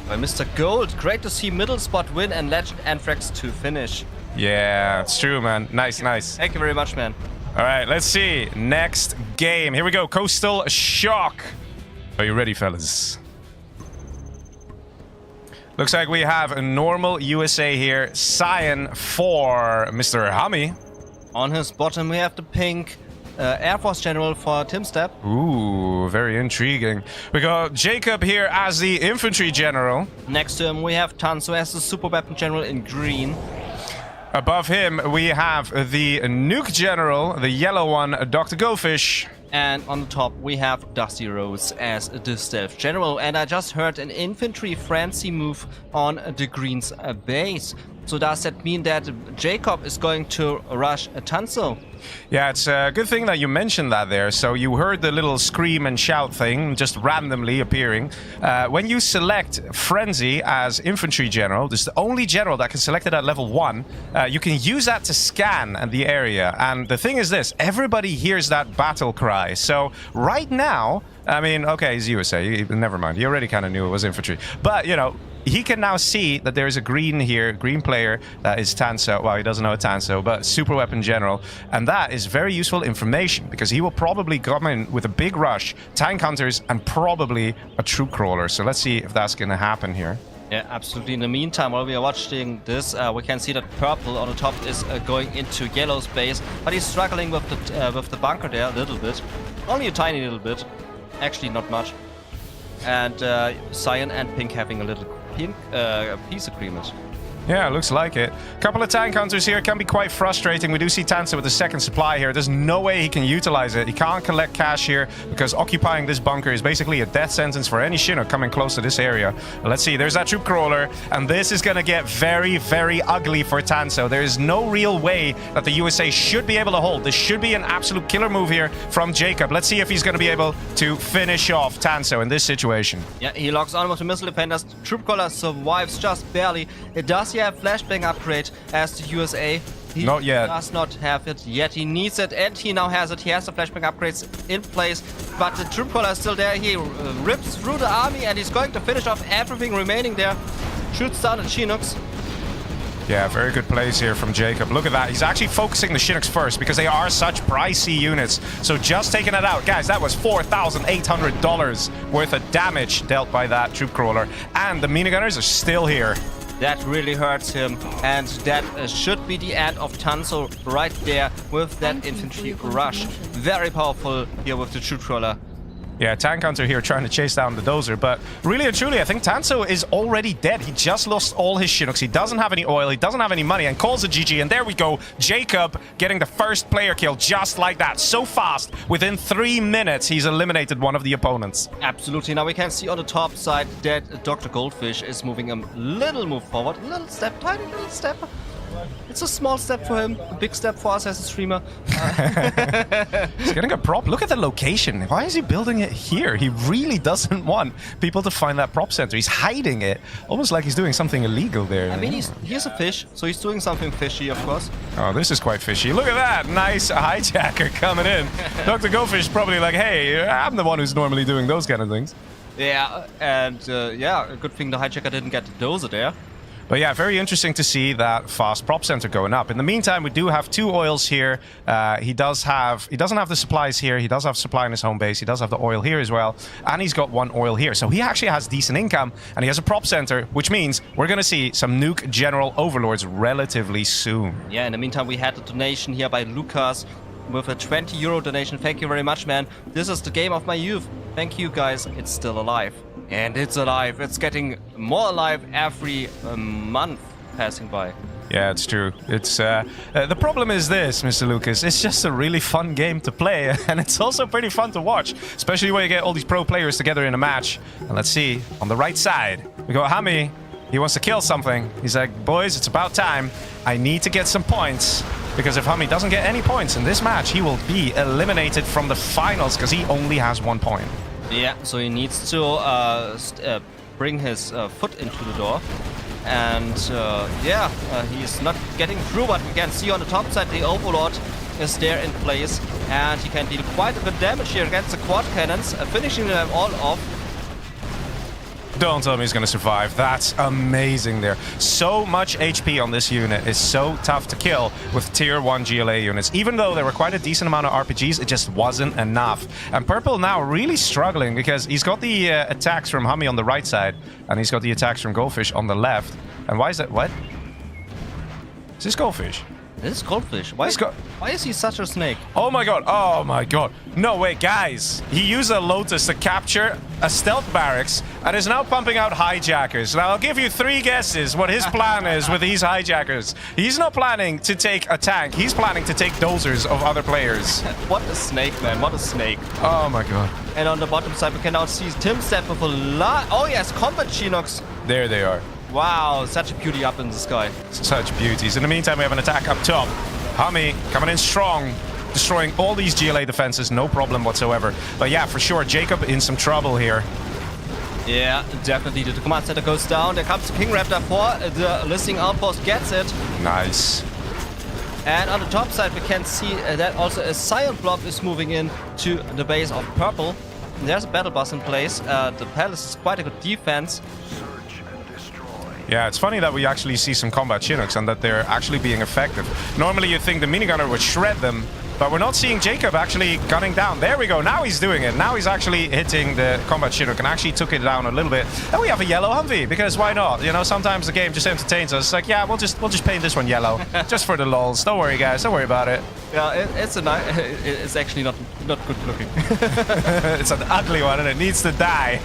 By Mr. Gold. Great to see middle spot win and Legend Anthrax to finish. Yeah, it's true, man. Nice. Thank you very much, man. All right, let's see. Next game. Here we go. Coastal Shock. Are you ready, fellas? Looks like we have a normal USA here. Cyan for Mr. HuMMi. On his bottom, we have the pink Air Force General for Tim Step. Ooh, very intriguing. We got Jacob here as the Infantry General. Next to him, we have Tanso as the Super Weapon General in green. Above him, we have the Nuke General, the yellow one, Dr. Goldfish. And on the top, we have DustyRhodes as the Stealth General. And I just heard an infantry frenzy move on the Green's base. So does that mean that Jacob is going to rush Tanso? Yeah, it's a good thing that you mentioned that there. So you heard the little scream and shout thing just randomly appearing. When you select Frenzy as Infantry General, this is the only general that can select it at level 1. You can use that to scan the area. And the thing is this, everybody hears that battle cry. So right now, I mean, okay, he's USA. Never mind. You already kind of knew it was infantry. But, you know, he can now see that there is a green here, green player that is Tanso. Well, he doesn't know Tanso, but Super Weapon General. And that is very useful information because he will probably come in with a big rush, tank hunters, and probably a troop crawler. So let's see if that's going to happen here. Yeah, absolutely. In the meantime, while we are watching this, we can see that purple on the top is going into yellow's base, but he's struggling with the bunker there a little bit. Only a tiny little bit. Actually, not much. And cyan and pink having a little peace agreement. Yeah, looks like it. Couple of tank hunters here can be quite frustrating. We do see Tanso with the second supply here. There's no way he can utilize it. He can't collect cash here because occupying this bunker is basically a death sentence for any Chinook coming close to this area. Let's see, there's that troop crawler, and this is going to get very, very ugly for Tanso. There is no real way that the USA should be able to hold. This should be an absolute killer move here from Jacob. Let's see if he's going to be able to finish off Tanso in this situation. Yeah, he locks on with the missile defenders. Troop crawler survives just barely. Does he have flashbang upgrade as the USA? He Not yet. does not have it yet. He needs it, and he now has it. He has the flashbang upgrades in place, but the troop crawler is still there. He rips through the army, and he's going to finish off everything remaining there. Shoots down the Chinooks. Yeah, very good plays here from Jacob. Look at that. He's actually focusing the Chinooks first because they are such pricey units. So just taking it out. Guys, that was $4,800 worth of damage dealt by that troop crawler. And the minigunners are still here. That really hurts him, and that should be the end of Tanso right there with that infantry rush. Very powerful here with the troop crawler. Yeah, tank hunter here trying to chase down the dozer, but really and truly, I think Tanso is already dead. He just lost all his Chinooks. He doesn't have any oil, he doesn't have any money, and calls a GG, and there we go. Jacob getting the first player kill just like that. So fast, within 3 minutes, he's eliminated one of the opponents. Absolutely. Now we can see on the top side that Dr. Goldfish is moving a little move forward. A little step, tiny little step. It's a small step for him, a big step for us as a streamer. He's getting a prop. Look at the location. Why is he building it here? He really doesn't want people to find that prop center. He's hiding it, almost like he's doing something illegal there. I mean, he's a fish, so he's doing something fishy, of course. Oh, this is quite fishy. Look at that. Nice hijacker coming in. Dr. Goldfish is probably like, hey, I'm the one who's normally doing those kind of things. Yeah, and yeah, a good thing the hijacker didn't get the dozer there. But yeah, very interesting to see that fast prop center going up. In the meantime, we do have 2 oils here. He doesn't have the supplies here. He does have supply in his home base. He does have the oil here as well. And he's got 1 oil here. So he actually has decent income. And he has a prop center, which means we're going to see some nuke general overlords relatively soon. Yeah, in the meantime, we had a donation here by Lucas with a €20 donation. Thank you very much, man. This is the game of my youth. Thank you, guys. It's still alive. And it's alive. It's getting more alive every month passing by. Yeah, it's true. It's the problem is this, Mr. Lucas. It's just a really fun game to play, and it's also pretty fun to watch, especially when you get all these pro players together in a match. And let's see, on the right side, we got HuMMi. He wants to kill something. He's like, boys, it's about time. I need to get some points. Because if HuMMi doesn't get any points in this match, he will be eliminated from the finals because he only has 1 point. Yeah, so he needs to bring his foot into the door. And yeah, he's not getting through, but we can see on the top side the Overlord is there in place. And he can deal quite a bit of damage here against the quad cannons, finishing them all off. Don't tell me he's going to survive. That's amazing there. So much HP on this unit is so tough to kill with tier 1 GLA units. Even though there were quite a decent amount of RPGs, it just wasn't enough. And Purple now really struggling because he's got the attacks from HuMMi on the right side and he's got the attacks from Goldfish on the left. And why is that? What? Is this Goldfish? This is Goldfish. Why is he such a snake? Oh my god. Oh my god. No, wait, guys. He used a Lotus to capture a stealth barracks and is now pumping out hijackers. Now, I'll give you 3 guesses what his plan is with these hijackers. He's not planning to take a tank. He's planning to take dozers of other players. What a snake, man. What a snake. Oh my god. And on the bottom side, we can now see Tim step with a lot. Oh, yes, combat Chinooks. There they are. Wow, such a beauty up in the sky. Such beauties. In the meantime, we have an attack up top. HuMMi coming in strong, destroying all these GLA defenses, no problem whatsoever. But yeah, for sure, Jacob in some trouble here. Yeah, definitely. The command center goes down. There comes King Raptor for the listing outpost, gets it. Nice. And on the top side, we can see that also a Scion blob is moving in to the base of Purple. There's a battle bus in place. The palace is quite a good defense. Yeah, it's funny that we actually see some combat Chinooks and that they're actually being effective. Normally you'd think the minigunner would shred them, but we're not seeing Jacob actually gunning down. There we go, now he's doing it. Now he's actually hitting the combat Chinook and actually took it down a little bit. And we have a yellow Humvee, because why not? You know, sometimes the game just entertains us. It's like, yeah, we'll just paint this one yellow, just for the lols. Don't worry, guys, don't worry about it. Yeah, it's actually not not good looking. It's an ugly one and it needs to die.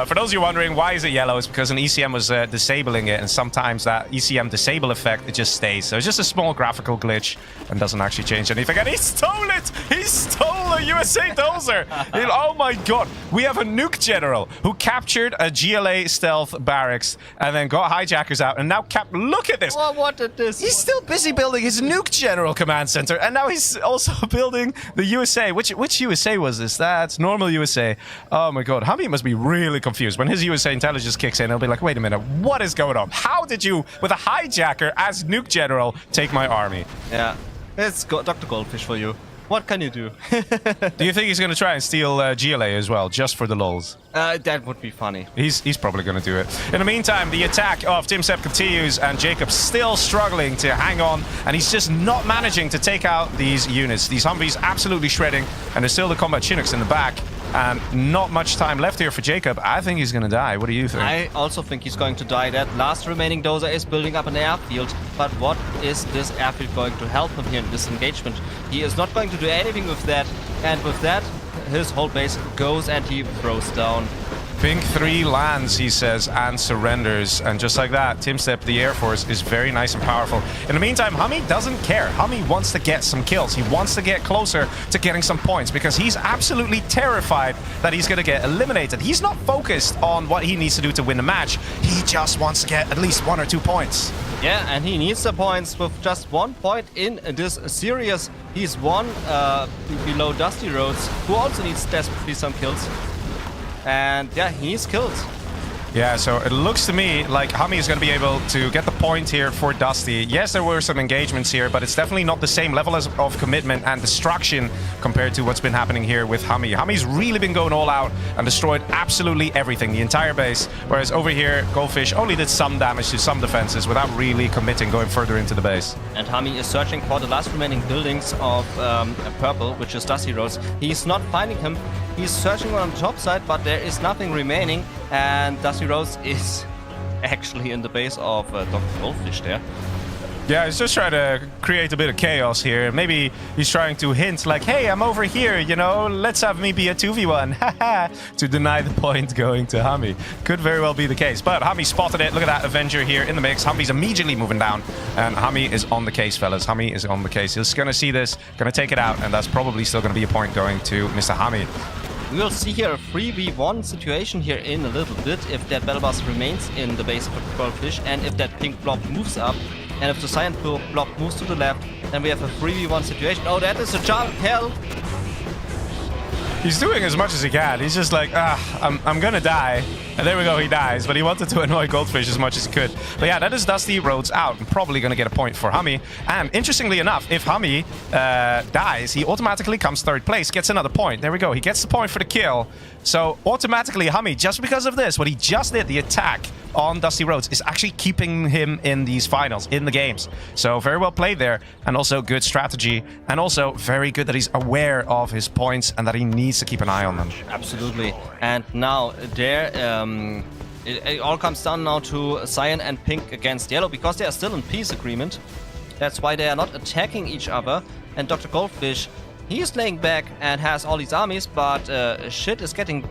For those of you wondering, why is it yellow? It's because an ECM was disabling it, and sometimes that ECM disable effect, it just stays. So it's just a small graphical glitch and doesn't actually change anything. And he stole it! He stole a USA dozer! Oh my god. We have a nuke general who captured a GLA stealth barracks and then got hijackers out and now look at this! Well, what did this? He's still busy building his nuke general command center, and now he's also building the USA. Which USA was this? That's normal USA. Oh my god, HuMMi must be really confused. When his USA intelligence kicks in, he'll be like, wait a minute, what is going on? How did you, with a hijacker as nuke general, take my army? Yeah, it's Dr. Goldfish for you. What can you do? Do you think he's going to try and steal GLA as well, just for the lols? That would be funny. He's probably going to do it. In the meantime, the attack of TimSep continues, and Jacob's still struggling to hang on, and he's just not managing to take out these units. These Humvees absolutely shredding, and there's still the combat Chinooks in the back. And not much time left here for Jacob. I think he's going to die. What do you think? I also think he's going to die. That last remaining dozer is building up an airfield. But what is this airfield going to help him here in this engagement? He is not going to do anything with that. And with that, his whole base goes and he throws down. Pink 3 lands, he says, and surrenders. And just like that, TimSep, the Air Force, is very nice and powerful. In the meantime, HuMMi doesn't care. HuMMi wants to get some kills. He wants to get closer to getting some points because he's absolutely terrified that he's going to get eliminated. He's not focused on what he needs to do to win the match. He just wants to get at least 1 or 2 points. Yeah, and he needs the points with just 1 point in this series. He's 1 below DustyRhodes, who also needs desperately some kills. And yeah, he needs kills. Yeah, so it looks to me like HuMMi is going to be able to get the point here for Dusty. Yes, there were some engagements here, but it's definitely not the same level of commitment and destruction compared to what's been happening here with HuMMi. HuMMi's really been going all out and destroyed absolutely everything, the entire base. Whereas over here, Goldfish only did some damage to some defenses without really committing, going further into the base. And HuMMi is searching for the last remaining buildings of purple, which is DustyRhodes. He's not finding him. He's searching on the top side, but there is nothing remaining. And DustyRhodes is actually in the base of Dr. Goldfish there. Yeah, he's just trying to create a bit of chaos here. Maybe he's trying to hint like, hey, I'm over here, you know, let's have me be a 2v1, to deny the point going to HuMMi. Could very well be the case, but HuMMi spotted it. Look at that Avenger here in the mix. HuMMi's immediately moving down, and HuMMi is on the case, fellas. HuMMi is on the case. He's going to see this, going to take it out, and that's probably still going to be a point going to Mr. HuMMi. We'll see here a 3v1 situation here in a little bit if that battle bus remains in the base of the Goldfish and if that pink blob moves up and if the cyan blob moves to the left, then we have a 3v1 situation. Oh, that is a child of hell. He's doing as much as he can. He's just like, I'm gonna die. And there we go, he dies. But he wanted to annoy Goldfish as much as he could. But yeah, that is DustyRhodes out. And probably gonna get a point for HuMMi. And interestingly enough, if HuMMi dies, he automatically comes 3rd place, gets another point. There we go, he gets the point for the kill. So automatically HuMMi, just because of this, what he just did, the attack on DustyRhodes, is actually keeping him in these finals, in the games. So very well played there, and also good strategy, and also very good that he's aware of his points and that he needs to keep an eye on them. Absolutely. And now there, it all comes down now to cyan and pink against yellow because they are still in peace agreement. That's why they are not attacking each other. And Dr. Goldfish, he is laying back and has all these armies, but shit is getting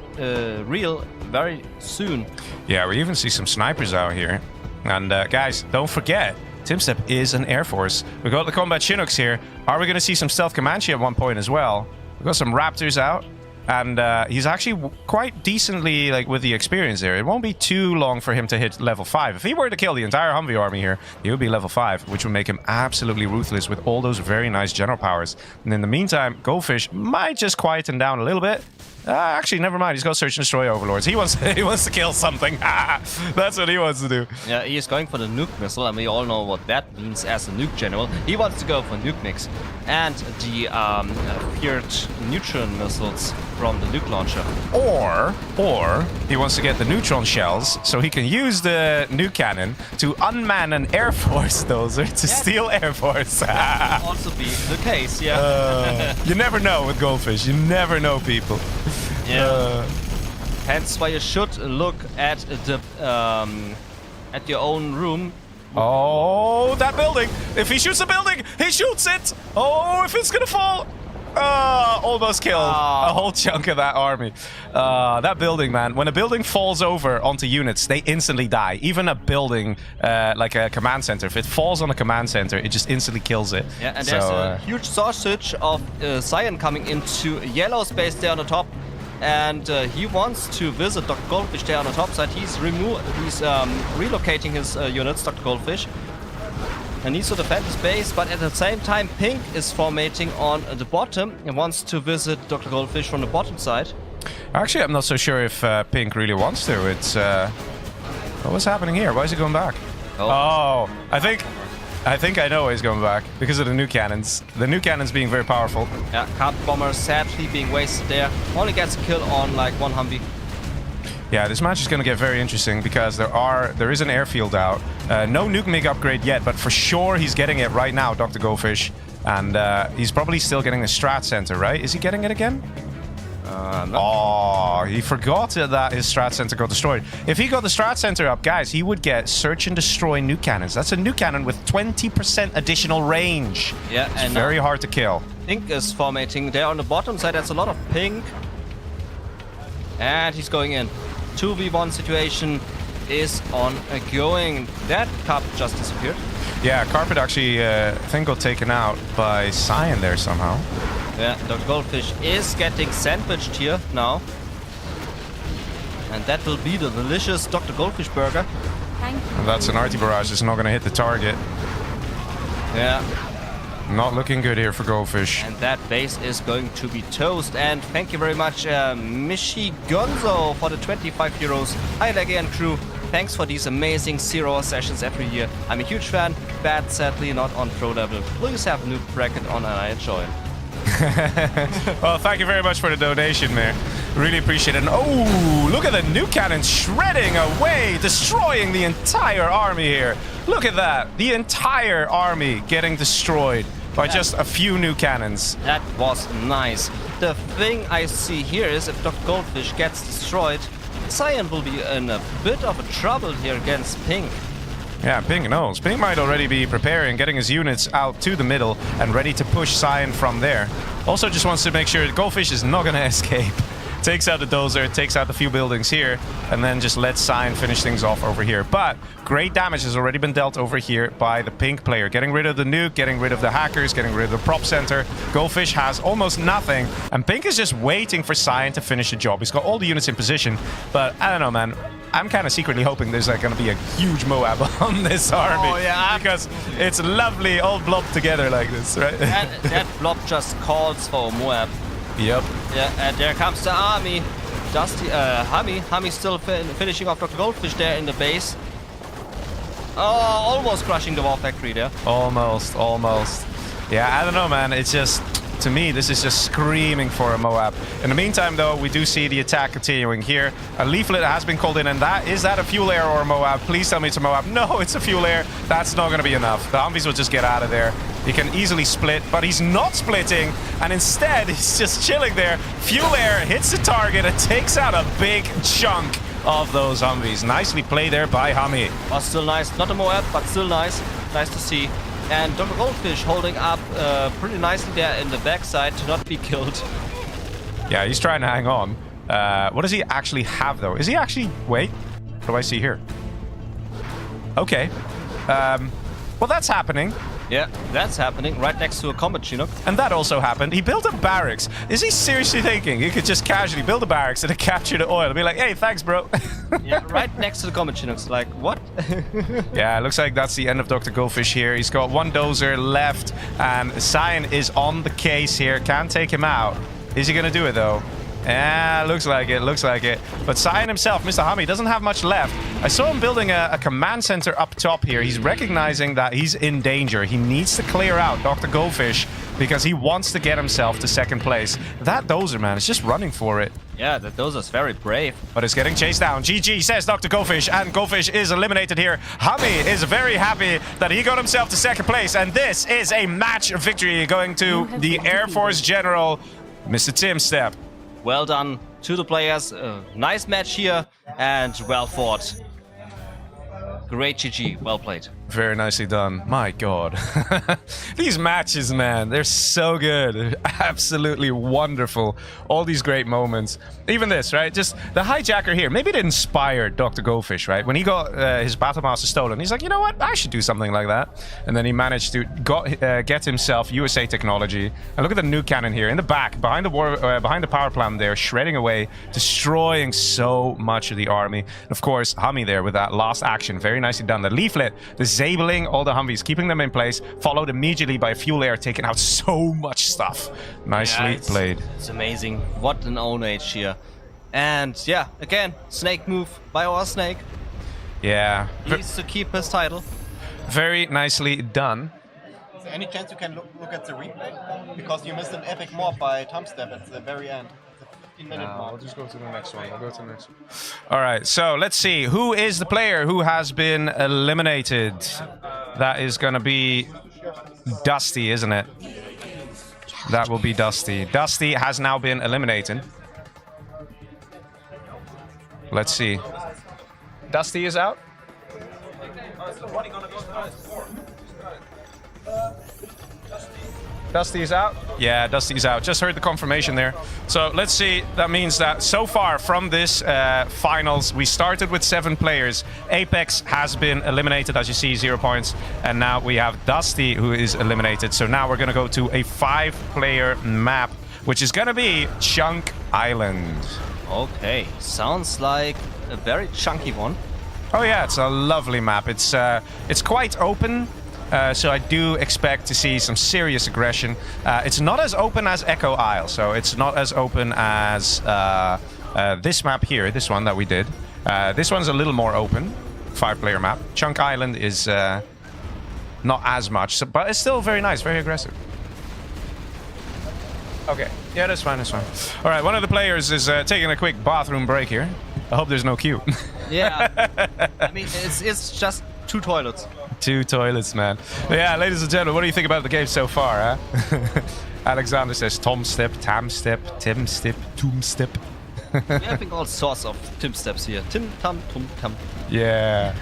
real very soon. Yeah, we even see some snipers out here. And guys, don't forget, TimSep is an Air Force. We got the combat Chinooks here. Are we going to see some stealth Comanche at one point as well? We got some Raptors out. And he's actually quite decently, like, with the experience there. It won't be too long for him to hit level 5. If he were to kill the entire HuMMi army here, he would be level 5, which would make him absolutely ruthless with all those very nice general powers. And in the meantime, Goldfish might just quieten down a little bit. Actually, never mind. He's got Search and Destroy Overlords. He wants to kill something. That's what he wants to do. Yeah, he is going for the nuke missile, and we all know what that means as a nuke general. He wants to go for nuke mix and the feared neutron missiles from the nuke launcher. Or he wants to get the neutron shells so he can use the nuke cannon to unman an Air Force dozer to steal Air Force. That could also be the case, yeah. You never know with Goldfish. You never know, people. Yeah. Hence why you should look at the at your own room. Oh, that building! If he shoots a building, he shoots it! Oh, if it's gonna fall! Oh, almost killed a whole chunk of that army. That building, man. When a building falls over onto units, they instantly die. Even a building like a command center, if it falls on a command center, it just instantly kills it. Yeah, and there's a huge sausage of Cyan coming into yellow space there on the top. And he wants to visit Dr. Goldfish there on the top side. He's relocating his units, Dr. Goldfish. And needs to defend his base, but at the same time, Pink is formatting on the bottom and wants to visit Dr. Goldfish from the bottom side. Actually, I'm not so sure if Pink really wants to. It's what's happening here? Why is he going back? Oh, I think I know why he's going back because of the new cannons. The new cannons being very powerful. Yeah, carpet bomber sadly being wasted there. Only gets a kill on like one HuMMi. Yeah, this match is going to get very interesting because there is an airfield out. No nuke MiG upgrade yet, but for sure he's getting it right now, Dr. Goldfish. And he's probably still getting the strat center, right? Is he getting it again? Oh, he forgot that his strat center got destroyed. If he got the strat center up, guys, he would get search and destroy nuke cannons. That's a nuke cannon with 20% additional range. Yeah, it's and very hard to kill. Pink is formatting there on the bottom side. That's a lot of Pink. And he's going in. 2v1 situation is ongoing. That carpet just disappeared. Yeah, carpet actually, I think, got taken out by Cyan there somehow. Yeah, Dr. Goldfish is getting sandwiched here now. And that will be the delicious Dr. Goldfish burger. Thank you. And that's an arty barrage. It's not going to hit the target. Yeah. Not looking good here for Goldfish. And that base is going to be toast. And thank you very much, Mishi Gonzo, for the 25 euros. Hi, Leggy and crew. Thanks for these amazing 0 sessions every year. I'm a huge fan, but sadly not on pro level. Please have a new bracket on and I join. Well, thank you very much for the donation, man. Really appreciate it. And oh, look at the new cannon shredding away, destroying the entire army here. Look at that. The entire army getting destroyed by just a few new cannons. That was nice. The thing I see here is if Dr. Goldfish gets destroyed, Cyan will be in a bit of a trouble here against Pink. Yeah, Pink knows. Pink might already be preparing, getting his units out to the middle and ready to push Cyan from there. Also just wants to make sure that Goldfish is not going to escape. Takes out the dozer, takes out the few buildings here, and then just lets Cyan finish things off over here. But great damage has already been dealt over here by the Pink player. Getting rid of the nuke, getting rid of the hackers, getting rid of the prop center. Goldfish has almost nothing, and Pink is just waiting for Cyan to finish the job. He's got all the units in position, but I don't know, man. I'm kind of secretly hoping there's like going to be a huge Moab on this army. Oh, yeah. Because it's lovely all blobbed together like this, right? And that blob just calls for Moab. Yep. Yeah, and there comes the army. HuMMi. HuMMi still finishing off Dr. Goldfish there in the base. Oh, almost crushing the war factory there. Almost. Yeah, I don't know, man. It's just, to me, this is just screaming for a Moab. In the meantime, though, we do see the attack continuing here. A leaflet has been called in, and is that a fuel air or a Moab? Please tell me it's a Moab. No, it's a fuel air. That's not going to be enough. The Humvees will just get out of there. He can easily split, but he's not splitting, and instead, he's just chilling there. Fuel air hits the target and takes out a big chunk of those Humvees. Nicely played there by HuMMi. Oh, still nice. Not a Moab, but still nice. Nice to see. And Dr. Goldfish holding up pretty nicely there in the backside to not be killed. Yeah, he's trying to hang on. What does he actually have, though? Is he actually... Wait. What do I see here? Okay. Well, that's happening. Yeah, that's happening right next to a combat Chinook. And that also happened. He built a barracks. Is he seriously thinking he could just casually build a barracks and then capture the oil and be like, hey, thanks, bro? Yeah, right next to the combat Chinooks. Like, what? Yeah, it looks like that's the end of Dr. Goldfish here. He's got one dozer left, and Cyan is on the case here. Can't take him out. Is he going to do it, though? Yeah, looks like it. But Cyan himself, Mr. HuMMi, doesn't have much left. I saw him building a command center up top here. He's recognizing that he's in danger. He needs to clear out Dr. Goldfish because he wants to get himself to second place. That dozer, man, is just running for it. Yeah, that dozer's very brave. But it's getting chased down. GG, says Dr. Goldfish, and Goldfish is eliminated here. HuMMi is very happy that he got himself to second place, and this is a match victory going to the Air Force General, Mr. Tim Stepp. Well done to the players. Nice match here and well fought. Great GG. Well played. Very nicely done. My God. These matches, man, they're so good. They're absolutely wonderful. All these great moments. Even this, right? Just the hijacker here. Maybe it inspired Dr. Goldfish, right? When he got his Battlemaster stolen, he's like, you know what? I should do something like that. And then he managed to get himself USA technology. And look at the nuke cannon here in the back, behind the power plant there, shredding away, destroying so much of the army. And of course, HuMMi there with that last action. Very nicely done. The leaflet, disabling all the Humvees, keeping them in place, followed immediately by a fuel layer, taking out so much stuff. Nicely played. It's amazing. What an own age here. And yeah, again, snake move by our snake. Yeah. He needs to keep his title. Very nicely done. Is there any chance you can look at the replay? Because you missed an epic mob by Thumbstep at the very end. It's a 15-minute mob. I'll just go to the next one. I'll go to the next one. All right, so let's see. Who is the player who has been eliminated? That is going to be Dusty, isn't it? That will be Dusty. Dusty has now been eliminated. Let's see. Dusty is out. Dusty is out? Yeah, Dusty is out. Just heard the confirmation there. So let's see. That means that so far from this finals, we started with 7 players. Apex has been eliminated, as you see, 0 points. And now we have Dusty, who is eliminated. So now we're going to go to a 5-player map, which is going to be Chunk Island. Okay, sounds like a very chunky one. Oh yeah, it's a lovely map. It's quite open. So I do expect to see some serious aggression. It's not as open as Echo Isle, so it's not as open as this map here, this one that we did. This one's a little more open, 5-player map. Chunk Island is not as much, so, but it's still very nice, very aggressive. Okay, yeah, that's fine, that's fine. All right, one of the players is taking a quick bathroom break here. I hope there's no queue. Yeah, I mean, it's just 2 toilets. 2 toilets, man. But yeah, ladies and gentlemen, what do you think about the game so far, huh? Alexander says Tom Step, Tam Step, Tim Step, Toom Step. We're having all sorts of Tim Steps here. Tim, Tam, Tum, Tam. Yeah.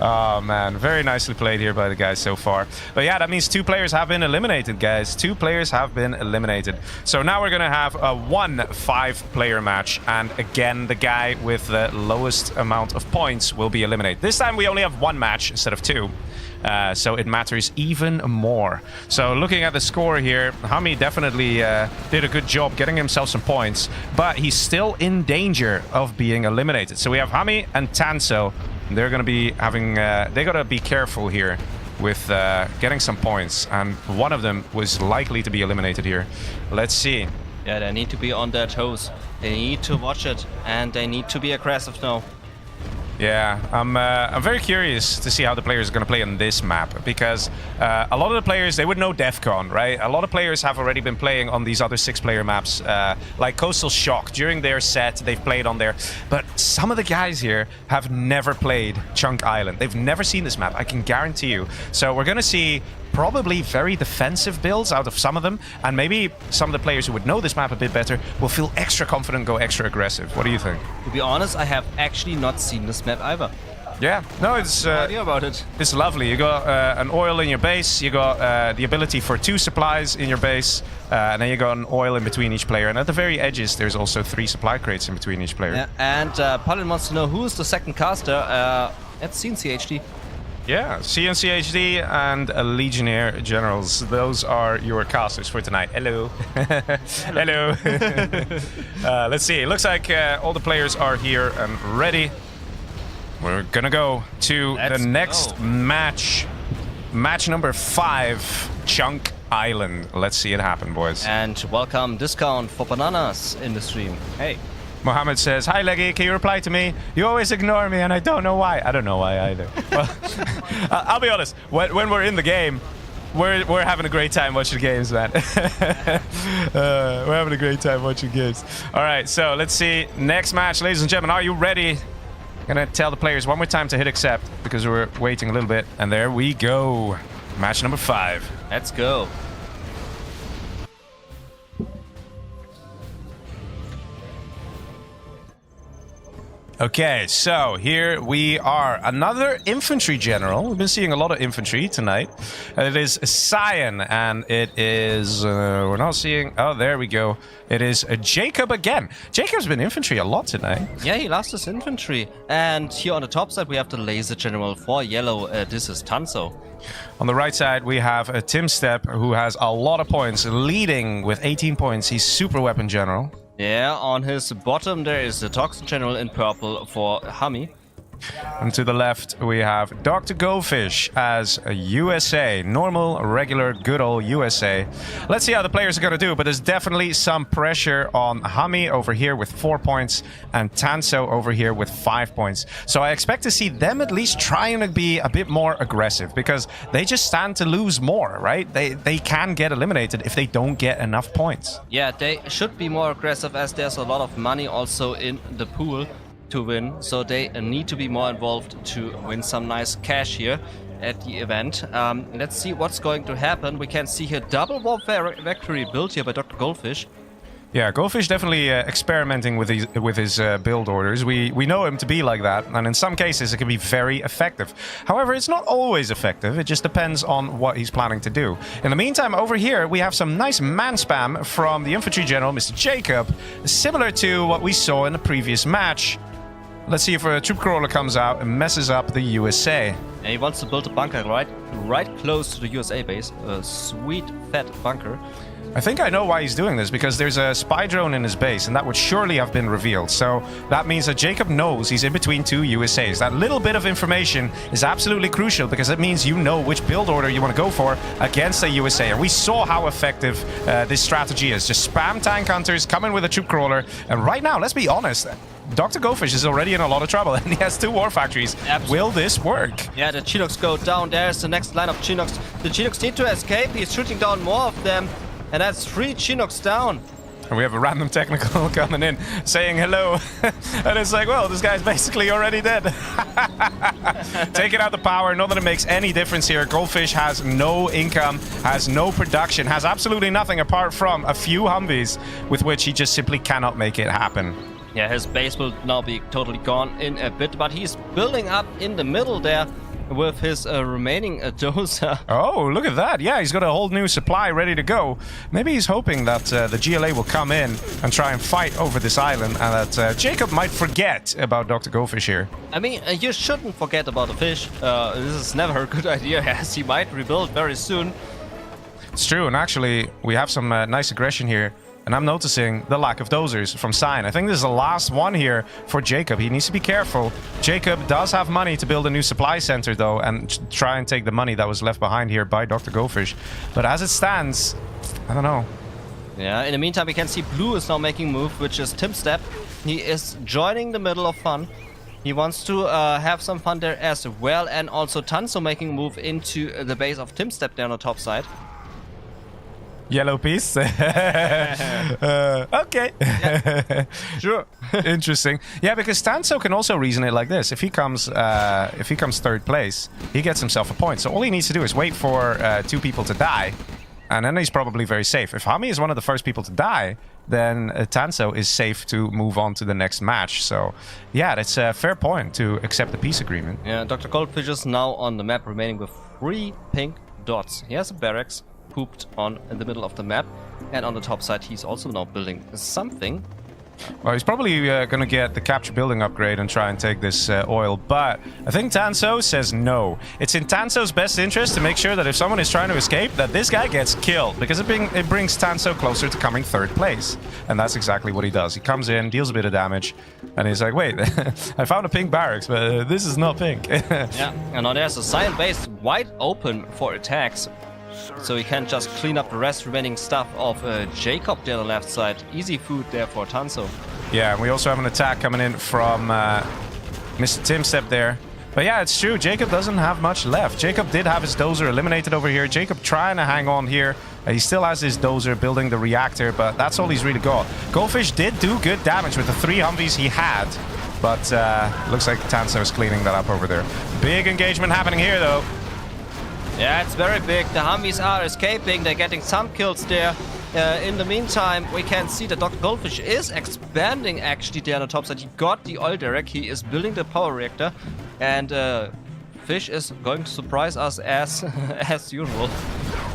Oh, man. Very nicely played here by the guys so far. But yeah, that means 2 players have been eliminated, guys. 2 players have been eliminated. So now we're going to have a 1 5-player match. And again, the guy with the lowest amount of points will be eliminated. This time we only have 1 match instead of 2. So it matters even more. So looking at the score here, HuMMi definitely did a good job getting himself some points, but he's still in danger of being eliminated. So we have HuMMi and Tanso. They're going to be having, they got to be careful here with getting some points, and one of them was likely to be eliminated here. Let's see. Yeah, they need to be on their toes. They need to watch it, and they need to be aggressive now. Yeah, I'm very curious to see how the players are going to play on this map, because a lot of the players, they would know Defcon, right? A lot of players have already been playing on these other 6-player maps, like Coastal Shock. During their set, they've played on there. But some of the guys here have never played Chunk Island. They've never seen this map, I can guarantee you. So we're going to see probably very defensive builds out of some of them, and maybe some of the players who would know this map a bit better will feel extra confident, go extra aggressive. What do you think? To be honest, I have actually not seen this map either. Yeah, no, it's No idea about it. It's lovely. You got an oil in your base, you got the ability for 2 supplies in your base, and then you got an oil in between each player, and at the very edges there's also 3 supply crates in between each player. Yeah, and Paladin wants to know who is the second caster at CNCHD. Yeah, CNCHD and Legionnaire Generals. Those are your casters for tonight. Hello. Hello. Let's see. It looks like all the players are here and ready. We're gonna go to the next match. Match number 5, Chunk Island. Let's see it happen, boys. And welcome discount for bananas in the stream. Hey. Mohammed says, "Hi Leggy, can you reply to me? You always ignore me and I don't know why." I don't know why either. Well, I'll be honest, when we're in the game, we're having a great time watching games, man. We're having a great time watching games. All right, so let's see. Next match, ladies and gentlemen, are you ready? I'm gonna tell the players one more time to hit accept because we're waiting a little bit. And there we go. Match number 5. Let's go. Okay, so here we are. Another infantry general. We've been seeing a lot of infantry tonight. It is Cyan, and it is... we're not seeing... Oh, there we go. It is Jacob again. Jacob's been infantry a lot tonight. Yeah, he lost his infantry. And here on the top side, we have the laser general for yellow. This is Tanso. On the right side, we have Timstep, who has a lot of points, leading with 18 points. He's super weapon general. Yeah, on his bottom there is the Toxin General in purple for HuMMi. And to the left, we have Dr. Goldfish as a USA. Normal, regular, good old USA. Let's see how the players are going to do, but there's definitely some pressure on HuMMi over here with 4 points and Tanso over here with 5 points. So I expect to see them at least trying to be a bit more aggressive because they just stand to lose more, right? They can get eliminated if they don't get enough points. Yeah, they should be more aggressive as there's a lot of money also in the pool to win, so they need to be more involved to win some nice cash here at the event. Let's see what's going to happen. We can see here double warfare victory built here by Dr. Goldfish. Yeah, Goldfish definitely experimenting with his build orders. We know him to be like that, and in some cases it can be very effective. However, it's not always effective. It just depends on what he's planning to do. In the meantime, over here we have some nice man spam from the infantry general, Mr. Jacob, similar to what we saw in the previous match. Let's see if a troop crawler comes out and messes up the USA. And he wants to build a bunker right close to the USA base. A sweet, fat bunker. I think I know why he's doing this, because there's a spy drone in his base, and that would surely have been revealed. So that means that Jacob knows he's in between two USAs. That little bit of information is absolutely crucial, because it means you know which build order you want to go for against a USA. And we saw how effective this strategy is. Just spam tank hunters, come in with a troop crawler, and right now, let's be honest, Dr. Goldfish is already in a lot of trouble, and he has 2 war factories. Absolutely. Will this work? Yeah, the Chinooks go down. There's the next line of Chinooks. The Chinooks need to escape. He's shooting down more of them. And that's 3 Chinooks down. And we have a random technical coming in saying hello. And it's like, well, this guy's basically already dead. Taking out the power, not that it makes any difference here. Goldfish has no income, has no production, has absolutely nothing apart from a few Humvees with which he just simply cannot make it happen. Yeah, his base will now be totally gone in a bit, but he's building up in the middle there with his remaining dozer. Oh, look at that. Yeah, he's got a whole new supply ready to go. Maybe he's hoping that the GLA will come in and try and fight over this island, and that Jacob might forget about Dr. Goldfish here. I mean, you shouldn't forget about the fish. This is never a good idea, as he might rebuild very soon. It's true, and actually, we have some nice aggression here. And I'm noticing the lack of dozers from Cyan. I think this is the last one here for Jacob. He needs to be careful. Jacob does have money to build a new supply center, though, and try and take the money that was left behind here by Dr. Goldfish. But as it stands, I don't know. Yeah, in the meantime, we can see Blue is now making move, which is Timstep. He is joining the middle of fun. He wants to have some fun there as well. And also Tanso making move into the base of Timstep there on the top side. Yellow piece. Okay. Yeah. Sure. Interesting. Yeah, because Tanso can also reason it like this. If he comes third place, he gets himself a point. So all he needs to do is wait for 2 people to die, and then he's probably very safe. If HuMMi is one of the first people to die, then Tanso is safe to move on to the next match. So yeah, that's a fair point to accept the peace agreement. Yeah, Dr. Goldfish is now on the map, remaining with 3 pink dots. He has a barracks pooped on in the middle of the map, and on the top side he's also now building something. Well, he's probably going to get the capture building upgrade and try and take this oil, but I think Tanso says no. It's in Tanso's best interest to make sure that if someone is trying to escape, that this guy gets killed, because it brings Tanso closer to coming third place. And that's exactly what he does. He comes in, deals a bit of damage, and he's like, wait, I found a pink barracks, but this is not pink. Yeah, and now there's a Cyan base wide open for attacks. So he can just clean up the rest remaining stuff of Jacob there on the left side. Easy food there for Tanso. Yeah, and we also have an attack coming in from Mr. Timstep there. But yeah, it's true. Jacob doesn't have much left. Jacob did have his dozer eliminated over here. Jacob trying to hang on here. He still has his dozer building the reactor, but that's all he's really got. Goldfish did do good damage with the 3 Humvees he had. But looks like Tanso is cleaning that up over there. Big engagement happening here, though. Yeah, it's very big. The Humvees are escaping. They're getting some kills there. In the meantime, we can see that Dr. Goldfish is expanding actually there on the top side. He got the oil derrick, he is building the power reactor, and Fish is going to surprise us as as usual.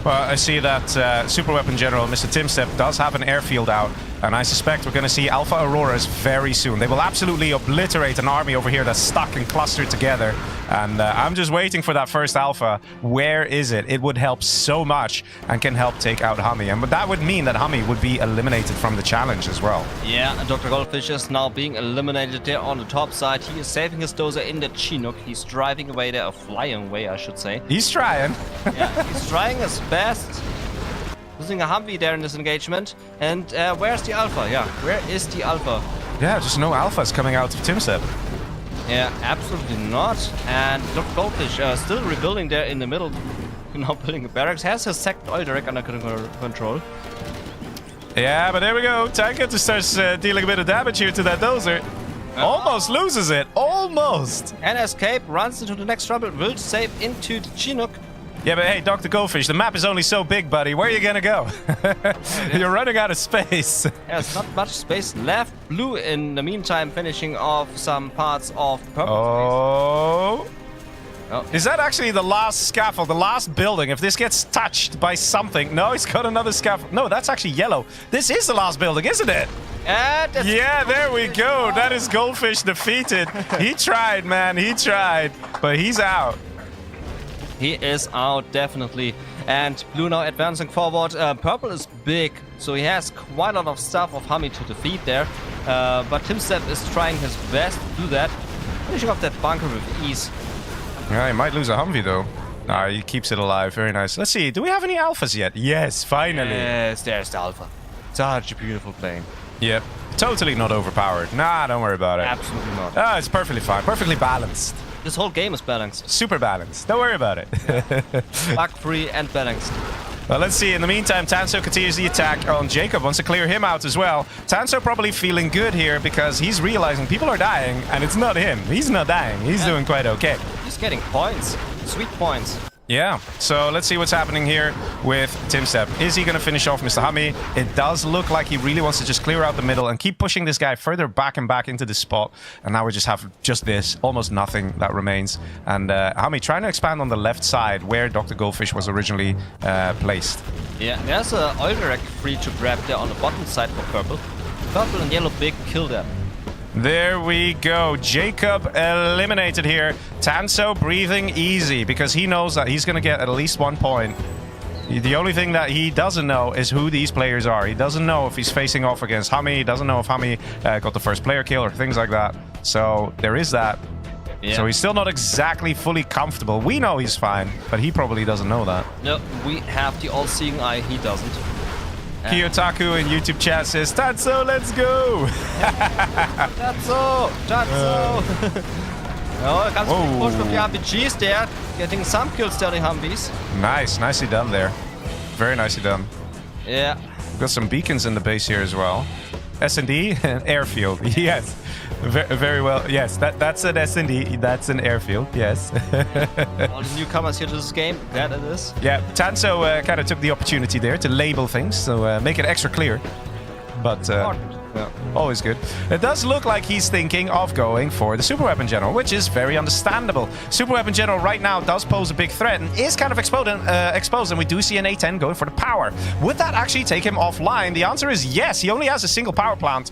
Well, I see that Super Weapon General, Mr. Timstep, does have an airfield out, and I suspect we're going to see Alpha Auroras very soon. They will absolutely obliterate an army over here that's stuck and clustered together, and I'm just waiting for that first Alpha. Where is it? It would help so much and can help take out HuMMi, and that would mean that HuMMi would be eliminated from the challenge as well. Yeah, and Dr. Goldfish is now being eliminated there on the top side. He is saving his dozer in the Chinook. He's driving away there, or flying away, I should say. He's trying. Yeah, he's trying his best. Losing a HuMMi there in this engagement. And where's the Alpha? Yeah, where is the Alpha? Yeah, just no Alphas coming out of Timstep. Yeah, absolutely not. And Dr. Goldfish still rebuilding there in the middle. Now building a barracks. Has his second oil derrick under control. Yeah, but there we go. Tanker just starts dealing a bit of damage here to that dozer. Almost loses it. Almost. And Escape runs into the next trouble. Will save into the Chinook. Yeah, but hey, Dr. Goldfish, the map is only so big, buddy. Where are you gonna go? You're running out of space. There's not much space left. Blue, in the meantime, finishing off some parts of purple. Oh. Oh. Is that actually the last scaffold, the last building? If this gets touched by something... No, he's got another scaffold. No, that's actually yellow. This is the last building, isn't it? Yeah, there we go. That is Goldfish defeated. He tried, man. He tried. But he's out. He is out, definitely. And Blue now advancing forward. Purple is big, so he has quite a lot of stuff of HuMMi to defeat there. But Timstep is trying his best to do that. Finishing off that bunker with ease. Yeah, he might lose a Humvee, though. Nah, he keeps it alive. Very nice. Let's see. Do we have any Alphas yet? Yes, finally. Yes, there's the Alpha. Such a beautiful plane. Yep. Totally not overpowered. Nah, don't worry about it. Absolutely not. Ah, it's perfectly fine. Perfectly balanced. This whole game is balanced. Super balanced. Don't worry about it. Bug-free and balanced. Well, let's see. In the meantime, Tanso continues the attack on Jacob. Wants to clear him out as well. Tanso probably feeling good here because he's realizing people are dying and it's not him. He's not dying. He's doing quite okay. He's getting points. Sweet points. Yeah, so let's see what's happening here with Timstep. Is he going to finish off Mr. HuMMi? It does look like he really wants to just clear out the middle and keep pushing this guy further back and back into this spot. And now we just have just this, almost nothing that remains. And HuMMi trying to expand on the left side where Dr. Goldfish was originally placed. Yeah, there's an oil derrick free to grab there on the bottom side for purple. Purple and yellow big kill them. There we go. Jacob eliminated here. Tanso breathing easy because he knows that he's going to get at least 1 point. The only thing that he doesn't know is who these players are. He doesn't know if he's facing off against HuMMi. He doesn't know if HuMMi got the first player kill or things like that. So there is that. Yeah. So he's still not exactly fully comfortable. We know he's fine, but he probably doesn't know that. No, we have the all-seeing eye. He doesn't. Kiyotaku in YouTube chat says, Tatsu, let's go! Tatsu! Oh, ganz gut push with the RPGs there. Getting some kills down the Humvees. Nice, nicely done there. Very nicely done. Yeah. We've got some beacons in the base here as well. S&D, airfield, yes. Very well, yes, that's an S&D, that's an airfield, yes. All the newcomers here to this game, that it is. Yeah, Tanso kind of took the opportunity there to label things, so make it extra clear. But yeah, always good. It does look like he's thinking of going for the Super Weapon General, which is very understandable. Super Weapon General right now does pose a big threat and is kind of exposed, and we do see an A10 going for the power. Would that actually take him offline? The answer is yes. He only has a single power plant.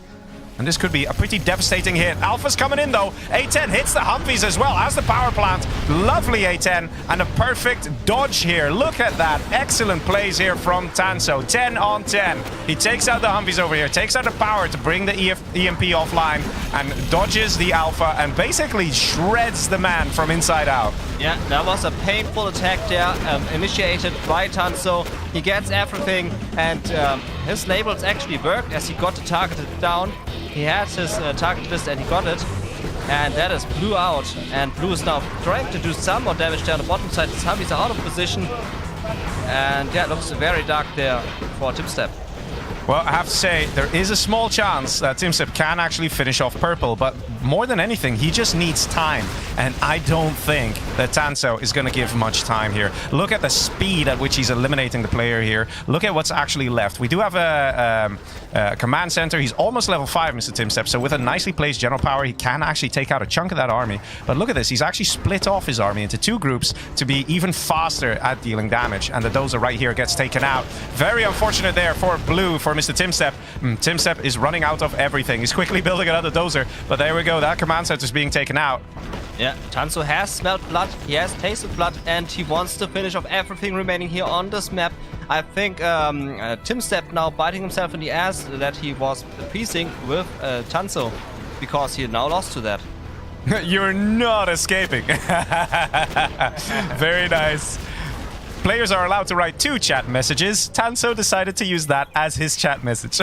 And this could be a pretty devastating hit. Alpha's coming in, though. A10 hits the Humvees as well as the power plant. Lovely A10 and a perfect dodge here. Look at that. Excellent plays here from Tanso. 10 on 10. He takes out the Humvees over here, takes out the power to bring the EMP offline, and dodges the Alpha and basically shreds the man from inside out. Yeah, that was a painful attack there, initiated by Tanso. He gets everything, and his labels actually worked as he got the targeted down. He had his target list and he got it. And that is Blue out. And Blue is now trying to do some more damage there on the bottom side. His Humvees are out of position. And yeah, it looks very dark there for Timstep. Well, I have to say, there is a small chance that TeamStep can actually finish off purple, but more than anything, he just needs time. And I don't think that Tanso is going to give much time here. Look at the speed at which he's eliminating the player here. Look at what's actually left. We do have a command center. He's almost level 5, Mr. TeamStep, so with a nicely placed general power, he can actually take out a chunk of that army. But look at this. He's actually split off his army into 2 groups to be even faster at dealing damage. And the dozer right here gets taken out. Very unfortunate there for blue, for Mr. TeamStep. TeamStep is running out of everything. He's quickly building another dozer, but there we go. That command center is being taken out. Yeah, Tanso has smelled blood, he has tasted blood, and he wants to finish off everything remaining here on this map. I think TeamStep now biting himself in the ass that he was piecing with Tanso, because he now lost to that. You're not escaping. Very nice. Players are allowed to write 2 chat messages. Tanso decided to use that as his chat message.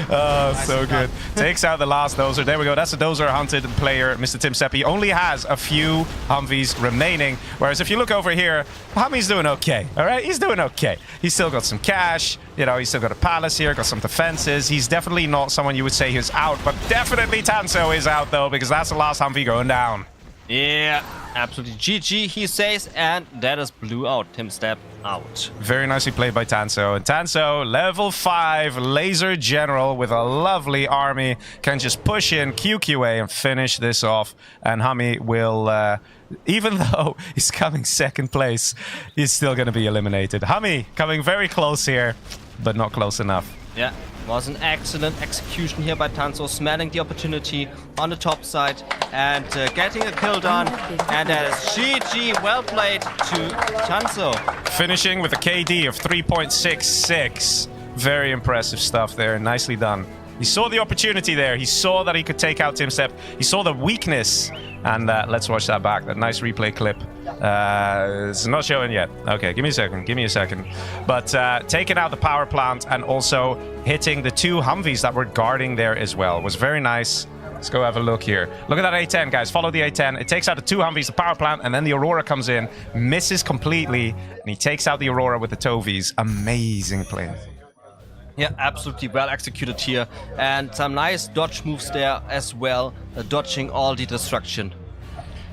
Oh, so good. Takes out the last dozer. There we go. That's a dozer hunted player, Mr. TeamStep. He only has a few Humvees remaining. Whereas if you look over here, HuMMi's doing okay. All right, he's doing okay. He's still got some cash. You know, he's still got a palace here, got some defenses. He's definitely not someone you would say he's out. But definitely Tanso is out, though, because that's the last Humvee going down. Yeah, absolutely. GG, he says, and that is blue out. TeamStep out. Very nicely played by Tanso. And Tanso, level 5 laser general with a lovely army, can just push in QQA and finish this off. And HuMMi will, even though he's coming 2nd place, he's still going to be eliminated. HuMMi coming very close here, but not close enough. Yeah, was an excellent execution here by Tanso, smelling the opportunity on the top side and getting a kill done. And that is GG, well played to Tanso. Finishing with a KD of 3.66. Very impressive stuff there, nicely done. He saw the opportunity there. He saw that he could take out TeamStep. He saw the weakness. And let's watch that back. That nice replay clip. It's not showing yet. Okay, give me a second. Give me a second. But taking out the power plant and also hitting the 2 Humvees that were guarding there as well was very nice. Let's go have a look here. Look at that A10, guys. Follow the A10. It takes out the 2 Humvees, the power plant, and then the Aurora comes in, misses completely, and he takes out the Aurora with the Tovies. Amazing play. Yeah, absolutely well executed here. And some nice dodge moves there as well, dodging all the destruction.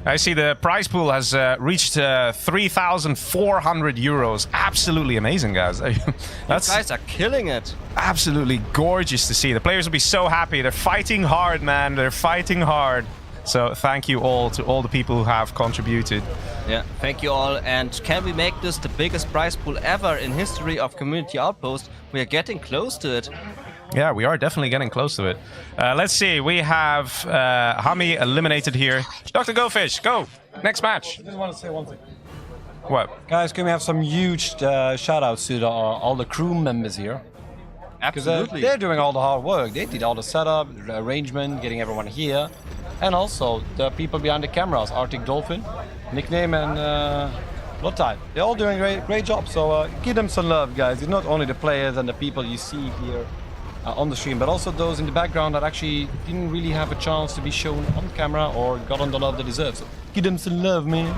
I see the prize pool has reached 3,400 euros. Absolutely amazing, guys. Those guys are killing it. Absolutely gorgeous to see. The players will be so happy. They're fighting hard, man. They're fighting hard. So thank you all to all the people who have contributed. Yeah, thank you all. And can we make this the biggest prize pool ever in history of Community Outpost? We are getting close to it. Yeah, we are definitely getting close to it. Let's see. We have HuMMi eliminated here. Dr. Gofish, go. Next match. I just want to say one thing. What? Guys, can we have some huge shout-outs to all the crew members here? Because they're doing all the hard work. They did all the setup, the arrangement, getting everyone here. And also the people behind the cameras, Arctic Dolphin, Nickname and Blood Tide. They're all doing a great job. So give them some love, guys. It's not only the players and the people you see here on the stream, but also those in the background that actually didn't really have a chance to be shown on camera or got on the love they deserve. So give them some love, man.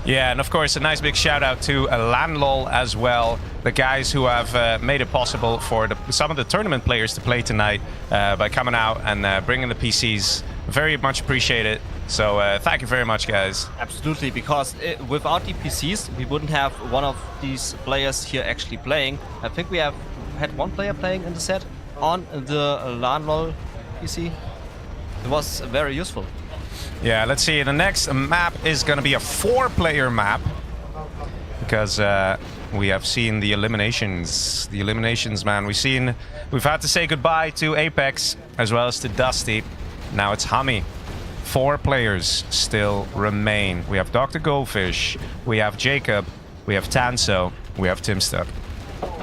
Yeah, and of course a nice big shout out to Landlol as well, the guys who have made it possible for some of the tournament players to play tonight by coming out and bringing the PCs. Very much appreciate it. So thank you very much, guys. Absolutely, because without the PCs we wouldn't have one of these players here actually playing. I think we have had 1 player playing in the set on the Landlol PC. It was very useful. Yeah, let's see. The next map is going to be a 4-player map because we have seen the eliminations. The eliminations, man. We've had to say goodbye to Apex as well as to Dusty. Now it's HuMMi. 4 players still remain. We have Dr. Goldfish, we have Jacob, we have Tanso, we have TeamStep.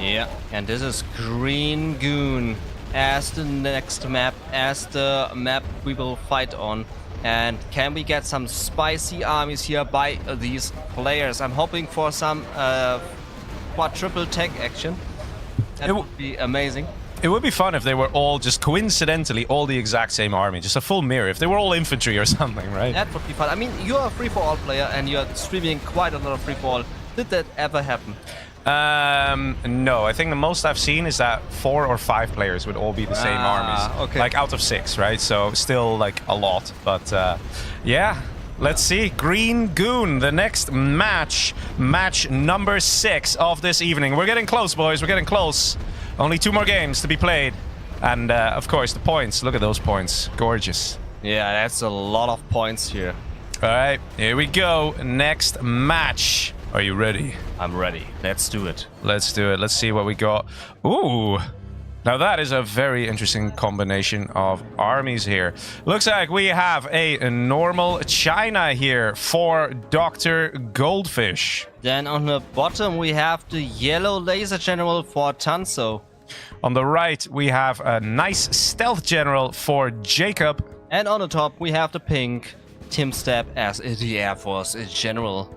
Yeah, and this is Green Goon as the next map, as the map we will fight on. And can we get some spicy armies here by these players? I'm hoping for some quadruple tech action. That would be amazing. It would be fun if they were all just coincidentally all the exact same army, just a full mirror. If they were all infantry or something, right? That would be fun. I mean, you're a free-for-all player and you're streaming quite a lot of free-for-all. Did that ever happen? No, I think the most I've seen is that 4 or 5 players would all be the same armies. Okay. Like out of 6, right? So still like a lot. But yeah, let's see. Green Goon, the next match. Match number 6 of this evening. We're getting close, boys. We're getting close. Only 2 more games to be played. And of course, the points. Look at those points. Gorgeous. Yeah, that's a lot of points here. All right, here we go. Next match. Are you ready? I'm ready. Let's do it. Let's do it. Let's see what we got. Ooh. Now that is a very interesting combination of armies here. Looks like we have a normal China here for Dr. Goldfish. Then on the bottom we have the yellow laser general for Tanso. On the right we have a nice stealth general for Jacob. And on the top we have the pink Tim Stepp as the Air Force general.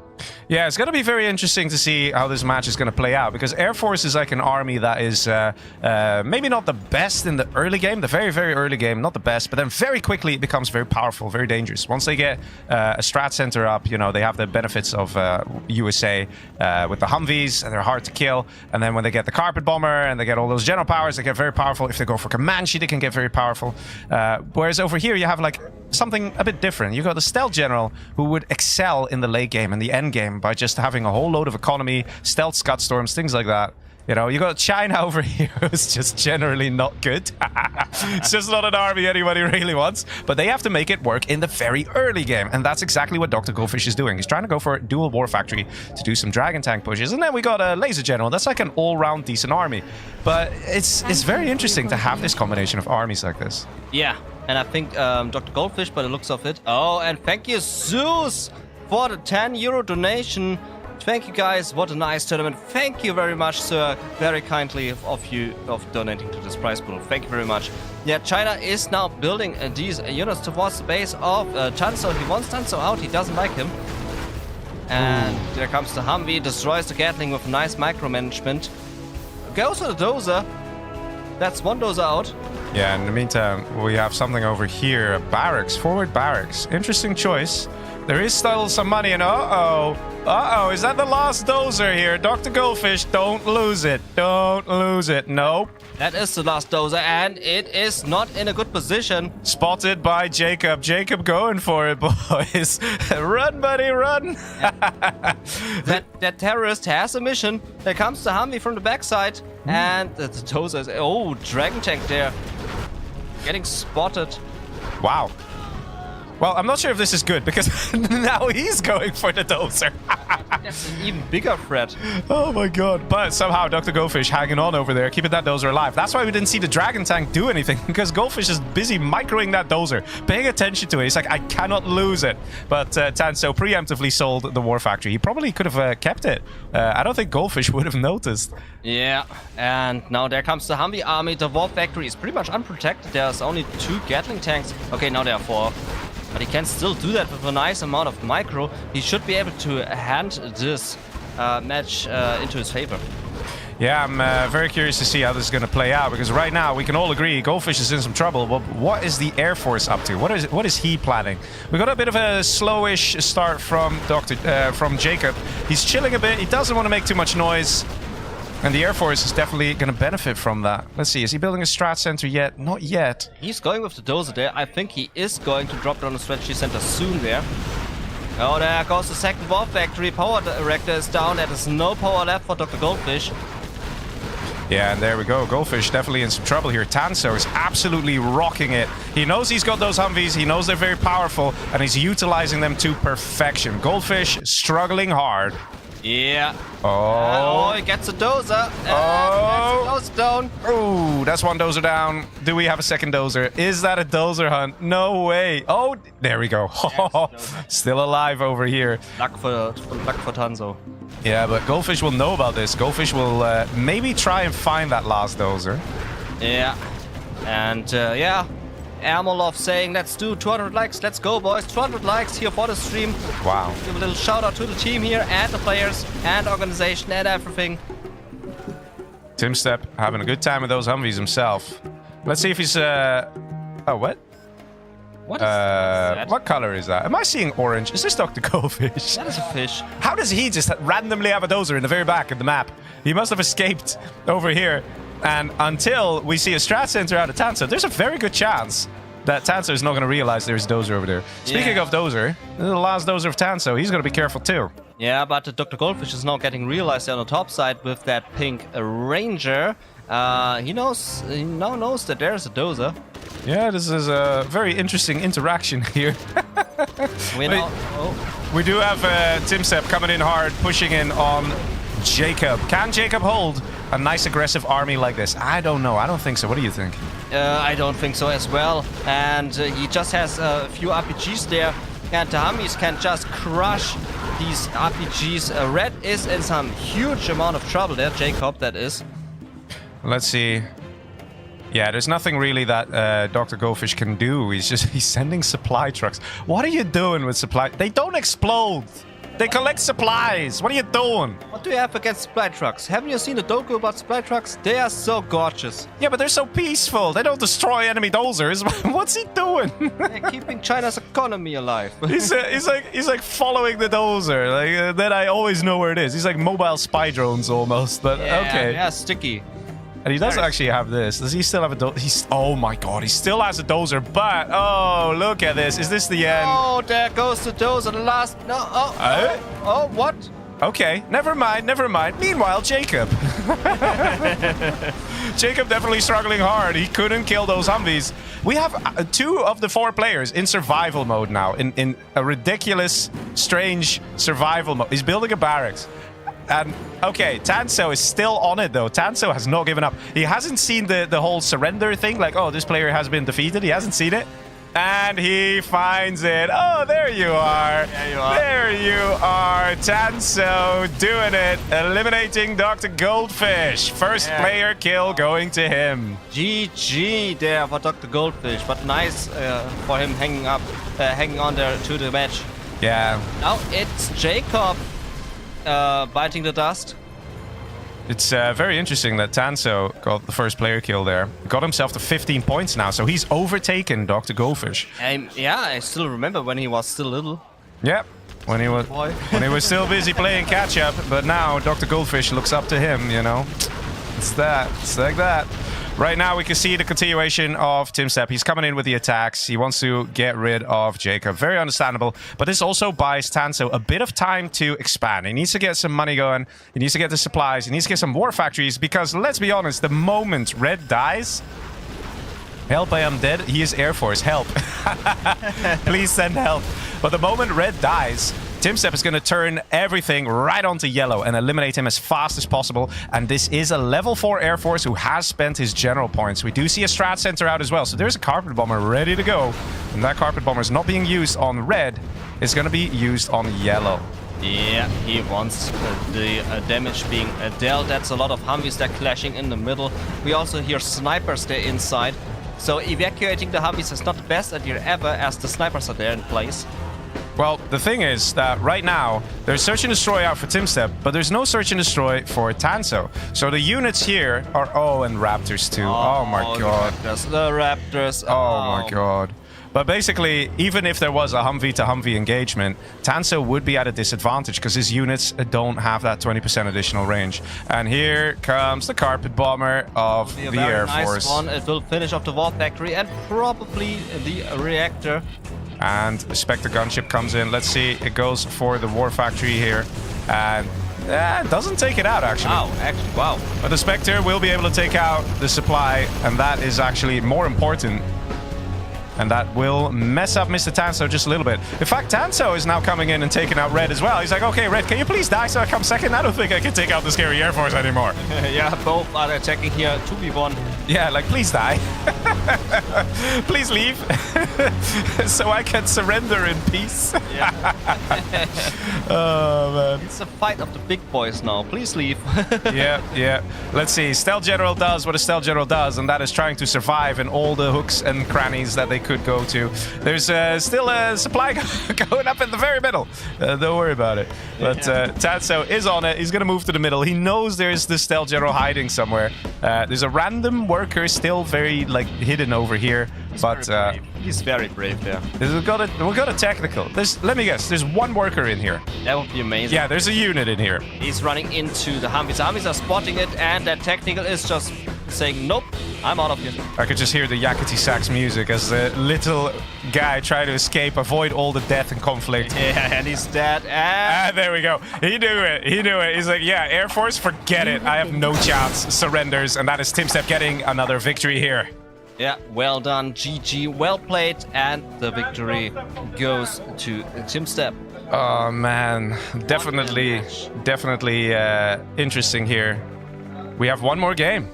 Yeah, it's going to be very interesting to see how this match is going to play out, because Air Force is like an army that is maybe not the best in the early game, the very, very early game, not the best, but then very quickly it becomes very powerful, very dangerous. Once they get a strat center up, you know, they have the benefits of USA with the Humvees, and they're hard to kill. And then when they get the carpet bomber and they get all those general powers, they get very powerful. If they go for Comanche, they can get very powerful. Whereas over here you have like something a bit different. You got the stealth general who would excel in the late game and the end game by just having a whole load of economy, stealth scud storms, things like that. You know, you got China over here who's just generally not good. It's just not an army anybody really wants. But they have to make it work in the very early game. And that's exactly what Dr. Goldfish is doing. He's trying to go for a dual war factory to do some dragon tank pushes. And then we got a laser general. That's like an all-round decent army. But it's very interesting to have this combination of armies like this. Yeah, and I think Dr. Goldfish, by the looks of it. Oh, and thank you, Zeus, for the 10 euro donation. Thank you guys, what a nice tournament. Thank you very much, sir. Very kindly of you of donating to this prize pool. Thank you very much. Yeah, China is now building these units towards the base of Tanso. He wants Tanso out, he doesn't like him. And there comes the HuMMi, destroys the Gatling with nice micromanagement. Goes for the dozer. That's one dozer out. Yeah, in the meantime, we have something over here. A barracks, forward barracks. Interesting choice. There is still some money, and uh-oh, is that the last dozer here? Dr. Goldfish, don't lose it. Don't lose it. Nope. That is the last dozer, and it is not in a good position. Spotted by Jacob. Jacob going for it, boys. Run, buddy, run. that terrorist has a mission. There comes the HuMMi from the backside, and the dozer is... Oh, dragon tank there. Getting spotted. Wow. Well, I'm not sure if this is good, because now he's going for the dozer. That's an even bigger threat. Oh my god. But somehow Dr. Goldfish hanging on over there, keeping that dozer alive. That's why we didn't see the dragon tank do anything, because Goldfish is busy microing that dozer, paying attention to it. He's like, I cannot lose it. But Tanso preemptively sold the war factory. He probably could have kept it. I don't think Goldfish would have noticed. Yeah, and now there comes the HuMMi army. The war factory is pretty much unprotected. There's only 2 Gatling tanks. Okay, now there are 4. But he can still do that with a nice amount of micro. He should be able to hand this match into his favor. Yeah, I'm very curious to see how this is going to play out, because right now we can all agree Goldfish is in some trouble. But what is the Air Force up to? What is he planning? We got a bit of a slowish start from Jacob. He's chilling a bit. He doesn't want to make too much noise. And the Air Force is definitely going to benefit from that. Let's see, is he building a strat center yet? Not yet. He's going with the dozer there. I think he is going to drop down the strategy center soon there. Oh, there goes the second war factory. Power director is down. There is no power left for Dr. Goldfish. Yeah, and there we go. Goldfish definitely in some trouble here. Tanso is absolutely rocking it. He knows he's got those Humvees. He knows they're very powerful, and he's utilizing them to perfection. Goldfish struggling hard. Yeah. Oh, he gets a dozer. Oh, dozer down. Oh, that's one dozer down. Do we have a second dozer? Is that a dozer hunt? No way. Oh, there we go. Still alive over here. Luck for Tanso. Yeah, but Goldfish will know about this. Goldfish will maybe try and find that last dozer. Yeah. And yeah. Ermolov saying, let's do 200 likes. Let's go, boys. 200 likes here for the stream. Wow. Give a little shout out to the team here and the players and organization and everything. Tim Stepp having a good time with those Humvees himself. Let's see if he's... Oh, what? What is that? What color is that? Am I seeing orange? Is this Dr. Goldfish? That is a fish. How does he just randomly have a dozer in the very back of the map? He must have escaped over here. And until we see a strat center out of Tanso, there's a very good chance that Tanso is not going to realize there's a dozer over there. Speaking of dozer, the last dozer of Tanso, he's going to be careful too. Yeah, but Dr. Goldfish is now getting realized on the top side with that pink ranger. He now knows that there's a dozer. Yeah, this is a very interesting interaction here. We do have Timstep coming in hard, pushing in on Jacob. Can Jacob hold a nice aggressive army like this? I don't know. I don't think so. What do you think? I don't think so as well. And he just has a few RPGs there. And the HuMMis can just crush these RPGs. Red is in some huge amount of trouble there. Jacob, that is. Let's see. Yeah, there's nothing really that Dr. Goldfish can do. He's sending supply trucks. What are you doing with supply? They don't explode. They collect supplies. What are you doing? What do you have against supply trucks? Haven't you seen the doku about supply trucks? They are so gorgeous. Yeah, but they're so peaceful. They don't destroy enemy dozers. What's he doing? They're keeping China's economy alive. he's like following the dozer. Like then I always know where it is. He's like mobile spy drones almost. But okay. Yeah, sticky. And he does actually have this. Does he still have a dozer? Oh my god, he still has a dozer, but oh, look at this. Is this the end? Oh, there goes the dozer. The last. No. Oh, what? Okay, never mind. Meanwhile, Jacob. Jacob definitely struggling hard. He couldn't kill those Humvees. We have 2 of the 4 players in survival mode now. In a ridiculous, strange survival mode. He's building a barracks. And, okay, Tanso is still on it, though. Tanso has not given up. He hasn't seen the whole surrender thing, like, oh, this player has been defeated. He hasn't seen it. And he finds it. Oh, there you are. There you are. There you are. Tanso doing it. Eliminating Dr. Goldfish. First player kill going to him. GG there for Dr. Goldfish. But nice for him hanging on there to the match. Yeah. Now it's Jacob. Biting the dust. It's very interesting that Tanso got the first player kill there. Got himself to 15 points now, so he's overtaken Dr. Goldfish. Yeah, I still remember when he was still little. Yep, when he was still busy playing catch up, but now Dr. Goldfish looks up to him, you know. It's like that. Right now, we can see the continuation of Timstep. He's coming in with the attacks. He wants to get rid of Jacob. Very understandable. But this also buys Tanso a bit of time to expand. He needs to get some money going. He needs to get the supplies. He needs to get some war factories. Because, let's be honest, the moment Red dies... Help, I am dead. He is Air Force. Help. Please send help. But the moment Red dies... Timstep is going to turn everything right onto yellow and eliminate him as fast as possible. And this is a level 4 Air Force who has spent his general points. We do see a strat center out as well. So there's a carpet bomber ready to go. And that carpet bomber is not being used on red. It's going to be used on yellow. Yeah, he wants the damage being dealt. That's a lot of Humvees that clashing in the middle. We also hear snipers there inside. So evacuating the Humvees is not the best idea ever as the snipers are there in place. Well, the thing is that right now, there's Search and Destroy out for Timstep, but there's no Search and Destroy for Tanso. So the units here are... Oh, and Raptors too. Oh my god. The Raptors. Oh my god. But basically, even if there was a Humvee to Humvee engagement, Tanso would be at a disadvantage because his units don't have that 20% additional range. And here comes the carpet bomber of the Air Force. Nice one. It will finish off the war factory and probably the reactor. And the Spectre gunship comes in. Let's see. It goes for the war factory here. And it doesn't take it out, actually. Wow. But the Spectre will be able to take out the supply. And that is actually more important. And that will mess up Mr. Tanso just a little bit. In fact, Tanso is now coming in and taking out Red as well. He's like, okay, Red, can you please die so I come second? I don't think I can take out the scary Air Force anymore. Yeah, both are attacking here. 2v1. Yeah, like, please die. Please leave. So I can surrender in peace. Yeah. Oh, man. It's a fight of the big boys now. Please leave. Yeah. Let's see. Stealth General does what a Stealth General does, and that is trying to survive in all the hooks and crannies that they could go to. There's still a supply going up in the very middle. Don't worry about it. But Tanso is on it. He's going to move to the middle. He knows there's the Stealth General hiding somewhere. There's a random worker still very hidden over here. But He's very brave there. we got a technical. Let me guess. There's one worker in here. That would be amazing. Yeah, there's a unit in here. He's running into the HuMMis. The HuMMis are spotting it, and that technical is just saying, nope, I'm out of here. I could just hear the yakety sax music as the little guy tried to escape, avoid all the death and conflict. Yeah, and he's dead. And There we go. He knew it. He knew it. He's like, yeah, Air Force, forget it. I have no chance. Surrenders. And that is TimStep getting another victory here. yeah, well done, GG, well played, and the victory goes to TimStep. Oh, man. Definitely interesting here. We have one more game.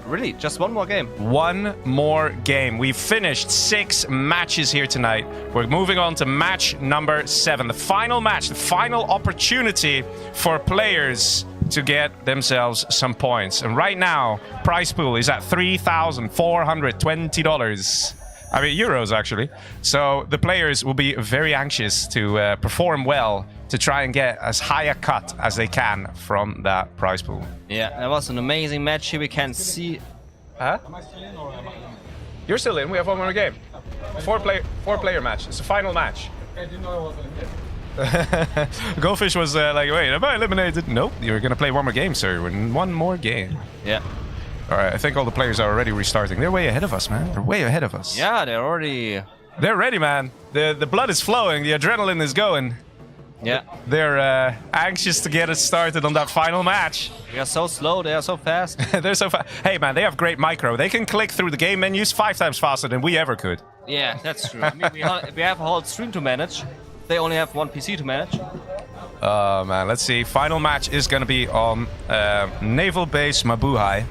Really, just one more game. One more game. We've finished 6 matches here tonight. We're moving on to match number 7. The final match, the final opportunity for players to get themselves some points. And right now, prize pool is at $3,420. I mean, euros, actually. So the players will be very anxious to perform well to try and get as high a cut as they can from that prize pool. Yeah, that was an amazing match here. We can see... Huh? You're still in. We have one more game. Four player match. It's the final match. Goldfish was like, wait, am I eliminated? Nope, you're going to play one more game, sir. One more game. Yeah. All right, I think all the players are already restarting. They're way ahead of us, man. They're way ahead of us. Yeah, they're already... They're ready, man. The blood is flowing. The adrenaline is going. Yeah. They're anxious to get us started on that final match. We are so slow, they are so fast. They're so fast. Hey, man, they have great micro. They can click through the game menus 5 times faster than we ever could. Yeah, that's true. I mean, we have a whole stream to manage. They only have one PC to manage. Oh, man, let's see. Final match is going to be on Naval Base Mabuhay.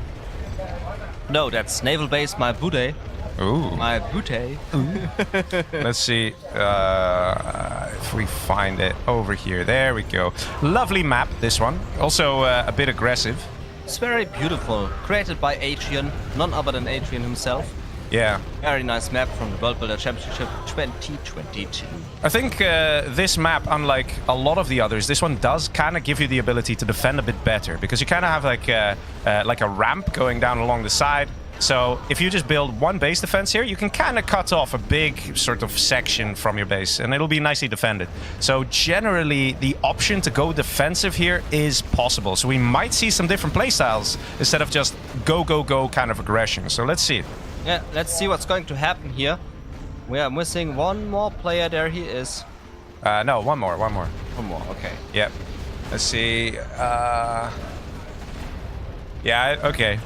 No, that's Naval Base Mabuhay. Ooh. Mabuhay. Let's see if we find it over here. There we go. Lovely map, this one. Also a bit aggressive. It's very beautiful. Created by Adrian, none other than Adrian himself. Yeah. Very nice map from the World Builder Championship 2022. I think this map, unlike a lot of the others, this one does kind of give you the ability to defend a bit better, because you kind of have like a ramp going down along the side. So if you just build one base defense here, you can kind of cut off a big sort of section from your base, and it'll be nicely defended. So generally, the option to go defensive here is possible. So we might see some different playstyles instead of just go, go, go kind of aggression. So let's see. Yeah, let's see what's going to happen here. We are missing one more player. There he is. No, one more. One more, okay. Yep. Let's see. Yeah, okay.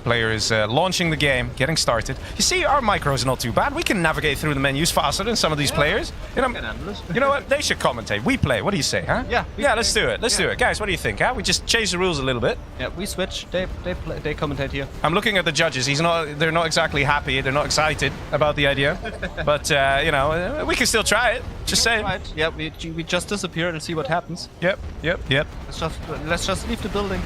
Player is launching the game, getting started. You see, our micros are not too bad. We can navigate through the menus faster than some of these players. You know what? They should commentate. We play. What do you say, huh? Yeah. Let's do it. Let's do it. Guys, what do you think, huh? We just change the rules a little bit. Yeah, we switch. They commentate here. I'm looking at the judges. They're not exactly happy. They're not excited about the idea. But, you know, we can still try it. Just saying. Right. Yeah, we just disappear and see what happens. Yep. Let's just leave the building.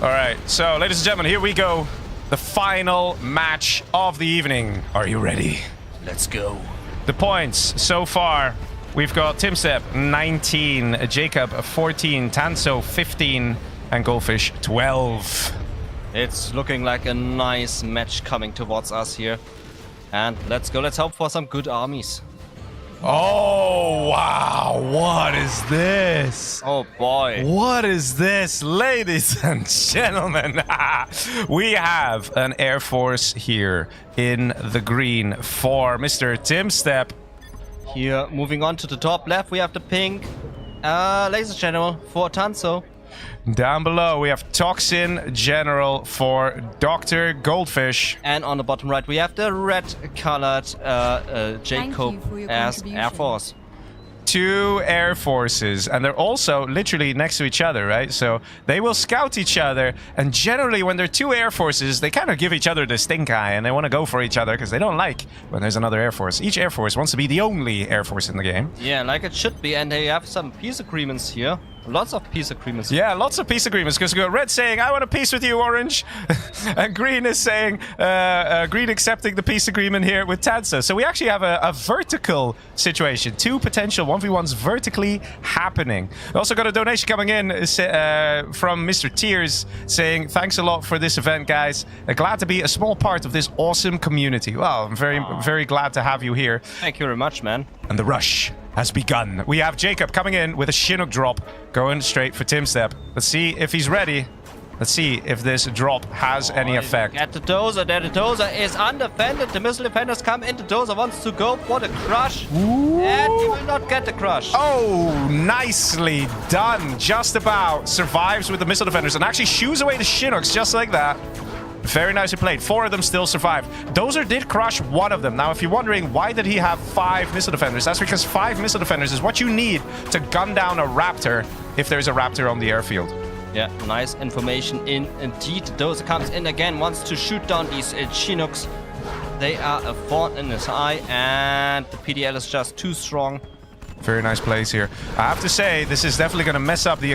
All right, so ladies and gentlemen, here we go. The final match of the evening. Are you ready? Let's go. The points so far, we've got TimStep 19, Jacob 14, Tanso 15, and Goldfish 12. It's looking like a nice match coming towards us here. And let's go. Let's hope for some good armies. Oh, wow. What is this? Oh, boy. What is this? Ladies and gentlemen, we have an Air Force here in the green for Mr. TimStep. Here, moving on to the top left, we have the pink Laser General for Tanso. Down below, we have Toxin General for Dr. Goldfish. And on the bottom right, we have the red-colored Jacob as Air Force. 2 Air Forces, and they're also literally next to each other, right? So they will scout each other, and generally when there are 2 Air Forces, they kind of give each other the stink eye, and they want to go for each other because they don't like when there's another Air Force. Each Air Force wants to be the only Air Force in the game. Yeah, like it should be, and they have some peace agreements here. Lots of peace agreements. Yeah, lots of peace agreements, because we got Red saying, I want a peace with you, Orange. And Green is saying, Green accepting the peace agreement here with Tanso. So we actually have a vertical situation. 2 potential 1v1s vertically happening. We also got a donation coming in from Mr. Tears saying, thanks a lot for this event, guys. Glad to be a small part of this awesome community. Well, I'm very glad to have you here. Thank you very much, man. And the rush has begun. We have Jacob coming in with a Chinook drop, going straight for Timstep. Let's see if he's ready. Let's see if this drop has any effect. At the dozer there. The dozer is undefended. The missile defenders come in. The dozer wants to go for the crush. Ooh. And he will not get the crush. Oh, nicely done. Just about survives with the missile defenders and actually shoos away the Chinooks just like that. Very nicely played. 4 of them still survived. Dozer did crush 1 of them. Now, if you're wondering why did he have 5 missile defenders, that's because 5 missile defenders is what you need to gun down a Raptor if there's a Raptor on the airfield. Yeah, nice information indeed. Dozer comes in again, wants to shoot down these Chinooks. They are a thorn in his eye, and the PDL is just too strong. Very nice plays here. I have to say, this is definitely going to mess up the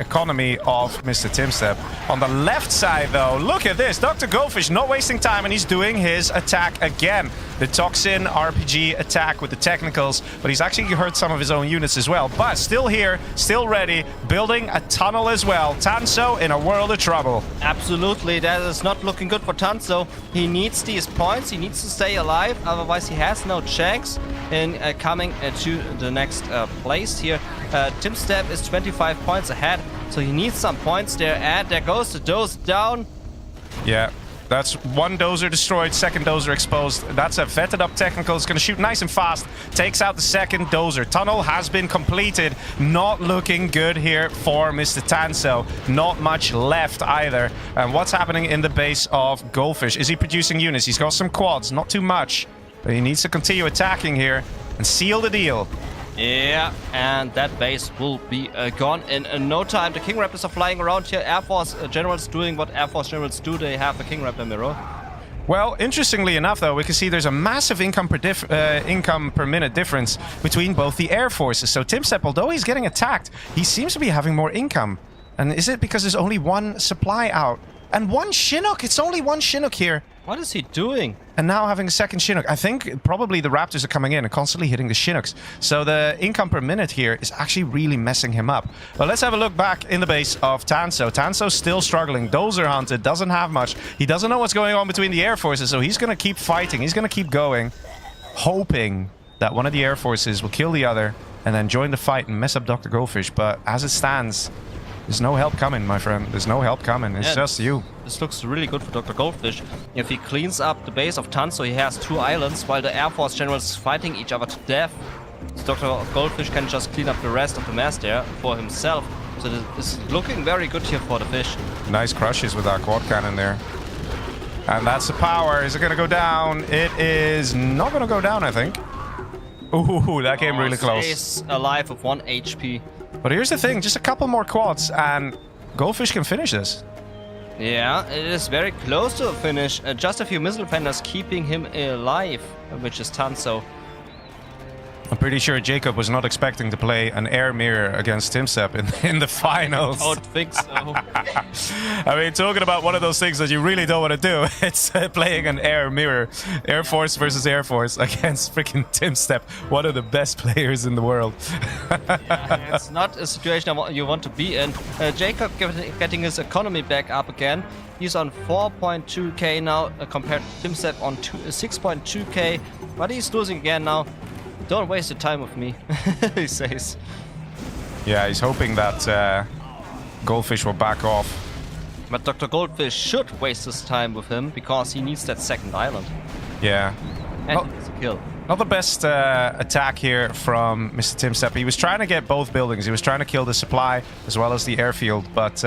economy of Mr. Timstep. On the left side, though, look at this. Dr. Goldfish not wasting time, and he's doing his attack again. The Toxin RPG attack with the technicals, but he's actually hurt some of his own units as well. But still here, still ready, building a tunnel as well. Tanso in a world of trouble. Absolutely, that is not looking good for Tanso. He needs these points, he needs to stay alive, otherwise he has no chance in coming to the next place here. Timstep is 25 points ahead, so he needs some points there, and there goes the dozer down. Yeah. That's 1 dozer destroyed, 2nd dozer exposed. That's a vetted up technical. It's going to shoot nice and fast. Takes out the 2nd dozer. Tunnel has been completed. Not looking good here for Mr. Tanso. Not much left either. And what's happening in the base of Goldfish? Is he producing units? He's got some quads, not too much. But he needs to continue attacking here and seal the deal. Yeah, and that base will be gone in no time. The King Raptors are flying around here. Air Force generals doing what Air Force generals do. They have a King Raptor mirror. Well, interestingly enough, though, we can see there's a massive income per minute difference between both the air forces. So Timstep, although he's getting attacked, he seems to be having more income. And is it because there's only 1 supply out? And 1 Chinook! It's only 1 Chinook here. What is he doing? And now having a 2nd Chinook. I think probably the Raptors are coming in and constantly hitting the Chinooks. So the income per minute here is actually really messing him up. But let's have a look back in the base of Tanso. Tanso's still struggling. Dozer hunted, doesn't have much. He doesn't know what's going on between the air forces, so he's going to keep fighting. He's going to keep going, hoping that one of the air forces will kill the other and then join the fight and mess up Dr. Goldfish. But as it stands, there's no help coming, my friend. There's no help coming. It's just you. This looks really good for Dr. Goldfish. If he cleans up the base of Tanso, he has 2 islands, while the Air Force generals fighting each other to death. So Dr. Goldfish can just clean up the rest of the mess there for himself. So this is looking very good here for the fish. Nice crushes with that quad cannon there. And that's the power. Is it going to go down? It is not going to go down, I think. Ooh, that came really close. Stays alive with 1 HP. But here's the thing, just a couple more quads and Goldfish can finish this. Yeah, it is very close to a finish. Just a few missile defenders keeping him alive, which is Tanso. I'm pretty sure Jacob was not expecting to play an air mirror against Timstep in the finals. I don't think so. I mean, talking about one of those things that you really don't want to do, it's playing an air mirror. Air Force versus Air Force against freaking Timstep, one of the best players in the world. Yeah, it's not a situation you want to be in. Jacob getting his economy back up again. He's on 4.2k now compared to Timstep on 6.2k. But he's losing again now. Don't waste your time with me, he says. Yeah, he's hoping that Goldfish will back off. But Dr. Goldfish should waste his time with him because he needs that 2nd island. Yeah. And he needs a kill. Not the best attack here from Mr. Timstep. He was trying to get both buildings. He was trying to kill the supply as well as the airfield, but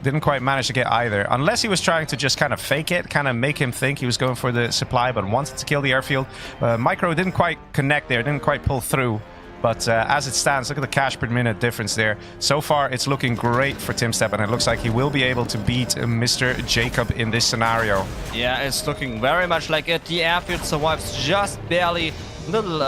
didn't quite manage to get either. Unless he was trying to just kind of fake it, kind of make him think he was going for the supply, but wanted to kill the airfield. Micro didn't quite connect there, didn't quite pull through. But as it stands, look at the cash per minute difference there. So far, it's looking great for Timstep, and it looks like he will be able to beat Mr. Jacob in this scenario. Yeah, it's looking very much like it. The airfield survives just barely. Little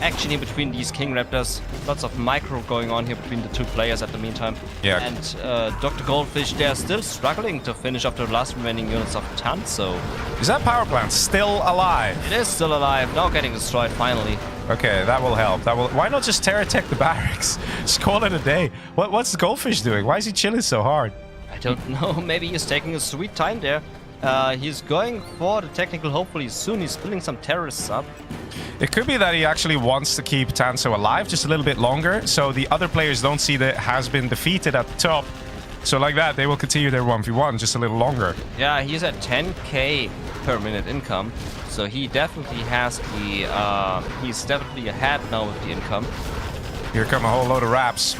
action here between these King Raptors. Lots of micro going on here between the two players at the meantime. Yeah. And Dr. Goldfish, they're still struggling to finish off the last remaining units of Tanso. Is that power plant still alive? It is still alive, now getting destroyed finally. Okay, that will help. That will. Why not just terror tech the barracks? Just call it a day. What's the Goldfish doing? Why is he chilling so hard? I don't know, maybe he's taking a sweet time there. He's going for the technical hopefully soon. He's building some terrorists up. It could be that he actually wants to keep Tanso alive just a little bit longer, so the other players don't see that it has been defeated at the top. So like that, they will continue their 1v1 just a little longer. Yeah, he's at 10k per minute income, so he definitely has the. He's definitely ahead now with the income. Here come a whole load of raps.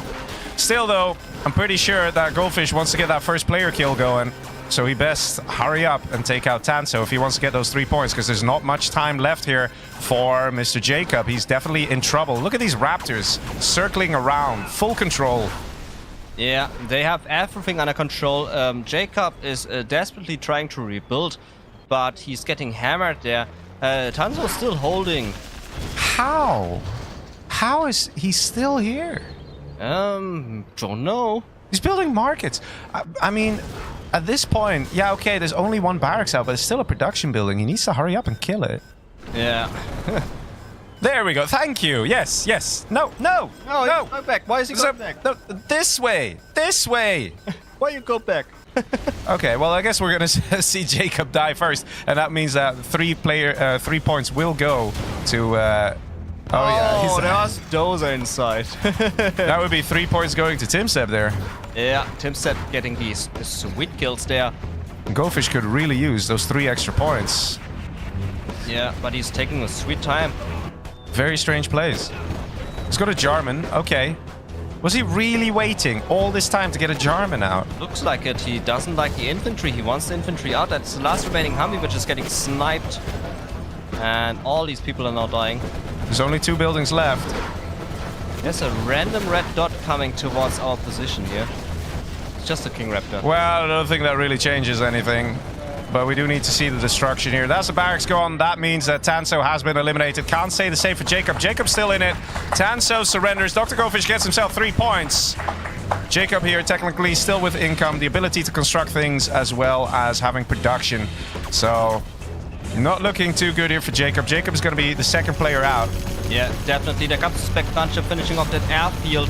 Still though, I'm pretty sure that Goldfish wants to get that first player kill going. So he best hurry up and take out Tanso if he wants to get those 3 points, because there's not much time left here for Mr. Jacob. He's definitely in trouble. Look at these Raptors circling around, full control. Yeah, they have everything under control. Jacob is desperately trying to rebuild, but he's getting hammered there. Tanso's still holding. How? How is he still here? Don't know. He's building markets. I mean, at this point, yeah, okay, there's only one barracks out, but it's still a production building. He needs to hurry up and kill it. Yeah. There we go. Thank you. Yes, yes. No, no, No, no. go back. Why is he going back? No, this way. This way. Why you go back? Okay, well, I guess we're going to see Jacob die first. And that means that 3 points will go to... Oh, there's Dozer inside. That would be 3 points going to Timstep there. Yeah, Timstep getting these sweet kills there. Goldfish could really use those 3 extra points. Yeah, but he's taking a sweet time. Very strange plays. He's got a Jarman. Okay. Was he really waiting all this time to get a Jarman out? Looks like it. He doesn't like the infantry. He wants the infantry out. That's the last remaining HuMMi, which is getting sniped. And all these people are now dying. There's only 2 buildings left. There's a random red dot coming towards our position here. It's just a King Raptor. Well, I don't think that really changes anything. But we do need to see the destruction here. That's the barracks gone. That means that Tanso has been eliminated. Can't say the same for Jacob. Jacob's still in it. Tanso surrenders. Dr. Goldfish gets himself 3 points. Jacob here technically still with income, the ability to construct things as well as having production. So not looking too good here for Jacob. Jacob is going to be the second player out. Yeah, definitely. There comes the Spec Puncher finishing off that airfield.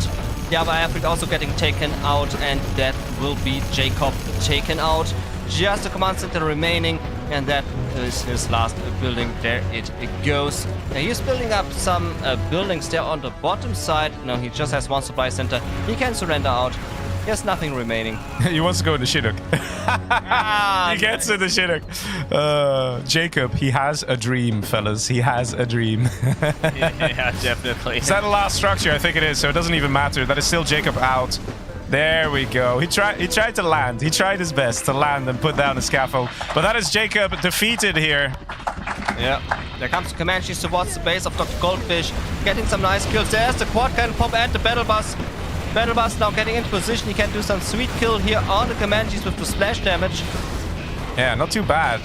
The other airfield also getting taken out, and that will be Jacob taken out. Just a command center remaining, and that is his last building. There it goes. Now he's building up some buildings there on the bottom side. No, he just has 1 supply center. He can surrender out. He has nothing remaining. He wants to go in the Chinook. He gets in the Chinook. Jacob, he has a dream, fellas. He has a dream. Yeah, definitely. Is that the last structure? I think it is, so it doesn't even matter. That is still Jacob out. There we go. He tried to land. He tried his best to land and put down the scaffold. But that is Jacob defeated here. Yeah, there comes the Comanches towards the base of Dr. Goldfish. Getting some nice kills. There's the quad cannon pop and the battle bus. Battle bus now getting into position. He can do some sweet kill here on the Comanches with the splash damage. Yeah, not too bad.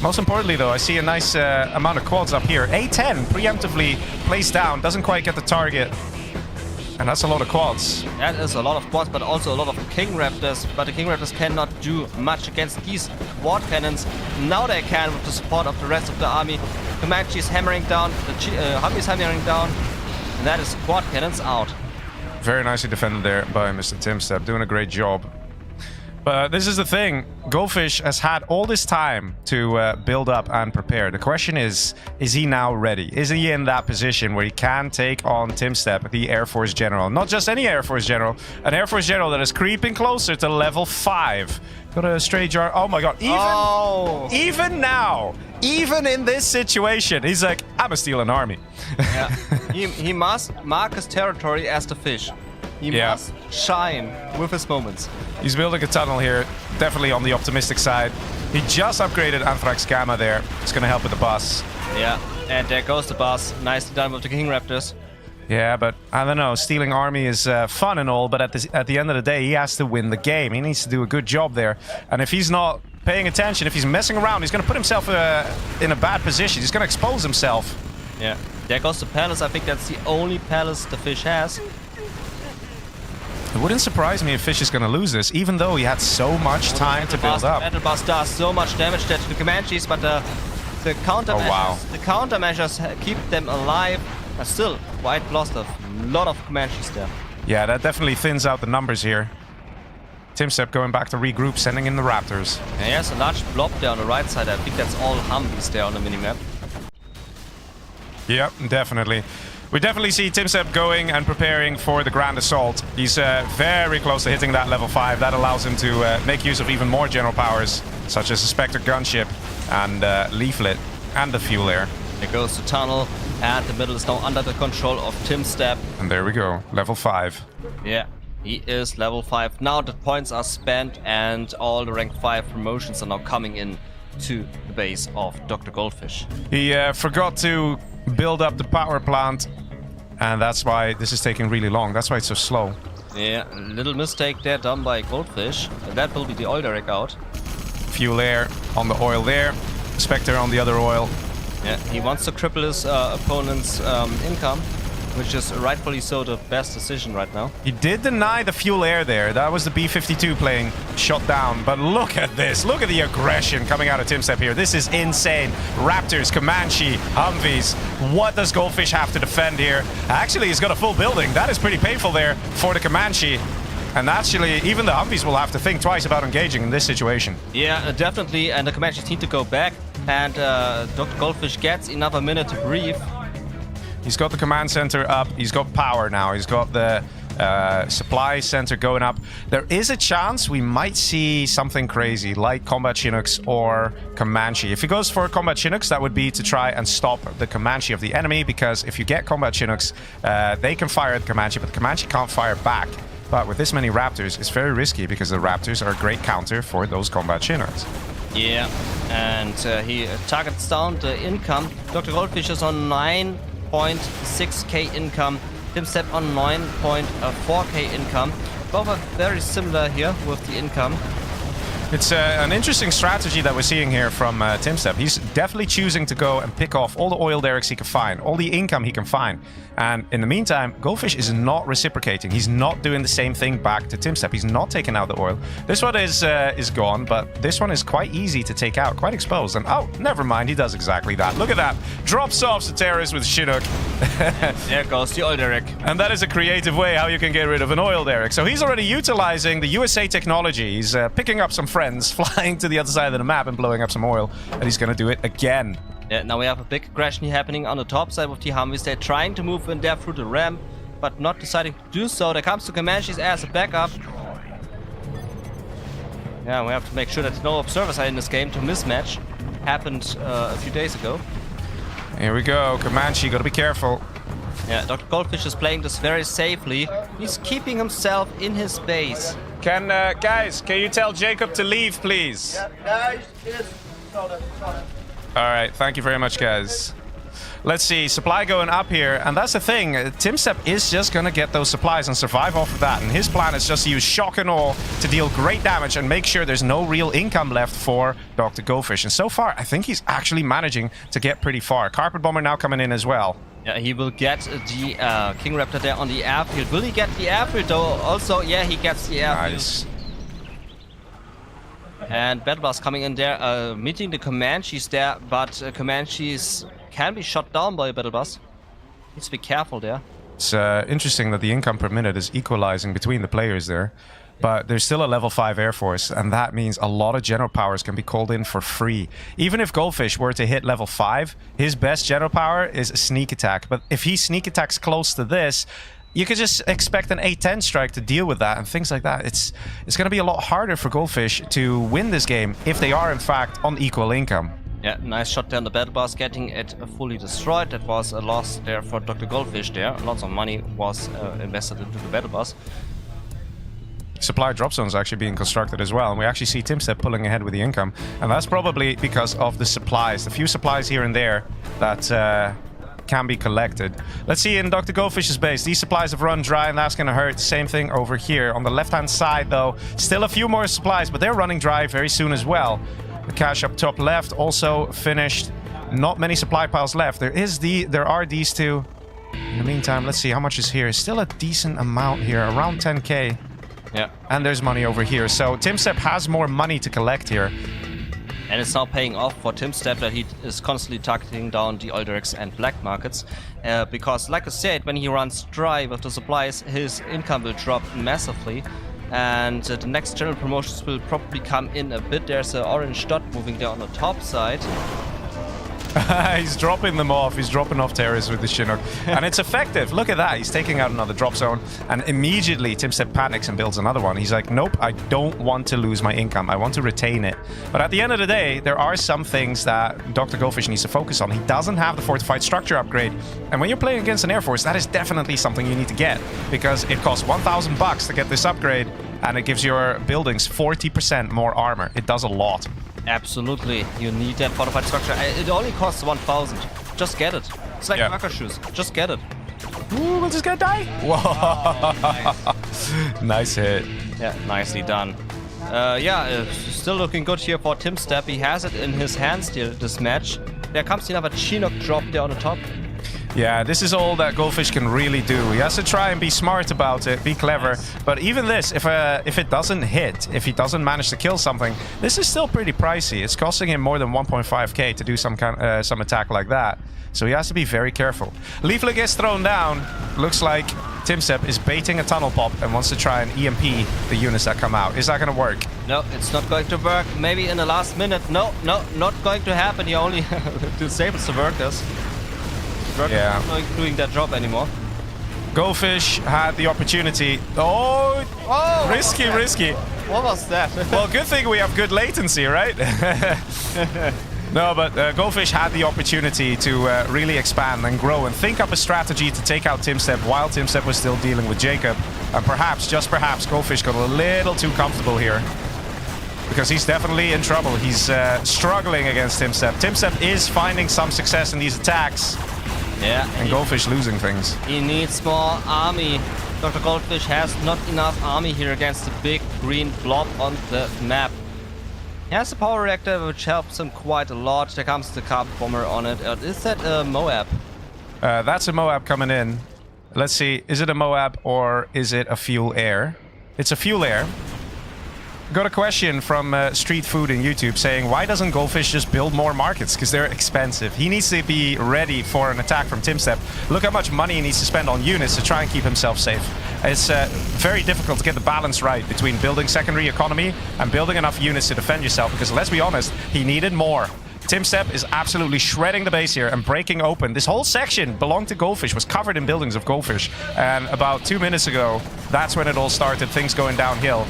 Most importantly, though, I see a nice amount of quads up here. A10 preemptively placed down. Doesn't quite get the target. And that's a lot of quads. That is a lot of quads, but also a lot of King Raptors. But the King Raptors cannot do much against these quad cannons. Now they can with the support of the rest of the army. Comanche is hammering down, the HuMMi is hammering down. And that is quad cannons out. Very nicely defended there by Mr. Timstep. Doing a great job. But this is the thing. Goldfish has had all this time to build up and prepare. The question is he now ready? Is he in that position where he can take on Timstep, the Air Force General? Not just any Air Force General. An Air Force General that is creeping closer to level 5. Got a stray jar. Oh my god. Even now, even in this situation, he's like, I'm gonna steal an army. Yeah. he must mark his territory as the fish. He must shine with his moments. He's building a tunnel here, definitely on the optimistic side. He just upgraded Anthrax Gamma there. It's going to help with the bus. Yeah, and there goes the bus. Nicely done with the King Raptors. Yeah, but I don't know. Stealing army is fun and all, but at the end of the day, he has to win the game. He needs to do a good job there. And if he's not paying attention, if he's messing around, he's going to put himself in a bad position. He's going to expose himself. Yeah. There goes the palace. I think that's the only palace the fish has. It wouldn't surprise me if Fish is going to lose this, even though he had so much time to build up. Battle Bus does so much damage there to the Comanches, but the countermeasures keep them alive. Still, White lost a lot of Comanches there. Yeah, that definitely thins out the numbers here. TimStep going back to regroup, sending in the Raptors. And he has a large blob there on the right side. I think that's all HuMMis there on the minimap. Yep, definitely. We definitely see TimStep going and preparing for the Grand Assault. He's very close to hitting that level 5. That allows him to make use of even more general powers, such as the Spectre gunship and Leaflet and the fuel air. There goes the tunnel, and the middle is now under the control of TimStep. And there we go, level 5. Yeah, he is level 5. Now the points are spent, and all the rank 5 promotions are now coming in to the base of Dr. Goldfish. He forgot to build up the power plant, and that's why this is taking really long. That's why it's so slow. Yeah, a little mistake there done by Goldfish. That will be the oil direct out. Fuel air on the oil there, Spectre on the other oil. Yeah, he wants to cripple his opponent's income, which is rightfully so the best decision right now. He did deny the fuel air there. That was the B-52 playing shot down. But look at this. Look at the aggression coming out of TimStep here. This is insane. Raptors, Comanche, Humvees. What does Goldfish have to defend here? Actually, he's got a full building. That is pretty painful there for the Comanche. And actually, even the Humvees will have to think twice about engaging in this situation. Yeah, definitely. And the Comanches need to go back. And Dr. Goldfish gets another minute to breathe. He's got the command center up. He's got power now. He's got the supply center going up. There is a chance we might see something crazy like Combat Chinooks or Comanche. If he goes for Combat Chinooks, that would be to try and stop the Comanche of the enemy, because if you get Combat Chinooks, they can fire at the Comanche, but the Comanche can't fire back. But with this many Raptors, it's very risky because the Raptors are a great counter for those Combat Chinooks. Yeah, and he targets down the income. Dr. Goldfish is on 9.6k income. TimStep on 9.4k income. Both are very similar here with the income. It's an interesting strategy that we're seeing here from TimStep. He's definitely choosing to go and pick off all the oil derricks he can find, all the income he can find. And in the meantime, Goldfish is not reciprocating. He's not doing the same thing back to TimStep. He's not taking out the oil. This one is gone, but this one is quite easy to take out, quite exposed. And oh, never mind, he does exactly that. Look at that. Drops off the terrorist with Chinook. There goes the oil derrick. And that is a creative way how you can get rid of an oil derrick. So he's already utilizing the USA technology. He's picking up some friends, flying to the other side of the map and blowing up some oil. And he's going to do it again. Yeah, now we have a big aggression happening on the top side with the HuMMis. They're trying to move in there through the ramp, but not deciding to do so. There comes the Comanches as a backup. Yeah, we have to make sure that no observers are in this game. To mismatch happened a few days ago. Here we go, Comanche, gotta be careful. Yeah, Dr. Goldfish is playing this very safely. He's keeping himself in his base. Guys, can you tell Jacob to leave, please? Yeah, guys, yes. All right, thank you very much, guys. Let's see, supply going up here, and that's the thing. TimStep is just gonna get those supplies and survive off of that, and his plan is just to use shock and awe to deal great damage and make sure there's no real income left for Dr. Goldfish. And so far, I think he's actually managing to get pretty far. Carpet Bomber now coming in as well. Yeah, he will get the King Raptor there on the airfield. Will he get the airfield though? Also, yeah, he gets the airfield. Nice. And Battle Bus coming in there, meeting the Comanches there, but Comanches can be shot down by a Battle Bus. Needs to be careful there. It's interesting that the income per minute is equalizing between the players there. But there's still a level 5 Air Force, and that means a lot of general powers can be called in for free. Even if Goldfish were to hit level 5, his best general power is a sneak attack. But if he sneak attacks close to this, you could just expect an 8-10 strike to deal with that and things like that. It's going to be a lot harder for Goldfish to win this game if they are, in fact, on equal income. Yeah, nice shot down the Battle Bus, getting it fully destroyed. That was a loss there for Dr. Goldfish there. Lots of money was invested into the Battle Bus. Supply drop zones actually being constructed as well, and we actually see TimStep pulling ahead with the income, and that's probably because of the supplies, the few supplies here and there that can be collected. Let's see in Dr. Goldfish's base, these supplies have run dry, and that's going to hurt. Same thing over here on the left hand side though, still a few more supplies, but they're running dry very soon as well. The cache up top left also finished. not many supply piles left. There are these two. In the meantime, let's see how much is here. Still a decent amount here, around 10k. Yeah. And there's money over here. So TimStep has more money to collect here. And it's now paying off for TimStep that he is constantly targeting down the Alderax and black markets. Because, like I said, when he runs dry with the supplies, his income will drop massively. And the next general promotions will probably come in a bit. There's an orange dot moving there on the top side. He's dropping them off. He's dropping off terrorists with the Chinook. And it's effective. Look at that. He's taking out another drop zone. And immediately, TimStep panics and builds another one. He's like, nope, I don't want to lose my income. I want to retain it. But at the end of the day, there are some things that Dr. Goldfish needs to focus on. He doesn't have the fortified structure upgrade. And when you're playing against an Air Force, that is definitely something you need to get. Because it costs 1,000 bucks to get this upgrade. And it gives your buildings 40% more armor. It does a lot. Absolutely, you need that fortified structure. It only costs 1,000. Just get it. It's like marker shoes. Just get it. Ooh, will this guy die? Whoa! Oh, nice hit. Yeah, nicely done. Still looking good here for TimStep. He has it in his hands still this match. There comes another Chinook drop there on the top. Yeah, this is all that Goldfish can really do. He has to try and be smart about it, be clever. Nice. But even this, if it doesn't hit, if he doesn't manage to kill something, this is still pretty pricey. It's costing him more than 1.5k to do some attack like that. So he has to be very careful. Leaflet gets thrown down. Looks like TimStep is baiting a tunnel pop and wants to try and EMP the units that come out. Is that going to work? No, it's not going to work. Maybe in the last minute. No, not going to happen. He only disables the workers. Yeah. Not doing that job anymore. Goldfish had the opportunity. Oh, risky. What was that? Well, good thing we have good latency, right? No, but Goldfish had the opportunity to really expand and grow and think up a strategy to take out TimStep while TimStep was still dealing with Jacob. And perhaps, just perhaps, Goldfish got a little too comfortable here. Because he's definitely in trouble. He's struggling against TimStep. TimStep is finding some success in these attacks. Yeah. And Goldfish losing things. He needs more army. Dr. Goldfish has not enough army here against the big green blob on the map. He has the power reactor, which helps him quite a lot. There comes the carpet bomber on it. Is that a Moab? That's a Moab coming in. Let's see. Is it a Moab or is it a fuel air? It's a fuel air. Got a question from Street Food in YouTube saying, why doesn't Goldfish just build more markets? Because they're expensive. He needs to be ready for an attack from TimStep. Look how much money he needs to spend on units to try and keep himself safe. It's very difficult to get the balance right between building secondary economy and building enough units to defend yourself. Because let's be honest, he needed more. TimStep is absolutely shredding the base here and breaking open. This whole section belonged to Goldfish, was covered in buildings of Goldfish. And about 2 minutes ago, that's when it all started, things going downhill.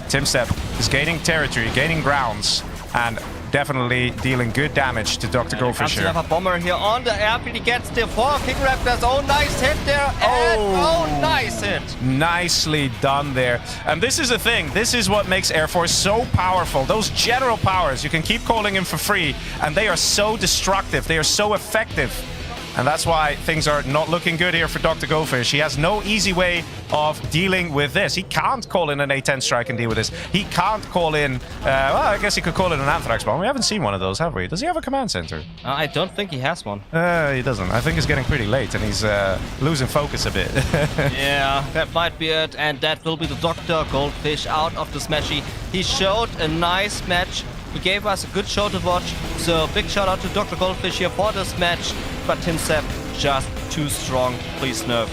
TimStep is gaining territory, gaining grounds, and definitely dealing good damage to Dr. Goldfish here. Have a bomber here on the airfield. He gets the 4 King Raptors. Oh, nice hit there. And nice hit. Nicely done there. And this is the thing. This is what makes Air Force so powerful. Those general powers, you can keep calling them for free, and they are so destructive. They are so effective. And that's why things are not looking good here for Dr. Goldfish. He has no easy way of dealing with this. He can't call in an A-10 strike and deal with this. He can't call in... well, I guess he could call in an Anthrax bomb. We haven't seen one of those, have we? Does he have a command center? I don't think he has one. He doesn't. I think it's getting pretty late and he's losing focus a bit. Yeah, that might be it. And that will be the Dr. Goldfish out of this match. He showed a nice match. He gave us a good show to watch. So big shout out to Dr. Goldfish here for this match. But TimStep just too strong. Please nerf.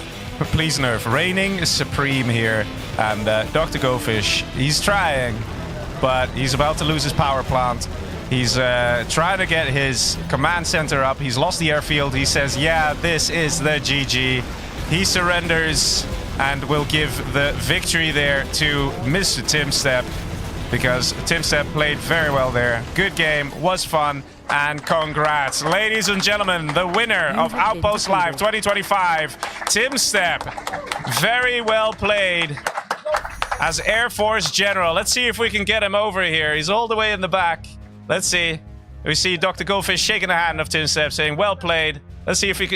Please nerf. Reigning is supreme here. And Dr. Goldfish, he's trying. But he's about to lose his power plant. He's trying to get his command center up. He's lost the airfield. He says, yeah, this is the GG. He surrenders and will give the victory there to Mr. TimStep. Because TimStep played very well there. Good game, was fun, and congrats. Ladies and gentlemen, the winner of Outpost Live 2025, TimStep. Very well played as Air Force General. Let's see if we can get him over here. He's all the way in the back. Let's see. We see Dr. Goldfish shaking the hand of TimStep, saying, well played. Let's see if we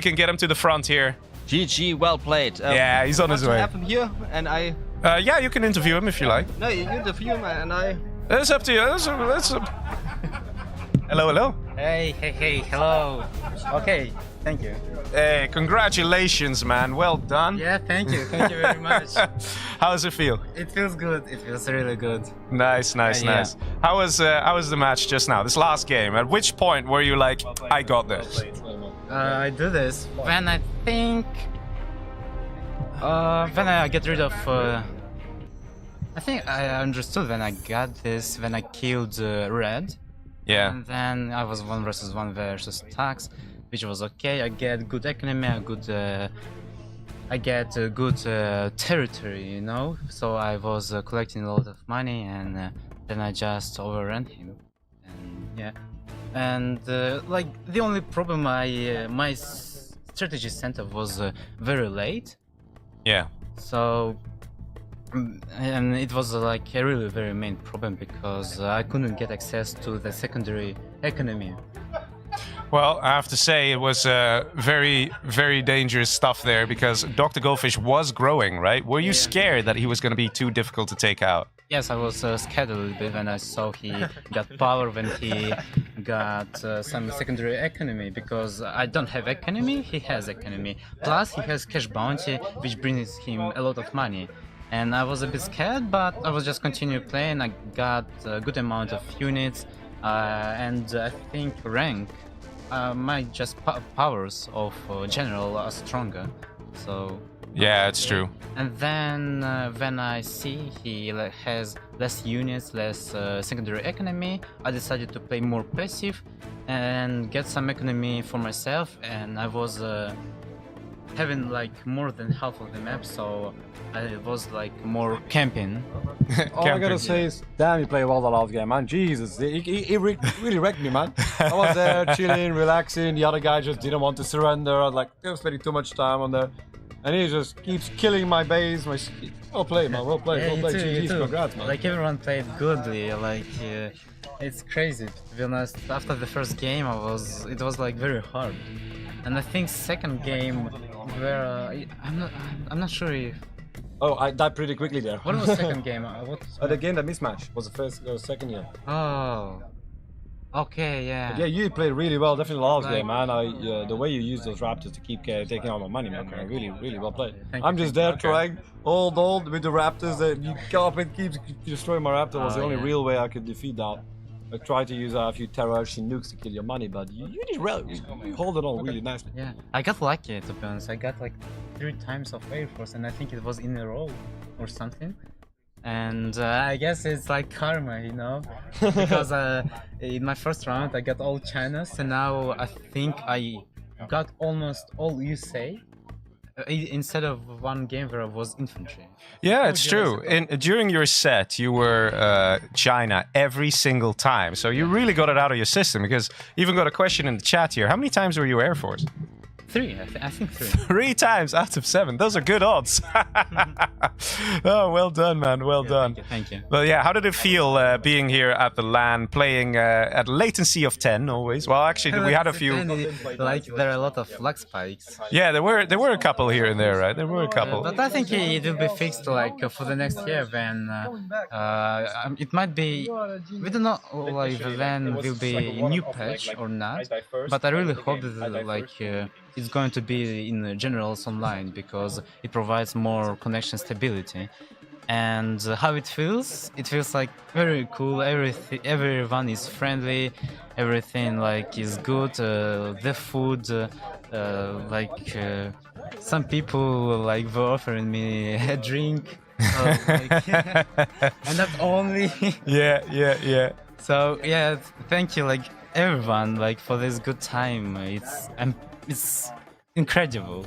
can get him to the front here. GG, well played. Yeah, he's on his way. I have him here, and I... yeah, you can interview him if you like. No, you interview him and I... It's up to you. Hello, hello. Hey, hello. Okay, thank you. Hey, congratulations, man. Well done. Yeah, thank you very much. How does it feel? It feels good. It feels really good. Nice. Yeah. How was the match just now? This last game. At which point were you like, I got this? I do this when I think when I get rid of. I think I understood when I got this when I killed Red. Yeah. And then I was 1 versus 1 versus Tax, which was okay. I get good economy, I get a good territory, you know. So I was collecting a lot of money, and then I just overran him. And yeah, and like the only problem my strategy center was very late. Yeah. So. And it was like a really very main problem because I couldn't get access to the secondary economy. Well, I have to say it was very, very dangerous stuff there because Dr. Goldfish was growing, right? Were you scared that he was going to be too difficult to take out? Yes, I was scared a little bit when I saw he got power, when he got some secondary economy, because I don't have economy, he has economy. Plus he has cash bounty, which brings him a lot of money. And I was a bit scared, but I was just continue playing. I got a good amount of units, and I think rank, my just powers of general are stronger. So yeah, it's true. And then when I see he has less units, less secondary economy, I decided to play more passive and get some economy for myself. And I was having like more than half of the map, so I was like more camping. All I gotta say is, damn, you play well the last game, man. Jesus, he really wrecked me, man. I was there chilling, relaxing. The other guy just didn't want to surrender. I was like, they were spending too much time on there, and he just keeps killing my base. Well played, man. Well played. Well played. GG's, congrats, man. Like everyone played goodly. Like it's crazy. To be honest, after the first game, it was like very hard. And I think second game, where I'm not sure if. Oh, I died pretty quickly there. What was the second game? The game that mismatch was the second year. Oh. Okay, yeah. But yeah, you played really well. Definitely the last game, man. The way you use those raptors to keep taking all my money, man. Really, really well played. I'm just there trying hold with the raptors. That you come and keeps destroying my raptor. Was the only real way I could defeat that. I tried to use a few terror nukes to kill your money, but you hold it on really nicely. Yeah, I got lucky, to be honest. I got like 3 times of Air Force, and I think it was in a row or something. And I guess it's like karma, you know? Because in my first round I got all Chinas, and now I think I got almost all USA. Instead of one game where I was infantry. Yeah, it's true. During your set, you were China every single time. So you really got it out of your system, because you even got a question in the chat here. How many times were you Air Force? 3, I think 3. 3 times out of 7. Those are good odds. Oh, well done, man. Well done. Thank you. Well, yeah, how did it feel being here at the LAN, playing at latency of 10 always? Well, actually, we had a few. Like, there are a lot of lag spikes. Yeah, there were a couple here and there, right? There were a couple. But I think it will be fixed like for the next year when it might be. We don't know like when will be a new patch or not. But I really hope that like it's going to be in generals online, because it provides more connection stability. And how it feels like very cool. Everyone is friendly, everything like is good. The food, some people like were offering me a drink, and not only. Yeah. So yeah, thank you, like everyone, like for this good time. It's incredible.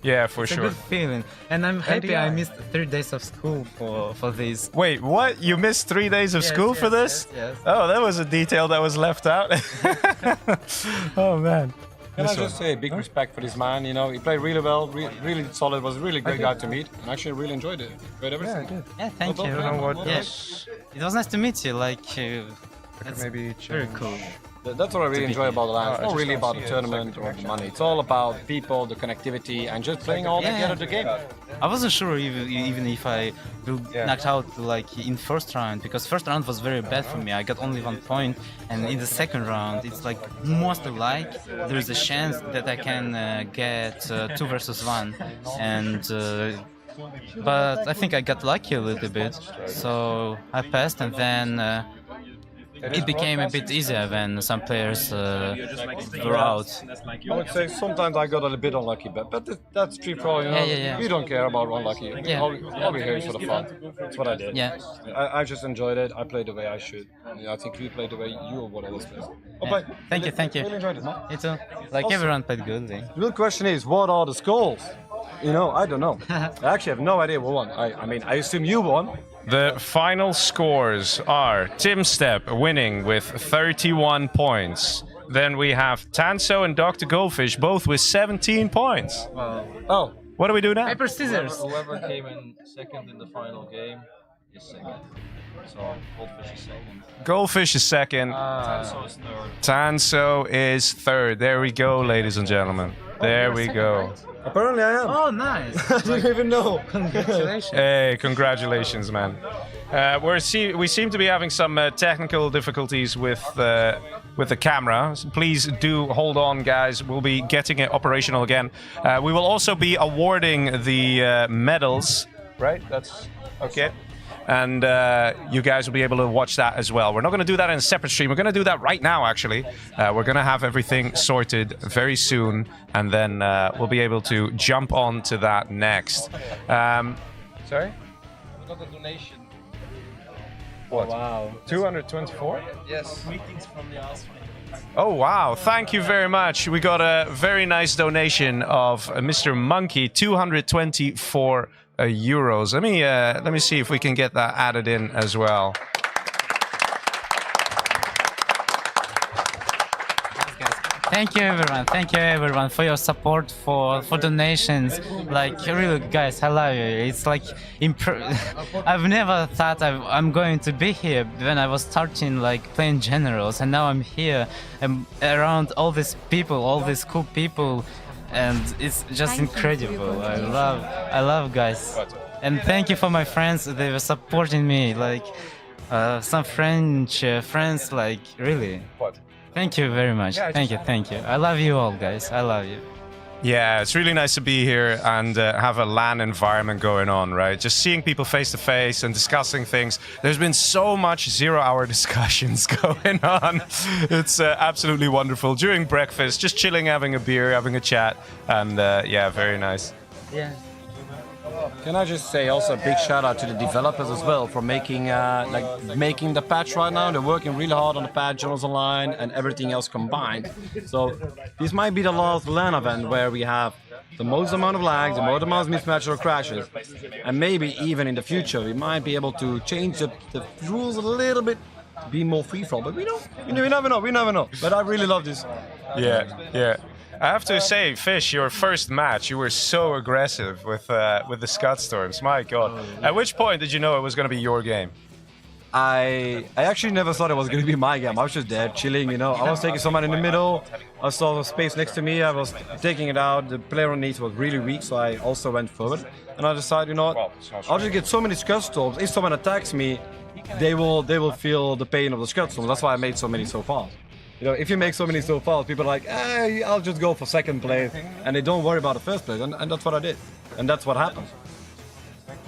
Yeah, for it's sure. It's a good feeling, and I'm happy I missed 3 days of school for this. Wait, what? You missed 3 days of school for this? Yes. Oh, that was a detail that was left out. Oh man. Can I just say big respect for this man? You know, he played really well, really solid. Was a really great guy to meet, and actually really enjoyed it. Enjoyed everything. Yeah, good. Yeah, thank you. You know what? Yeah, it was nice to meet you. Like, it's maybe very cool. That's what I really enjoy about the LAN. It's not really about the tournament or the money. It's all about people, the connectivity, and just playing all together the game. I wasn't sure even if I will knocked out like in first round, because first round was very bad for me. I got only 1 point, and in the second round it's like most like there is a chance that I can get 2 versus 1, and but I think I got lucky a little bit, so I passed, and then it became a bit easier when some players were out. I would say sometimes I got a bit unlucky, but that's free pro, you know. We don't care about unlucky. All we here is for the fun. That's what I did. Yeah. I just enjoyed it. I played the way I should. I think we played the way you would always play. Yeah. Thank you. Really enjoyed it, man. You too. Like also, everyone played good. The real question is, what are the scores? You know, I don't know. I actually have no idea who won. I mean, I assume you won. The final scores are Timstep winning with 31 points. Then we have Tanso and Dr. Goldfish both with 17 points. Oh, what do we do now? Paper, scissors. Whoever came in second in the final game is second. So Goldfish is second. Goldfish is second. Tanso is third. Tanso is third. There we go, ladies and gentlemen. There we go. Apparently I am. Oh, nice. I didn't even know. Congratulations. Hey, congratulations, man. We seem to be having some technical difficulties with the camera. So please do hold on, guys. We'll be getting it operational again. We will also be awarding the medals. Right? That's okay. And you guys will be able to watch that as well. We're not going to do that in a separate stream. We're going to do that right now, actually. We're going to have everything sorted very soon, and then we'll be able to jump on to that next. Sorry? We got a donation. What? Wow. 224? Yes. Greetings from the Oases. Oh, wow. Thank you very much. We got a very nice donation of Mr. Monkey, 224 euros. Let me see if we can get that added in as well. Thank you everyone for your support, for donations. Like really, guys, I love you. It's like I've never thought I'm going to be here when I was starting like playing generals, and now I'm here. I'm around all these people, all these cool people, and it's just incredible. I love guys, and thank you for my friends. They were supporting me, like some French friends, like really. Thank you very much. Thank you. I love you all, guys. I love you. Yeah, it's really nice to be here and have a LAN environment going on, right? Just seeing people face to face and discussing things. There's been so much zero-hour discussions going on. It's absolutely wonderful. During breakfast, just chilling, having a beer, having a chat, and yeah, very nice. Yeah. Can I just say also a big shout out to the developers as well for making making the patch right now. They're working really hard on the patch, journals online, and everything else combined. So this might be the last LAN event where we have the most amount of lags, the most amount of mismatches or crashes, and maybe even in the future we might be able to change the rules a little bit, be more free flow. But we never know. But I really love this. Yeah. I have to say, Fish, your first match, you were so aggressive with the Scud Storms. My God. At which point did you know it was going to be your game? I actually never thought it was going to be my game. I was just there chilling, you know. I was taking someone in the middle. I saw the space next to me. I was taking it out. The player on needs was really weak, so I also went forward. And I decided, you know what, I'll just get so many Scud Storms. If someone attacks me, they will feel the pain of the Scud Storms. That's why I made so many so fast. You know, if you make so many so fast, people are like, hey, I'll just go for second place, and they don't worry about the first place, and that's what I did, and that's what happened.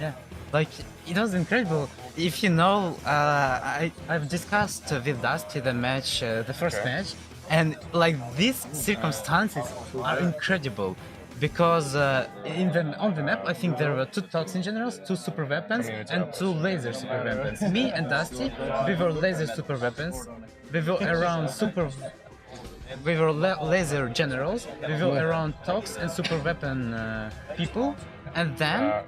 Yeah, like it was incredible. If you know, I've discussed with Dusty the match, the first match, and like these circumstances are incredible. Because on the map, I think there were 2 toxin generals, 2 super weapons, and 2 laser super weapons. Me and Dusty, we were laser super weapons. We were around laser generals. We were around tox and super weapon people, and then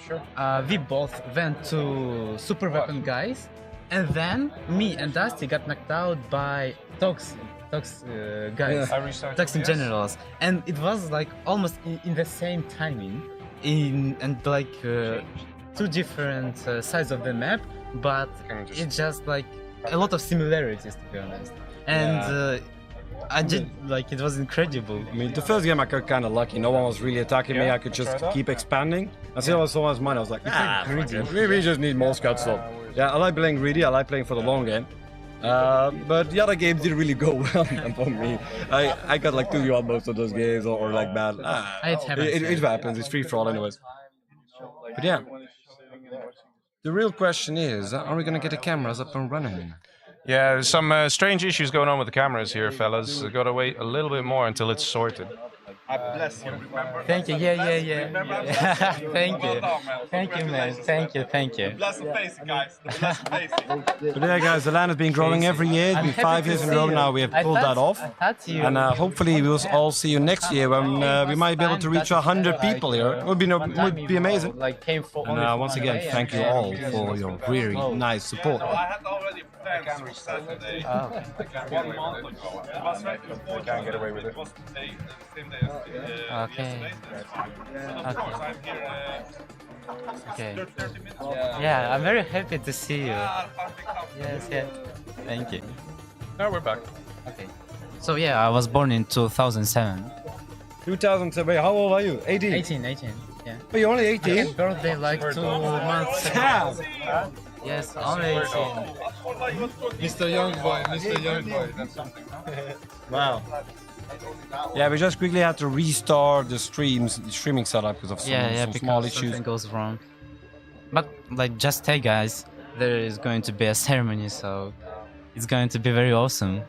we both went to super weapon guys, and then me and Dusty got knocked out by tox guys, toxin generals, and it was like almost in the same timing, and like 2 different sides of the map, but it's just like a lot of similarities, to be honest. And I did, like, it was incredible. I mean, the first game I got kind of lucky. No one was really attacking me. I could just keep expanding. I see so much money. I was like, maybe we just need more scout stuff. Yeah, I like playing greedy. I like playing for the long game. But the other games didn't really go well for me. I got like 2 on most of those games or like bad. It happens. It's free for all anyways. But yeah. The real question is, are we gonna get the cameras up and running? Yeah, there's some strange issues going on with the cameras here, fellas. We've got to wait a little bit more until it's sorted. I bless you. Remember? Thank you, yeah. Thank you. Thank you, man. Thank you. Bless the face, guys. The bless the face. But yeah, guys, the LAN has been growing every year. It's been 5 years in a row now. We have pulled that off. And hopefully we'll all see you next year when we might be able to reach 100 people here. It would be amazing. And once again, thank you all for your really nice support. I had already plans for Saturday. 1 month ago. It was right before. Can't get away with it. It was the same day as Okay. Of course, I'm here. Okay. 30 minutes. Yeah, I'm very happy to see you. Yes. Thank you. Now we're back. Okay. So yeah, I was born in 2007. 2007. Wait, how old are you? 18? 18, yeah. But you're only 18? I had birthday like 2 months ago. Yes, only 18. Mr. Young Boy. That's something. Wow. Yeah, we just quickly had to restart the streaming setup because of some small issues. Something goes wrong. But like, just hey guys, there is going to be a ceremony, so it's going to be very awesome.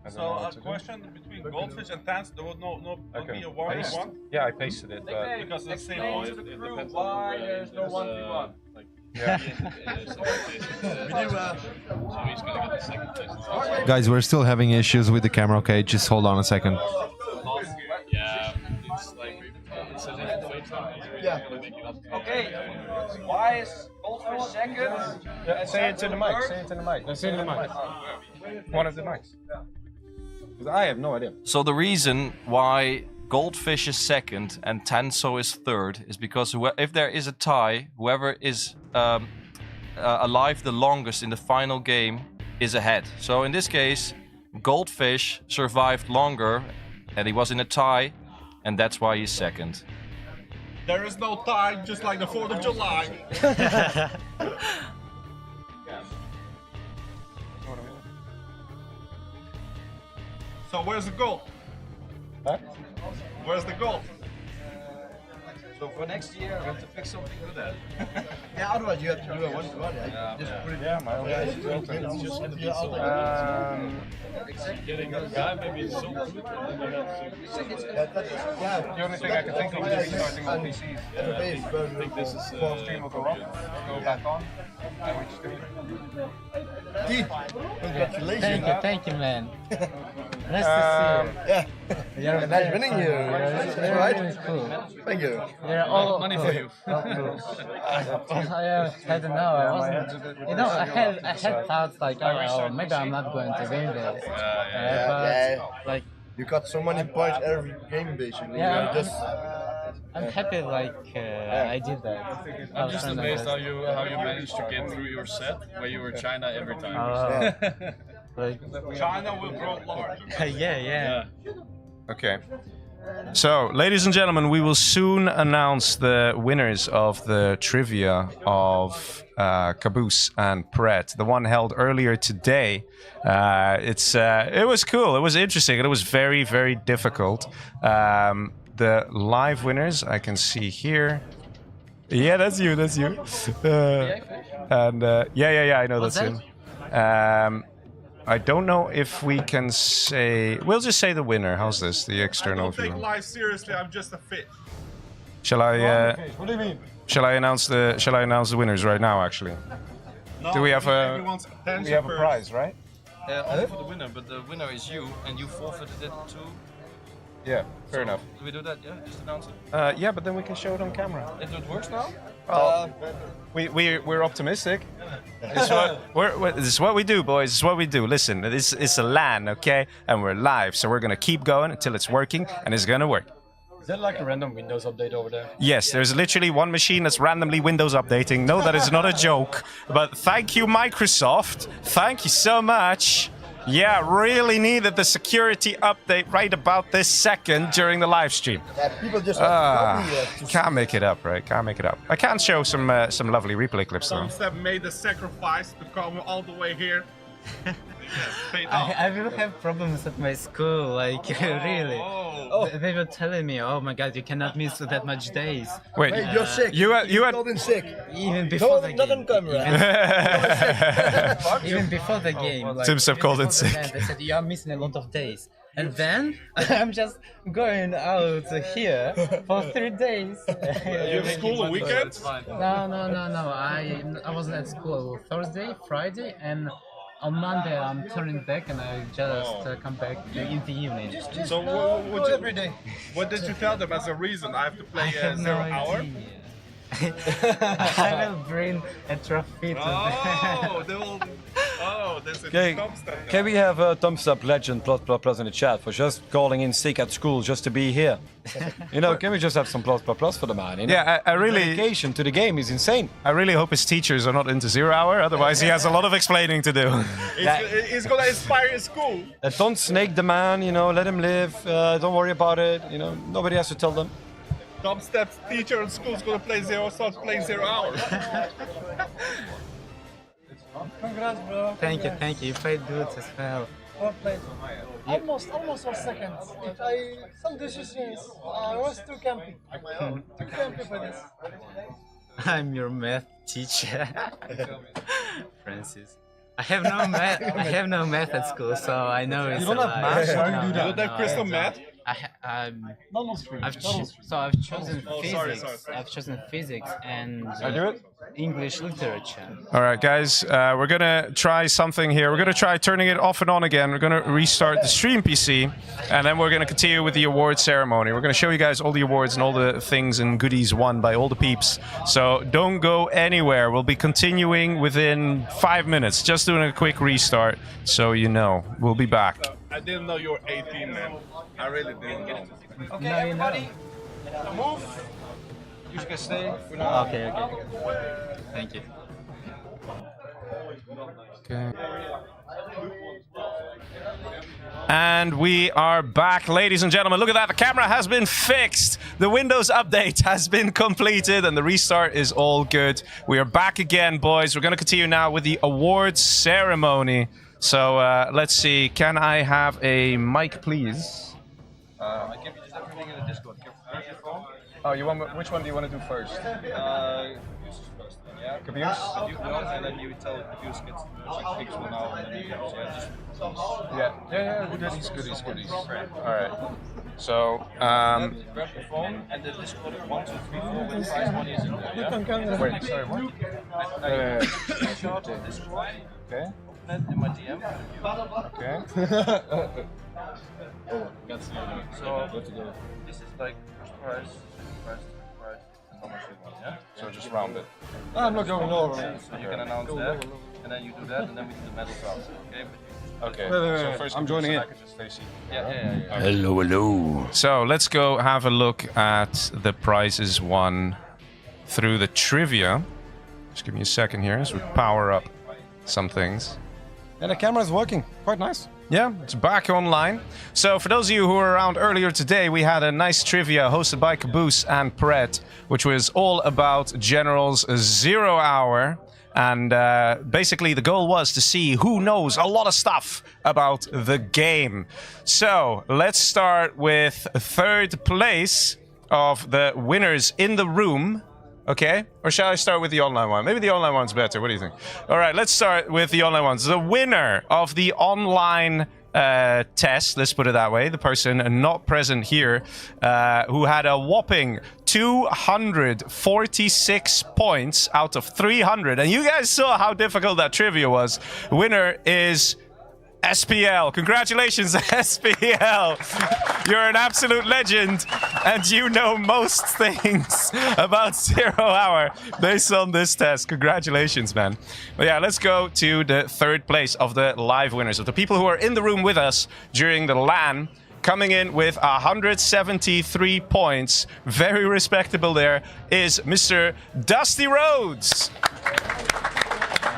So a question between goldfish and tans, there would not be a 1v1? Yeah, I pasted it. But Because it's the same point. It depends why there's no 1v1. Guys, we're still having issues with the camera. Okay, just hold on a second. Yeah, it's like Okay, why is goldfish second? say it to the mic. Say it to the mic. Say it to the mic. One of the mics. I have no idea. So the reason why goldfish is second and Tanso is third is because if there is a tie, whoever is alive the longest in the final game is ahead. So in this case, goldfish survived longer and he was in a tie, and that's why he's second. There is no time, just like the 4th of July. So where's the gold? Huh? Where's the gold? So for next year, we have to fix something with that. Yeah, otherwise you have to do a 1-to-1. Yeah, just put it. Yeah, my own Yeah, it's open. it's just getting a guy, maybe it's so good. The only thing I can think of is restarting all PCs. I think this is Stream will go off, go back on, and we just do it. Congratulations. Thank you, man. Nice to see you. Yeah. You're Nice meeting you. You're Right? really cool. Thank you. You're all money for you. I don't know. I wasn't. You know, I had thoughts like, oh, maybe I'm not going to win this. But like, You got so many points every game, basically. Yeah. You just. I'm happy. Like, I did that. I'm just amazed how you managed to get through your set where you were China every time. Like, China will grow large. yeah. Okay. So, ladies and gentlemen, we will soon announce the winners of the trivia of Caboose and Pret, the one held earlier today. It was cool. It was interesting. And it was very, very difficult. The live winners I can see here. Yeah, that's you. And I know that's him. I don't know if we can say. We'll just say the winner. How's this? The external I don't view. take life seriously. I'm just a fish. Shall I? What do you mean? Shall I announce the winners right now? Actually, No, do we have a? everyone's attention We have a first. prize, right? Only for the winner, but the winner is you, and you forfeited it too. Yeah, fair enough. Do we do that? Yeah, just announce it. Yeah, but then we can show it on camera. It works now? We're optimistic. This is what we do, boys. This is what we do. Listen, it's a LAN, okay? And we're live, so we're gonna keep going until it's working, and it's gonna work. that like a random Windows update over there? Yes, there's literally one machine that's randomly Windows updating. No, that is not a joke. But thank you, Microsoft. Thank you so much. Yeah, really needed the security update right about this second during the live stream. Yeah, people just can't make it up, right? Can't make it up. I can show some lovely replay clips though. Thumbstep made the sacrifice to come all the way here. I will have problems at my school, like really. They were telling me, oh my god, you cannot miss that much days. Wait, you're sick. You had told him sick. Even before the Not on game. camera. Even before the game. Like, Timstep called in sick. They said you are missing a lot of days. And then I'm just going out here for 3 days. You have school on weekends? No. I wasn't at school Thursday, Friday, and on Monday I'm turning back and I just come back in the evening. So what did you tell them as a reason? I have to play 0 hour? I will bring a trophy to them. There's a Thumbstep. Can we have a Thumbstep legend plus in the chat for just calling in sick at school just to be here? You know, can we just have some plus for the man? You know? Yeah, I really... dedication to the game is insane. I really hope his teachers are not into 0 hour, otherwise he has a lot of explaining to do. He's gonna inspire his school. Don't snake the man, you know, let him live, don't worry about it, you know, nobody has to tell them. Thumbstep's teacher in school's gonna play 0, starts playing 0 hour. Congrats, bro. Thank you. You played good as well. Well played. Almost was second. If some decisions, I was too campy. Too campy for this. I'm your math teacher, Francis. I have no math at school, so I know it's. You don't have math? Why do you do that? You don't have crystal math? I've chosen physics. Sorry. I've chosen physics and English literature. All right, guys, we're gonna try something here. We're gonna try turning it off and on again. We're gonna restart the stream PC, and then we're gonna continue with the award ceremony. We're gonna show you guys all the awards and all the things and goodies won by all the peeps. So don't go anywhere. We'll be continuing within 5 minutes. Just doing a quick restart, so you know. We'll be back. I didn't know you were 18, man. I really didn't know. Okay, everybody, move. You can stay. Okay. Thank you. Okay. And we are back, ladies and gentlemen. Look at that. The camera has been fixed. The Windows update has been completed and the restart is all good. We are back again, boys. We're going to continue now with the awards ceremony. So let's see. Can I have a mic, please? I give you just everything in the Discord. Where's your phone? Oh, which one do you want to do first? Caboose is first then, yeah? Caboose? You one, and then you tell Caboose gets the fix one now, and then you just... Goodies. Alright. So, grab your phone, and the Discord is 1, 2, 3, 4, with the prize money is in there, yeah? wait, sorry, what? Screenshot Discord, Okay. open it in my DM. Okay. So, this is like first prize, and how much you want, yeah? So just round it. I'm not going over. So you can announce that, and then you do that, and then we do the medal round, okay? Okay. Wait. So first I'm joining in. Stacy. Yeah. Hello. So let's go have a look at the prizes won through the trivia. Just give me a second here as we power up some things. And the camera is working, quite nice. Yeah, it's back online. So for those of you who were around earlier today, we had a nice trivia hosted by Caboose and Pret, which was all about General's 0 hour. And basically the goal was to see who knows a lot of stuff about the game. So let's start with third place of the winners in the room. Okay, or shall I start with the online one? Maybe the online one's better. What do you think? All right, let's start with the online ones. The winner of the online test, let's put it that way, the person not present here, who had a whopping 246 points out of 300. And you guys saw how difficult that trivia was. Winner is SPL. Congratulations, SPL. You're an absolute legend, and you know most things about 0 hour based on this test. Congratulations, man. But yeah, let's go to the third place of the live winners, of the people who are in the room with us during the LAN. coming in with 173 points. Very respectable there is Mr. DustyRhodes.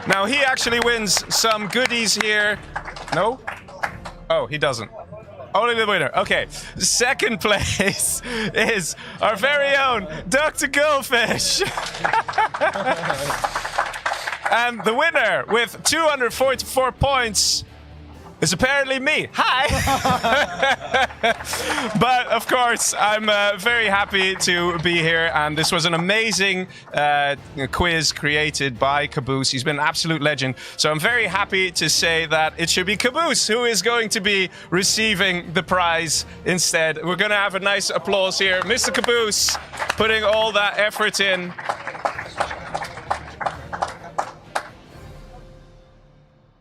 Now, he actually wins some goodies here. No? Oh, he doesn't. Only the winner. Okay. Second place is our very own Dr. Goldfish. And the winner with 244 points is apparently me. Hi! But, of course, I'm very happy to be here. And this was an amazing quiz created by Caboose. He's been an absolute legend. So I'm very happy to say that it should be Caboose who is going to be receiving the prize instead. We're going to have a nice applause here. Mr. Caboose putting all that effort in.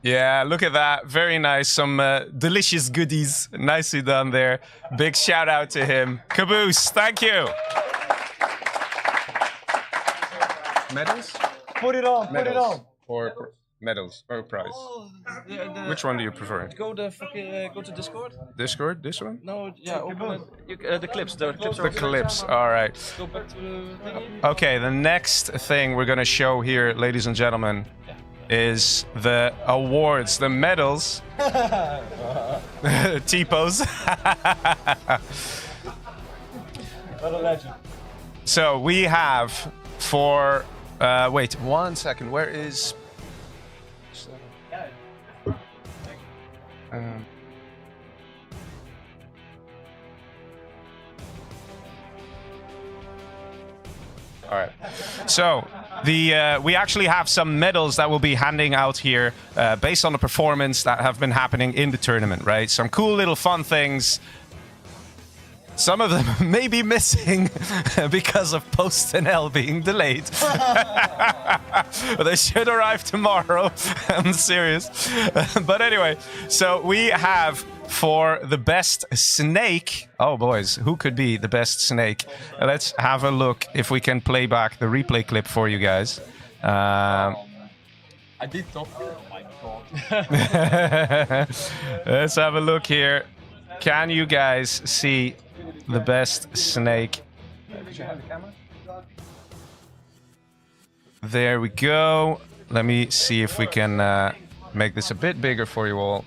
Yeah, look at that. Very nice. Some delicious goodies. Nicely done there. Big shout out to him. Caboose, thank you. Medals? Put it on, put it on. Or medals or prize. Which one do you prefer? Go to Discord. Discord? This one? No, yeah, open it. The clips. The clips are The clips. All right. Go back to the... Okay, the next thing we're going to show here, ladies and gentlemen, is the awards, the medals. T-pose. What a legend. So we have for... wait, 1 second. Where is... all right. So we actually have some medals that we'll be handing out here based on the performance that have been happening in the tournament, right? Some cool little fun things. Some of them may be missing because of Promotional being delayed. But they should arrive tomorrow. I'm serious. But anyway, so we have for the best snake. Oh, boys, who could be the best snake? Let's have a look if we can play back the replay clip for you guys. I did talk. Oh my god. Let's have a look here. Can you guys see the best snake? There we go. Let me see if we can make this a bit bigger for you all.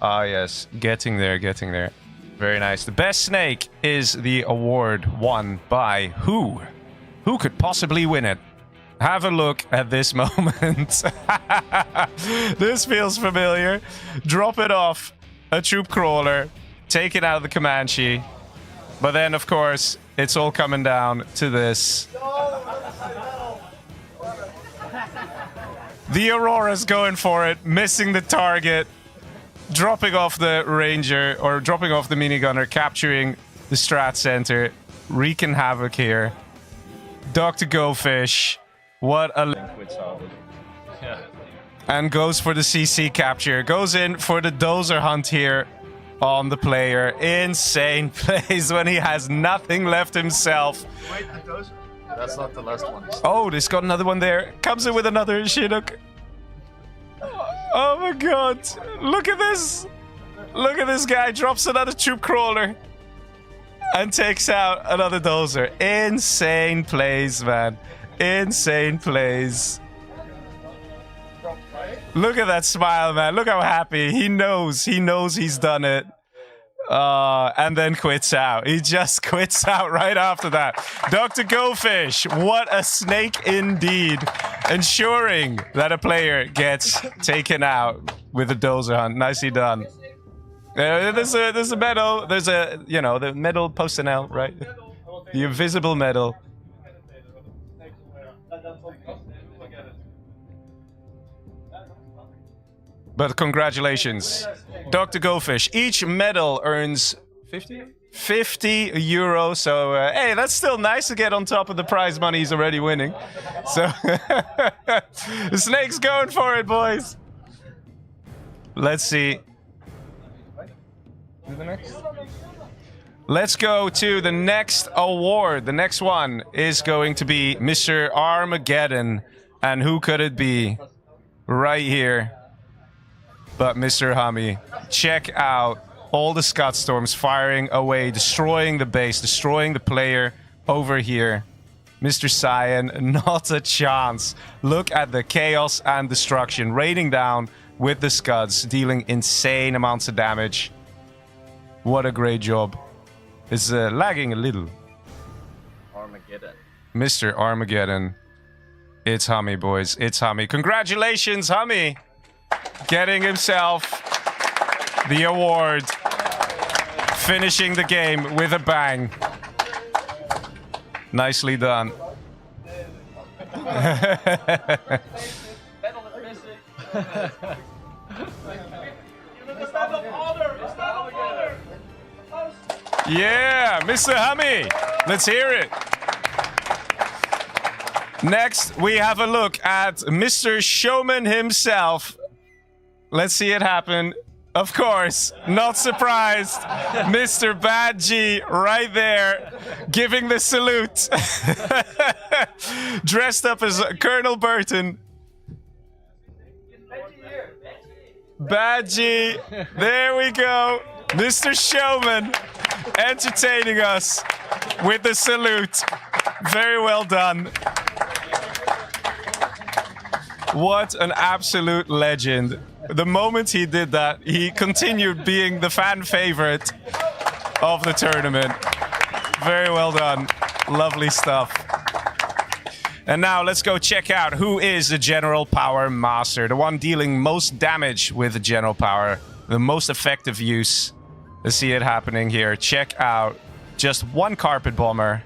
Ah, yes. Getting there, getting there. Very nice. The best snake is the award won by who? Who could possibly win it? Have a look at this moment. This feels familiar. Drop it off a troop crawler. Take it out of the Comanche. But then, of course, it's all coming down to this. The Aurora's going for it, missing the target. Dropping off the Ranger, or dropping off the minigunner, capturing the Strat Center, wreaking havoc here. Dr. Goldfish, what a... And goes for the CC capture. Goes in for the dozer hunt here on the player. Insane plays when he has nothing left himself. Wait, the dozer? That's not the last one. Oh, there's got another one there. Comes in with another Chinook. Oh my god. Look at this. Look at this guy. Drops another troop crawler. And takes out another dozer. Insane plays, man. Insane plays. Look at that smile, man. Look how happy. He knows he's done it. And then quits out. He just quits out right after that. Dr. Goldfish, what a snake indeed. Ensuring that a player gets taken out with a dozer hunt. Nicely done. There's a medal. There's a, you know, the medal Promotional, right? The invisible medal. But congratulations, Dr. Goldfish. Each medal earns 50 euro. So, hey, that's still nice to get on top of the prize money he's already winning. So, the snake's going for it, boys. Let's see. Let's go to the next award. The next one is going to be Mr. Armageddon. And who could it be? Right here. But Mr. HuMMi, check out All the Scud Storms firing away, destroying the base, destroying the player over here. Mr. Cyan, not a chance. Look at the chaos and destruction raining down with the Scuds, dealing insane amounts of damage. What a great job. It's lagging a little. Armageddon. Mr. Armageddon. It's HuMMi, boys. It's HuMMi. Congratulations, HuMMi. Getting himself the award. Finishing the game with a bang. Nicely done. Yeah, Mr. HuMMi. Let's hear it. Next, we have a look at Mr. Showman himself. Let's see it happen. Of course, not surprised. Mr. Bad G right there, giving the salute. Dressed up as Colonel Burton. Bad G, there we go. Mr. Showman entertaining us with the salute. Very well done. What an absolute legend. The moment he did that, he continued being the fan favorite of the tournament. Very well done. Lovely stuff. And now let's go check out who is the General Power Master. The one dealing most damage with the General Power. The most effective use. Let's see it happening here. Check out just one Carpet Bomber.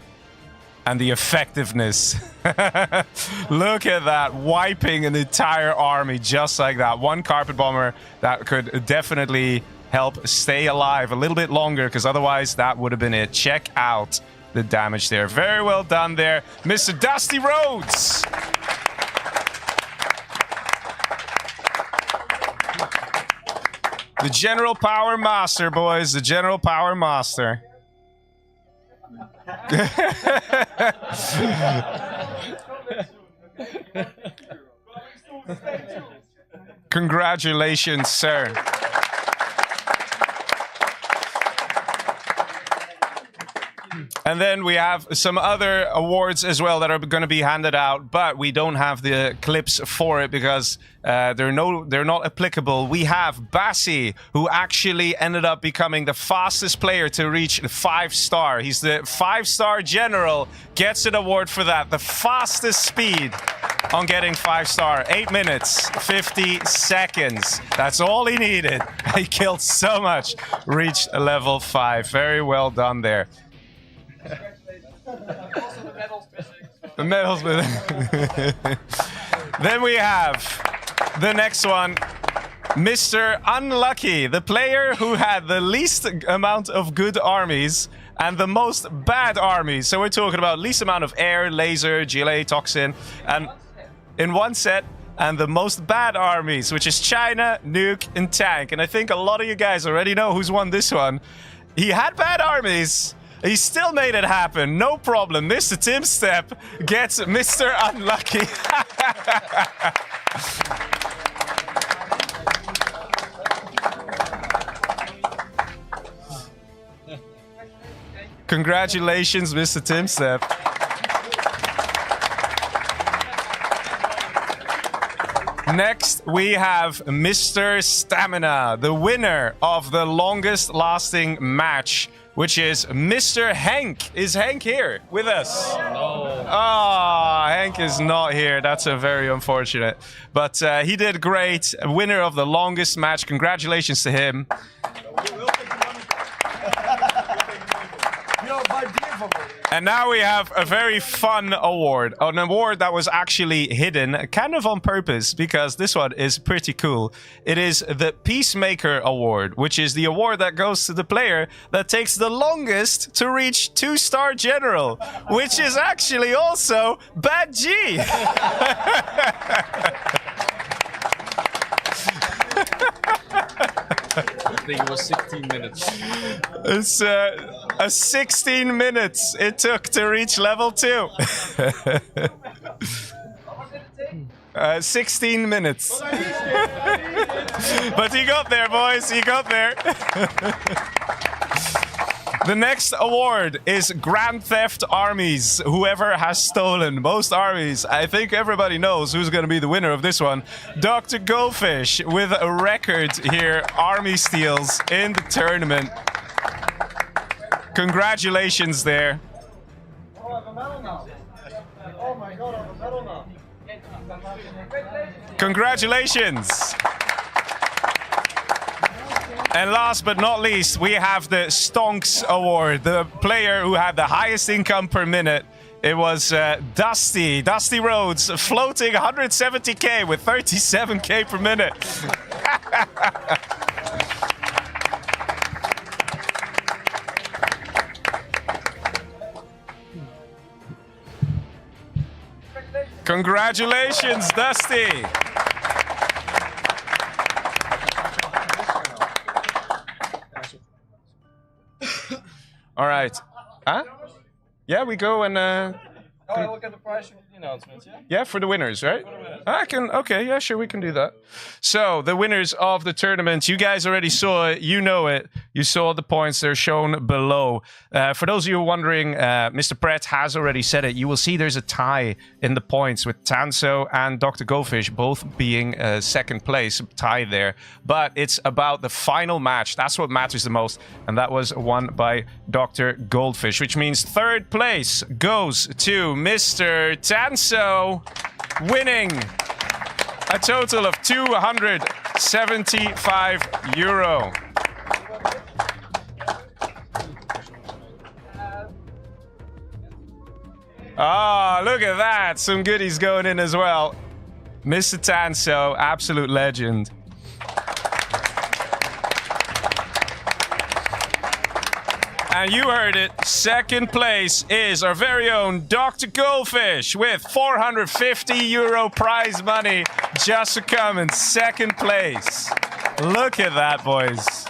And the effectiveness. Look at that. Wiping an entire army just like that. One Carpet Bomber that could definitely help stay alive a little bit longer, because otherwise that would have been it. Check out the damage there. Very well done there, Mr. DustyRhodes. The General Power Master, boys. The General Power Master. Congratulations, sir. And then we have some other awards as well that are going to be handed out, but we don't have the clips for it because they're not applicable. We have Bassi, who actually ended up becoming the fastest player to reach the 5-star. He's the 5-star general, gets an award for that. The fastest speed on getting 5-star. 8 minutes, 50 seconds. That's all he needed. He killed so much. Reached level 5. Very well done there. The medals missing. Then we have the next one, Mr. Unlucky, the player who had the least amount of good armies and the most bad armies. So we're talking about least amount of air, laser, GLA, toxin, and in one set, and the most bad armies, which is China, Nuke, and Tank. And I think a lot of you guys already know who's won this one. He had bad armies. He still made it happen. No problem. Mr. Tim Step gets Mr. Unlucky. Congratulations, Mr. Tim Step. Next, we have Mr. Stamina, the winner of the longest lasting match, which is Mr. Henk. Is Henk here with us? No. Ah, Henk is not here. That's a very unfortunate. But he did great. Winner of the longest match. Congratulations to him. And now we have a very fun award. An award that was actually hidden, kind of on purpose, because this one is pretty cool. It is the Peacemaker Award, which is the award that goes to the player that takes the longest to reach 2-star general, which is actually also Bad G. I think it was 16 minutes. It's 16 minutes it took to reach level 2. 16 minutes. But he got there, boys. He got there. The next award is Grand Theft Armies. Whoever has stolen most armies. I think everybody knows who's going to be the winner of this one. Dr. Goldfish with a record here. Army steals in the tournament. Congratulations there. Oh, I have a medal now. Oh my god, I have a medal now. Congratulations. And last but not least, we have the Stonks Award, the player who had the highest income per minute. It was DustyRhodes, floating 170k with 37k per minute. Congratulations, Dusty. All right. Huh? Yeah, we go and Look at the prize announcements, yeah? yeah, for the winners, right? I can. Okay, yeah, sure, we can do that. So the winners of the tournament, you guys already saw it. You know it. You saw the points. They're shown below. For those of you wondering, Mr. Pratt has already said it. You will see there's a tie in the points with Tanso and Dr. Goldfish both being second place, tie there. But it's about the final match. That's what matters the most. And that was won by Dr. Goldfish, which means third place goes to Mr. Tanso, winning a total of €275. Ah, look at that. Some goodies going in as well. Mr. Tanso, absolute legend. And you heard it, second place is our very own Dr. Goldfish with €450 prize money just to come in second place. Look at that, boys.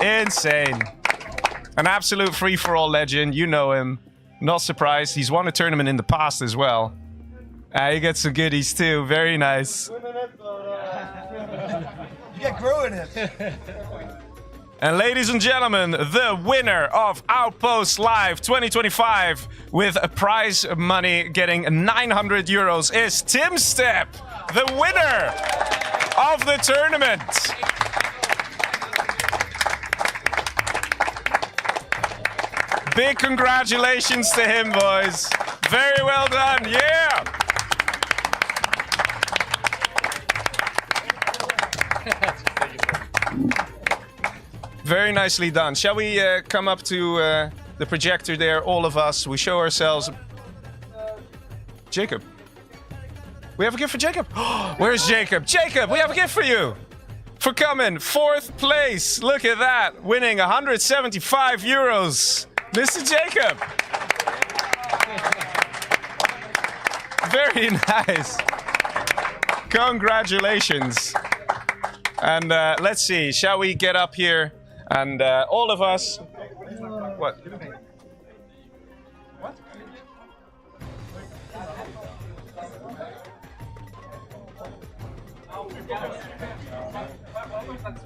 Insane. An absolute free-for-all legend. You know him. Not surprised. He's won a tournament in the past as well. You get some goodies too. Very nice. You get growing it. And ladies and gentlemen, the winner of Outpost Live 2025 with a prize money getting €900 is Tim Step, the winner of the tournament. Big congratulations to him, boys. Very well done, yeah! Very nicely done. Shall we come up to the projector there, all of us? We show ourselves. Jacob. We have a gift for Jacob. Where's Jacob? Jacob, we have a gift for you. For coming fourth place. Look at that. Winning €175. Mr. Jacob. Very nice. Congratulations. And let's see. Shall we get up here? And all of us... What? What?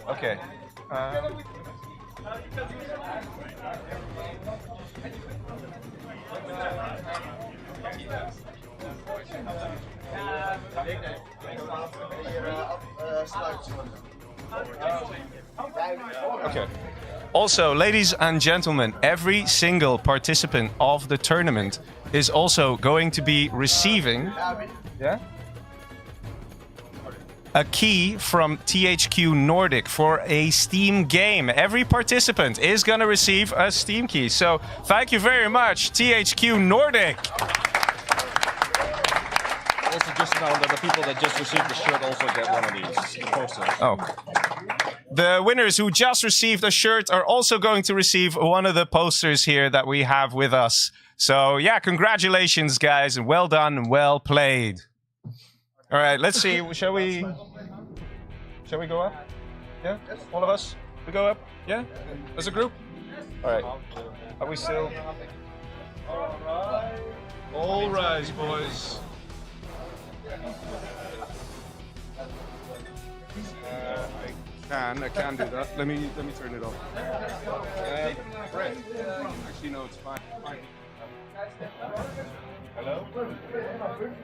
Okay. Okay. Also, ladies and gentlemen, every single participant of the tournament is also going to be receiving a key from THQ Nordic for a Steam game. Every participant is going to receive a Steam key. So thank you very much, THQ Nordic. Also, just know that the people that just received the shirt also get one of these posters. Oh. The winners who just received a shirt are also going to receive one of the posters here that we have with us. So, yeah, congratulations, guys, and well done and well played. All right, let's see. Shall we go up? Yeah? All of us? We go up? Yeah? As a group? All right. Are we still? All rise, boys. can do that. Let me turn it off. Brett. Actually, no, it's fine. Hello?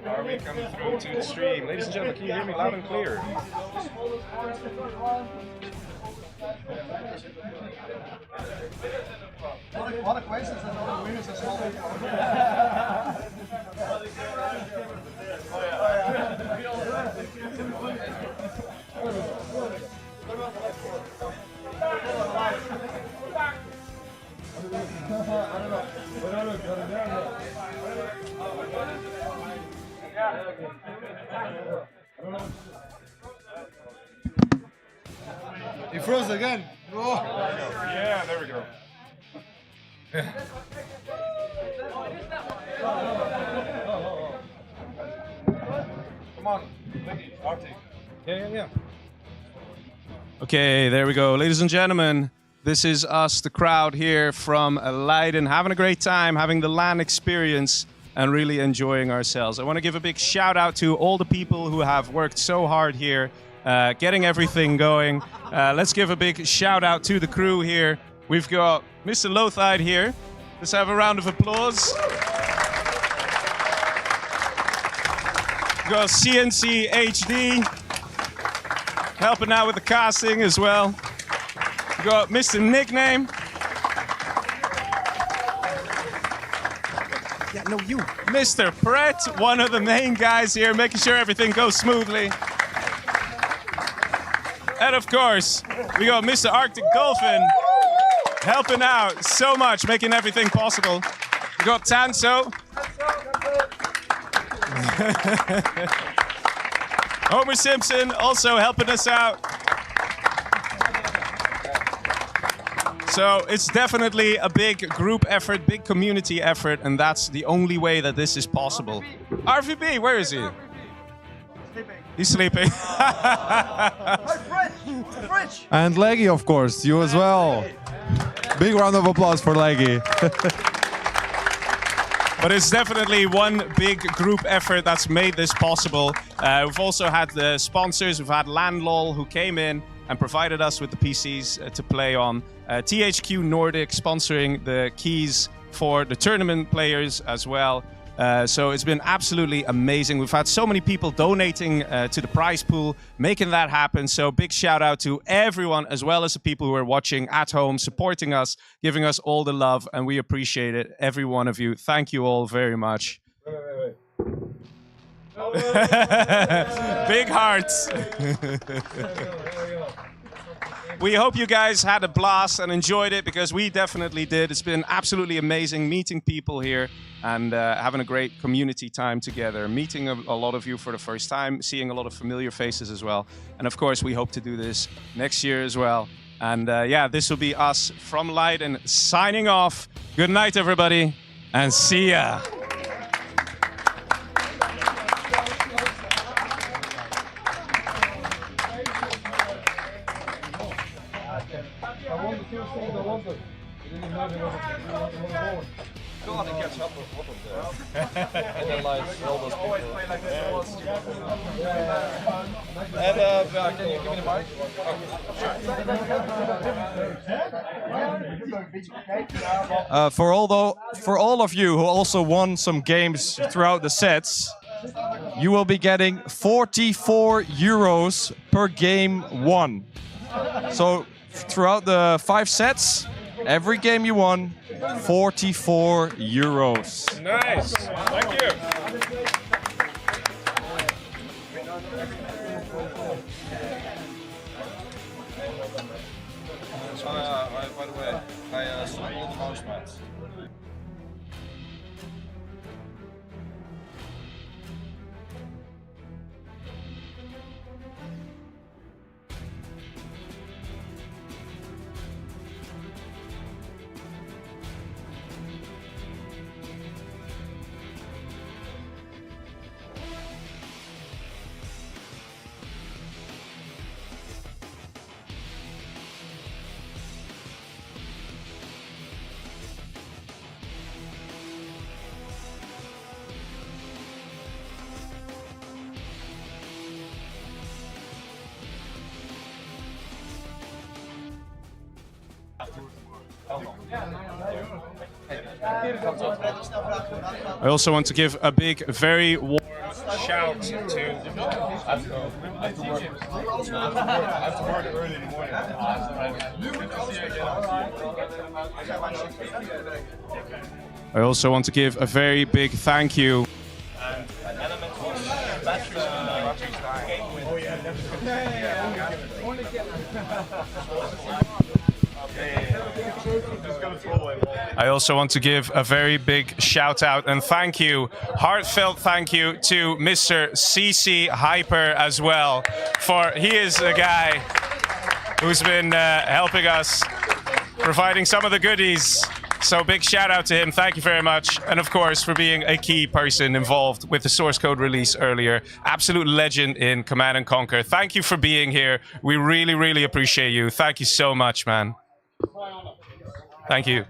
Are we coming through to the stream? Ladies and gentlemen, can you hear me loud and clear? What a coincidence that all the winners are small people. He froze again. Oh. Yeah, there we go. Come on, Arctic. Yeah. Okay, there we go. Ladies and gentlemen, this is us, the crowd here from Leiden, having a great time, having the LAN experience, and really enjoying ourselves. I want to give a big shout out to all the people who have worked so hard here, getting everything going. Let's give a big shout out to the crew here. We've got Mr. Lothide here. Let's have a round of applause. We've got CNC HD helping out with the casting as well. We've got Mr. Nickname. Yeah, no, you. Mr. Brett, one of the main guys here, making sure everything goes smoothly. And of course, we got Mr. Arctic Dolphin helping out so much, making everything possible. We got Tanso. Homer Simpson also helping us out. So it's definitely a big group effort, big community effort, and that's the only way that this is possible. RVB, where is he? He's sleeping. And Leggy, of course, you as well. Big round of applause for Leggy. But it's definitely one big group effort that's made this possible. We've also had the sponsors. We've had Landlol, who came in and provided us with the PCs to play on. THQ Nordic sponsoring the keys for the tournament players as well. So it's been absolutely amazing. We've had so many people donating to the prize pool, making that happen. So big shout out to everyone, as well as the people who are watching at home, supporting us, giving us all the love, and we appreciate it, every one of you. Thank you all very much. Wait. Big hearts. We hope you guys had a blast and enjoyed it, because we definitely did. It's been absolutely amazing meeting people here and having a great community time together, meeting a lot of you for the first time, seeing a lot of familiar faces as well. And of course, we hope to do this next year as well. And yeah, this will be us from Leiden signing off. Good night, everybody, and see ya. Go on and catch up with what of there. And then like all those people. And can you give me the mic? For all of you who also won some games throughout the sets, you will be getting 44 euros per game won. So throughout the 5 sets, every game you won, 44 euros. Nice. Thank you. By the way, I sold all the mouse mats. I also want to give a big, very warm shout to... I also want to give a very big thank you. I also want to give a very big shout out and thank you, heartfelt thank you to Mr. CC Hyper as well, for he is a guy who's been helping us, providing some of the goodies. So big shout out to him, thank you very much. And of course for being a key person involved with the source code release earlier. Absolute legend in Command and Conquer. Thank you for being here. We really, really appreciate you. Thank you so much, man. Thank you.